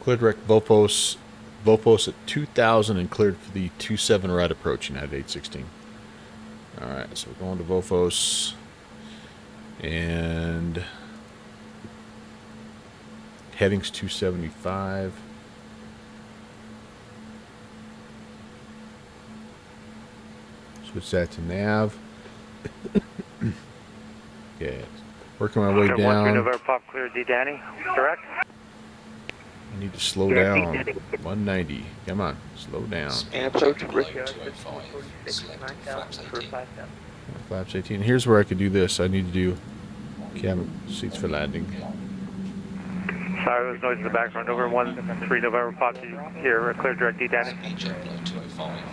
Clear direct Volpos at 2000 and cleared for the 27 right approach, United 816. All right, so we're going to Volpos, and heading's 275. Switch that to nav. Okay, working my way Number 13 down. November Pop, clear D Danny, direct. I need to slow down. 190. Come on, slow down. Flaps 18. Here's where I could do this. I need to do cabin seats for landing. Sorry, there's noise in the background. Over 13 November Pop, here, clear direct D Danny.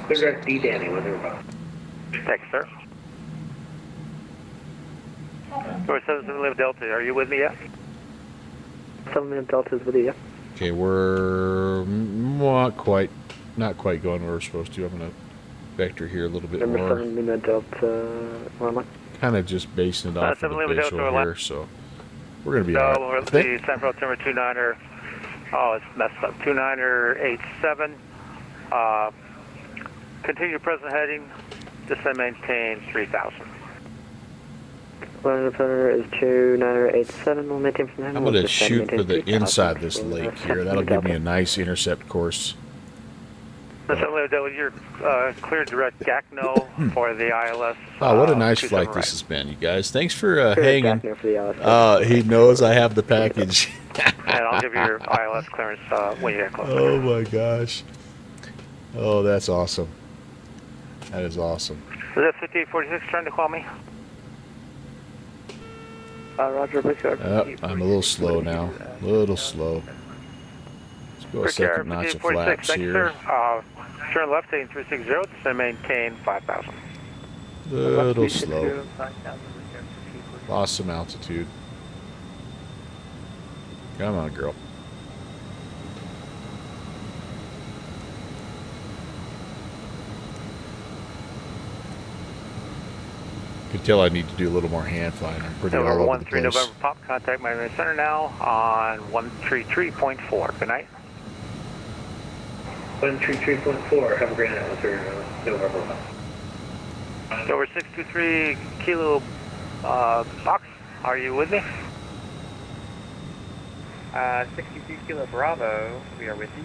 Clear direct D Danny, whatever. Thanks, sir. Number 7 Delta, are you with me yet? 7 Delta is with you. Okay, we're not quite going where we're supposed to. I'm gonna vector here a little bit Number more. 7 Lima Delta, where am I? Kind of just basing it off of the 7 Lima visual Delta, here, so we're gonna be So, all we're right. at the San Francisco Timber 29er. Oh, it's messed up. 29er87. Continue present heading. Descend maintain 3000. Landing center is 2987. We'll maintain from there. I'm gonna shoot for the inside of this lake here. That'll give me a nice intercept course. You're clear direct Gacno for the ILS. Oh, what a nice 27 flight right. this has been, you guys. Thanks for hanging. For the ILS. He knows I have the package. And I'll give you your ILS clearance when you get closer. Oh my gosh. Oh, that's awesome. That is awesome. Is that 5846 trying to call me? Roger, I'm a little slow now. A little slow. Let's go a second notch of flaps thanks, here. sir. Turn left, heading 360, descend maintain 5000. Little slow. Lost some altitude. Come on, girl. You can tell I need to do a little more hand flying. I'm pretty all November over the 13 place. November Pop, contact my center now on 133.4. Good night. 133.4, have a great night, Mr. November. Over 623 Kilo Box, are you with me? 62 Kilo Bravo, we are with you.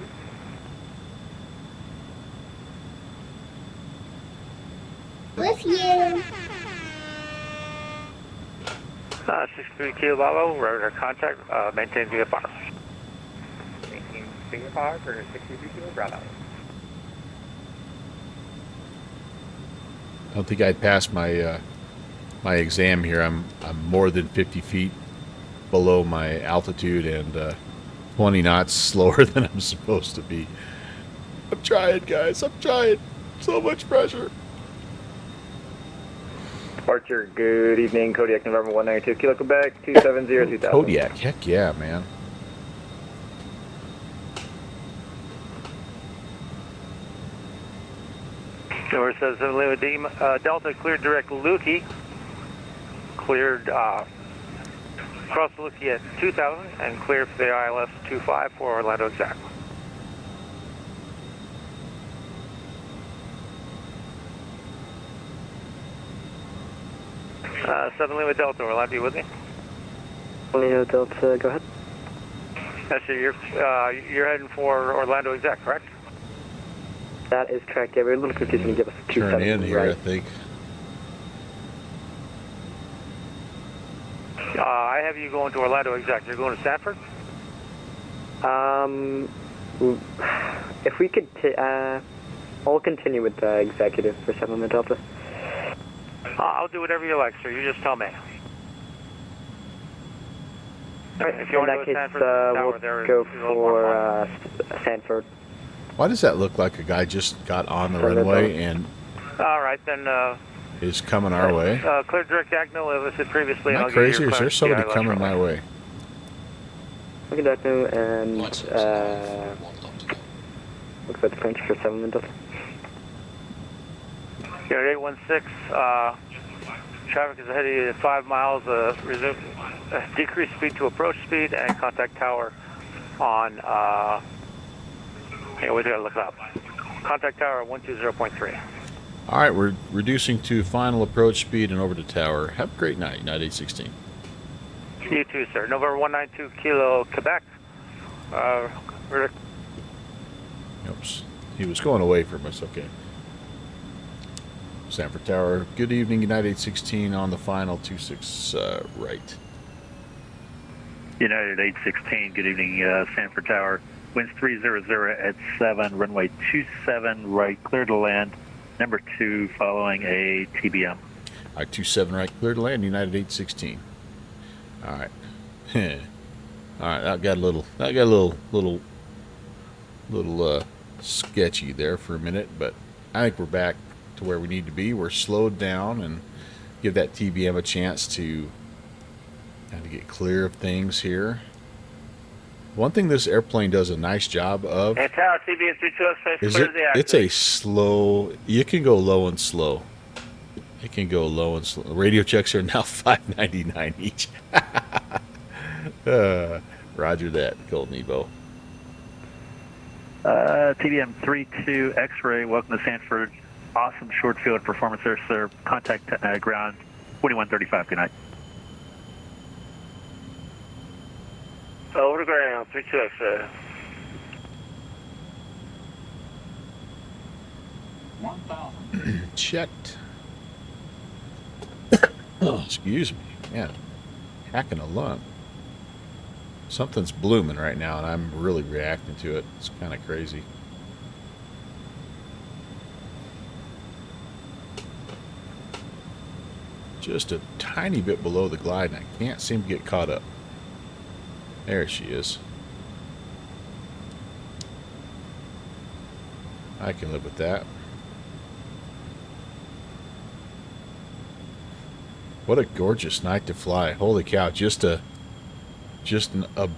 With you. 63 Kilo Bravo, radar contact, maintain VFR. Maintain VFR for 63 Kilo Bravo. I don't think I'd pass my my exam here. I'm more than 50 feet below my altitude and 20 knots slower than I'm supposed to be. I'm trying, guys. I'm trying. So much pressure. Departure, good evening, Kodiak, November 192, Kilo Quebec, 270-2000. Kodiak, heck yeah, man. Number 77 Lima Delta, cleared direct Lukey. Cleared cross Lukey at 2000 and cleared for the ILS 25 for Orlando exact. 7 Lima Delta, Orlando, you with me? Lima Delta, go ahead. That's it, you're heading for Orlando exact, correct? That is correct. Yeah, we're a little confused when you give us 2 Turn seconds, in here, right? I think. I have you going to Orlando exact. You're going to Stanford? If we could, I'll continue with the executive for 7 Lima Delta. I'll do whatever you like, sir. You just tell me. Alright, If you in want to that go to case, Stanford, the tower we'll there go is a little more for Stanford. Why does that look like a guy just got on the runway and All right, then. is coming our way? Clear direct Agno, as I said previously. Am I crazy, or is there somebody coming my way? Look at that new and looks like the French for 7 Lima Delta. You're at 816. Traffic is ahead of you at 5 miles. Resume decrease speed to approach speed and contact tower on. We gotta look it up. Contact tower at 120.3. All right, we're reducing to final approach speed and over to tower. Have a great night, United 816. You too, sir. November 192 Kilo Quebec. Oops, he was going away from us. Okay. Stanford Tower. Good evening, United 816 on the final 26 right. United 816. Good evening, Stanford Tower. Winds 300 at 7, runway 27 right, clear to land. Number 2 following a TBM. All right, 27 right, clear to land, United 816. All right. All right, that got a little sketchy there for a minute, but I think we're back to where we need to be. We're slowed down and give that TBM a chance to kind of get clear of things here. One thing this airplane does a nice job of And tower TBS 32 is clears the it's a slow. You can go low and slow. It can go low and slow. Radio checks are now $5.99 each. Roger that, Colt Nebo. TBM 32 X-ray. Welcome to Stanford. Awesome short field performance there, sir. Contact ground 2135. Good night. Over to ground, 32 X-ray. 1,000. Checked. Oh, excuse me. Man, hacking a lung. Something's blooming right now, and I'm really reacting to it. It's kind of crazy. Just a tiny bit below the glide, and I can't seem to get caught up. There she is. I can live with that. What a gorgeous night to fly. Holy cow, just a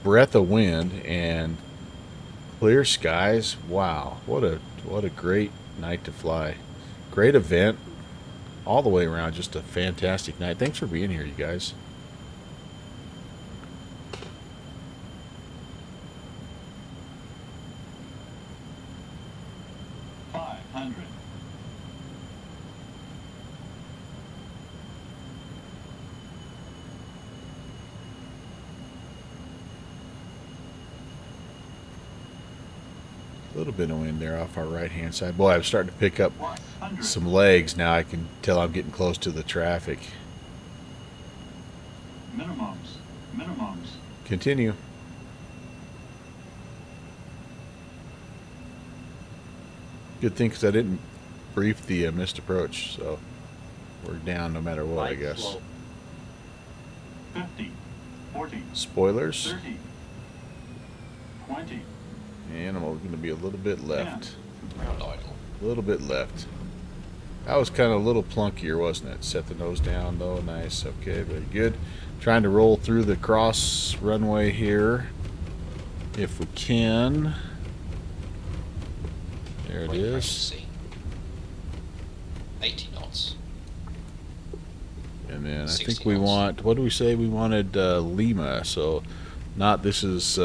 breath of wind and clear skies. Wow, what a great night to fly. Great event all the way around. Just a fantastic night. Thanks for being here, you guys. A little bit of wind there off our right-hand side. Boy, I'm starting to pick up some legs now. I can tell I'm getting close to the traffic. Minimums. Minimums. Continue. Good thing because I didn't brief the missed approach, so we're down no matter what, I guess. Slow. 50, 40, Spoilers. 30, 20. And I'm going to be a little bit left. Ground idle. A little bit left. That was kind of a little plunkier, wasn't it? Set the nose down, though. Nice. Okay, very good. Trying to roll through the cross runway here, if we can. There it is. 80 knots. And then I think we want, what do we say? We wanted Lima. So not this is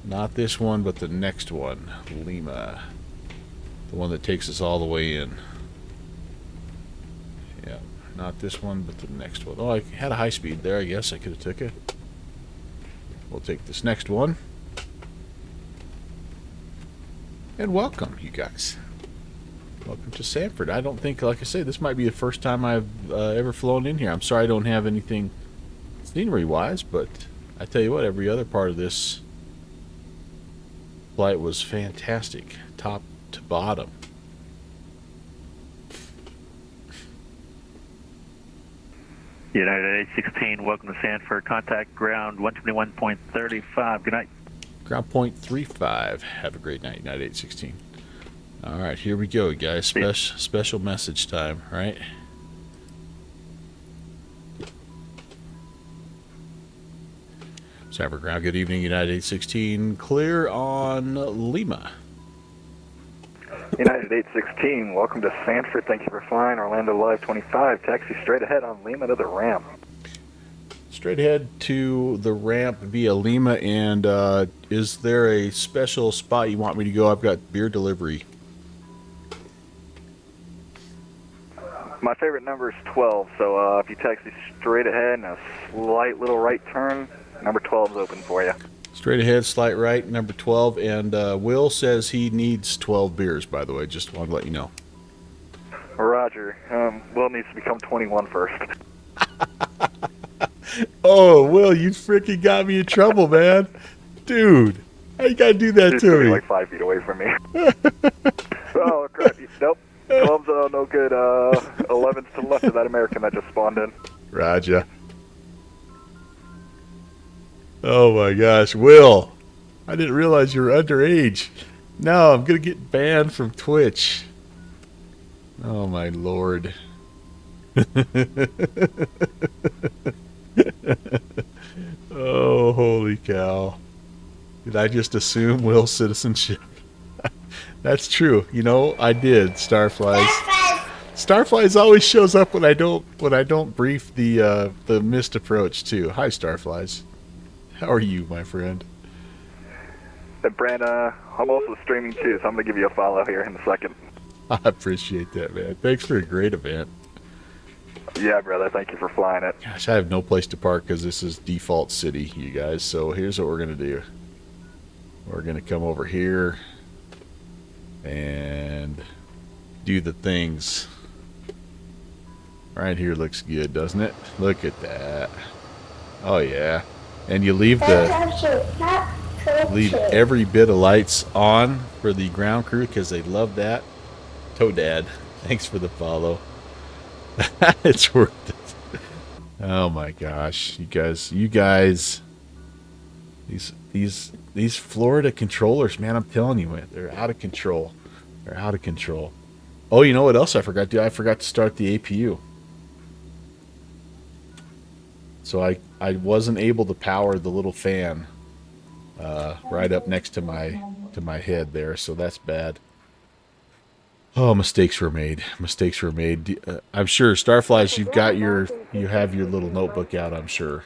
not this one, but the next one, Lima. The one that takes us all the way in. Yeah, not this one, but the next one. Oh, I had a high speed there, I guess. I could have took it. We'll take this next one. And welcome, you guys. Welcome to Stanford. I don't think, like I say, this might be the first time I've ever flown in here. I'm sorry I don't have anything scenery-wise, but I tell you what, every other part of this flight was fantastic, top to bottom. United 816, welcome to Stanford. Contact ground 121.35. Good night. Ground point 35. Have a great night, United 816. All right, here we go, guys. Special message time, right? Stanford ground, good evening, United 816. Clear on Lima. United 816, welcome to Stanford. Thank you for flying Orlando Live 25. Taxi straight ahead on Lima to the ramp. Straight ahead to the ramp via Lima, and is there a special spot you want me to go? I've got beer delivery. My favorite number is 12, so if you taxi straight ahead and a slight little right turn, number 12 is open for you. Straight ahead, slight right, number 12, and Will says he needs 12 beers, by the way. Just wanted to let you know. Roger. Will needs to become 21 first. Oh, Will, you freaking got me in trouble, man. Dude, how you gotta do that to me? Like 5 feet away from me. Oh, crap. Nope. 12's no good. 11's to the left of that American that just spawned in. Roger. Oh my gosh, Will. I didn't realize you were underage. No, I'm gonna get banned from Twitch. Oh my lord. Oh, holy cow. Did I just assume Will's citizenship? That's true. You know, I did. Starflies. Starflies always shows up when I don't brief the missed approach too. Hi, Starflies. How are you, my friend? And Brand, I'm also streaming too, so I'm gonna give you a follow here in a second. I appreciate that, man. Thanks for a great event. Yeah, brother. Thank you for flying it. Gosh, I have no place to park because this is default city, you guys. So here's what we're gonna do. We're gonna come over here and do the things. Right here looks good, doesn't it? Look at that. Oh yeah. And you leave every bit of lights on for the ground crew because they love that. Toadad, thanks for the follow. It's worth it. Oh my gosh, you guys, these Florida controllers, man, I'm telling you, man, they're out of control. They're out of control. Oh, you know what else I forgot to do? I forgot to start the APU. So I wasn't able to power the little fan right up next to my head there, so that's bad. Oh, mistakes were made. Mistakes were made. I'm sure Starflies, you have your little notebook out, I'm sure.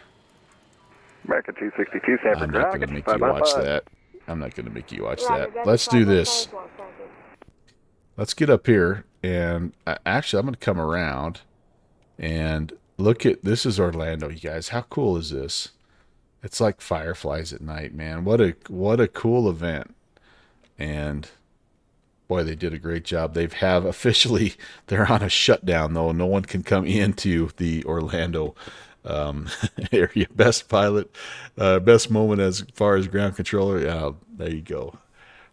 American 262, Stanford. I'm not going to make you watch that. I'm not going to make you watch that. Let's do this. Let's get up here, and actually, I'm going to come around and look at, this is Orlando, you guys. How cool is this? It's like fireflies at night, man. What a cool event. and boy, they did a great job. They're on a shutdown though. No one can come into the Orlando area. Best pilot, best moment as far as ground controller. There you go.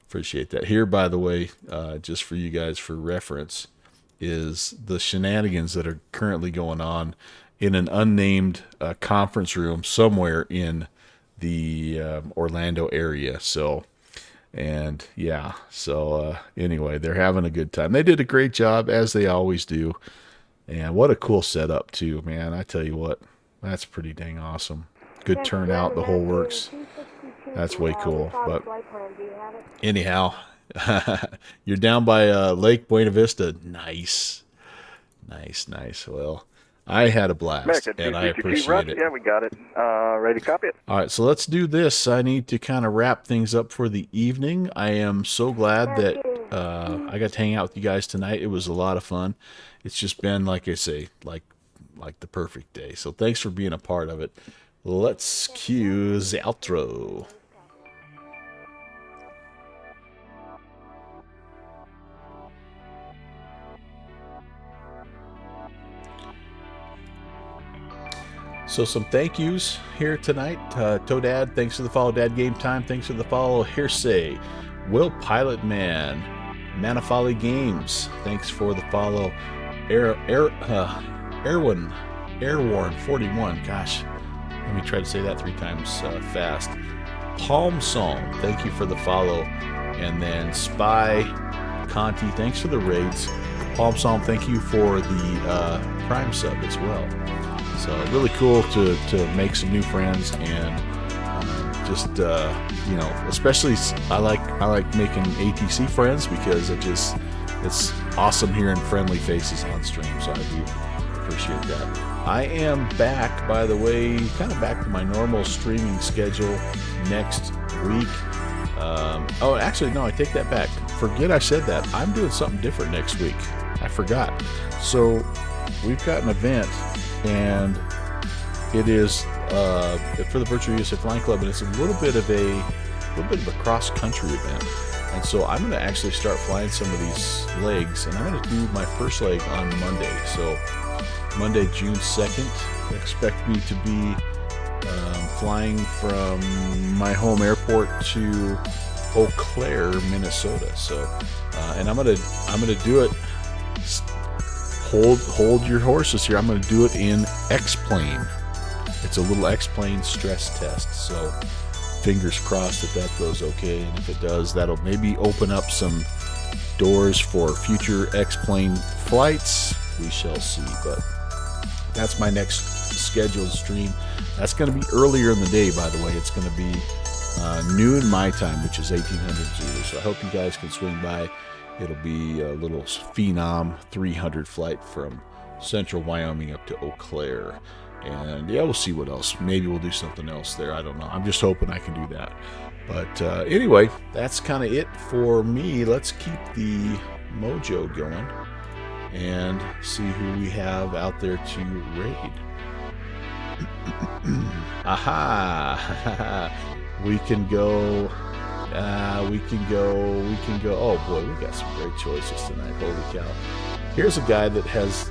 Appreciate that. Here, by the way, just for you guys for reference, is the shenanigans that are currently going on in an unnamed conference room somewhere in the Orlando area. So, anyway, they're having a good time. They did a great job, as they always do. And what a cool setup, too, man. I tell you what, that's pretty dang awesome. Good turnout, the whole works. That's way cool. But anyhow, you're down by Lake Buena Vista. Nice. Well, I had a blast, and I appreciate it. Yeah, we got it. Ready to copy it. All right, so let's do this. I need to kind of wrap things up for the evening. I am so glad that I got to hang out with you guys tonight. It was a lot of fun. It's just been, like I say, like the perfect day. So thanks for being a part of it. Let's cue the outro. So some thank yous here tonight. Toadad, thanks for the follow. Dad Game Time, thanks for the follow. Hearsay, Will Pilot Man, Manifali Games, thanks for the follow. Airworn 41, gosh, let me try to say that 3 times fast. Palm Song, thank you for the follow. And then Spy Conti, thanks for the raids. Palm Song, thank you for the Prime sub as well. So really cool to make some new friends, and especially I like making ATC friends, because it's awesome hearing friendly faces on stream. So I do appreciate that. I am back, by the way, kind of back to my normal streaming schedule next week. Actually, no, I take that back. Forget I said that. I'm doing something different next week. I forgot. So we've got an event, and it is for the Virtual USA Flying Club, and it's a little bit of a cross-country event. And so I'm going to actually start flying some of these legs, and I'm going to do my first leg on Monday. So Monday, June 2nd, expect me to be flying from my home airport to Eau Claire, Minnesota. So, and I'm gonna do it. Hold your horses here. I'm gonna do it in X-plane. It's a little X-plane stress test. So, fingers crossed that goes okay. And if it does, that'll maybe open up some doors for future X-plane flights. We shall see. But that's my next scheduled stream. That's going to be earlier in the day, by the way. It's going to be noon my time, which is 1800 Zulu. So I hope you guys can swing by. It'll be a little Phenom 300 flight from central Wyoming up to Eau Claire. And yeah, we'll see what else. Maybe we'll do something else there. I don't know. I'm just hoping I can do that. But anyway, that's kind of it for me. Let's keep the mojo going and see who we have out there to raid. Aha! We can go. Oh boy, we got some great choices tonight. Holy cow! Here's a guy that has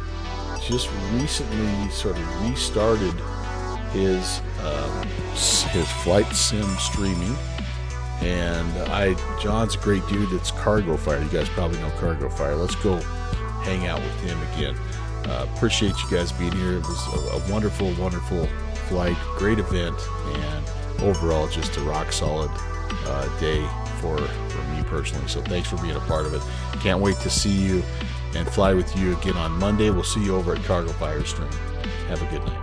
just recently sort of restarted his flight sim streaming, and John's a great dude. It's Cargo Fire. You guys probably know Cargo Fire. Let's go hang out with him again. Appreciate you guys being here. It was a wonderful, wonderful flight, great event, and overall just a rock solid day for me personally. So thanks for being a part of it. Can't wait to see you and fly with you again on Monday. We'll see you over at Cargo Fire Stream. Have a good night.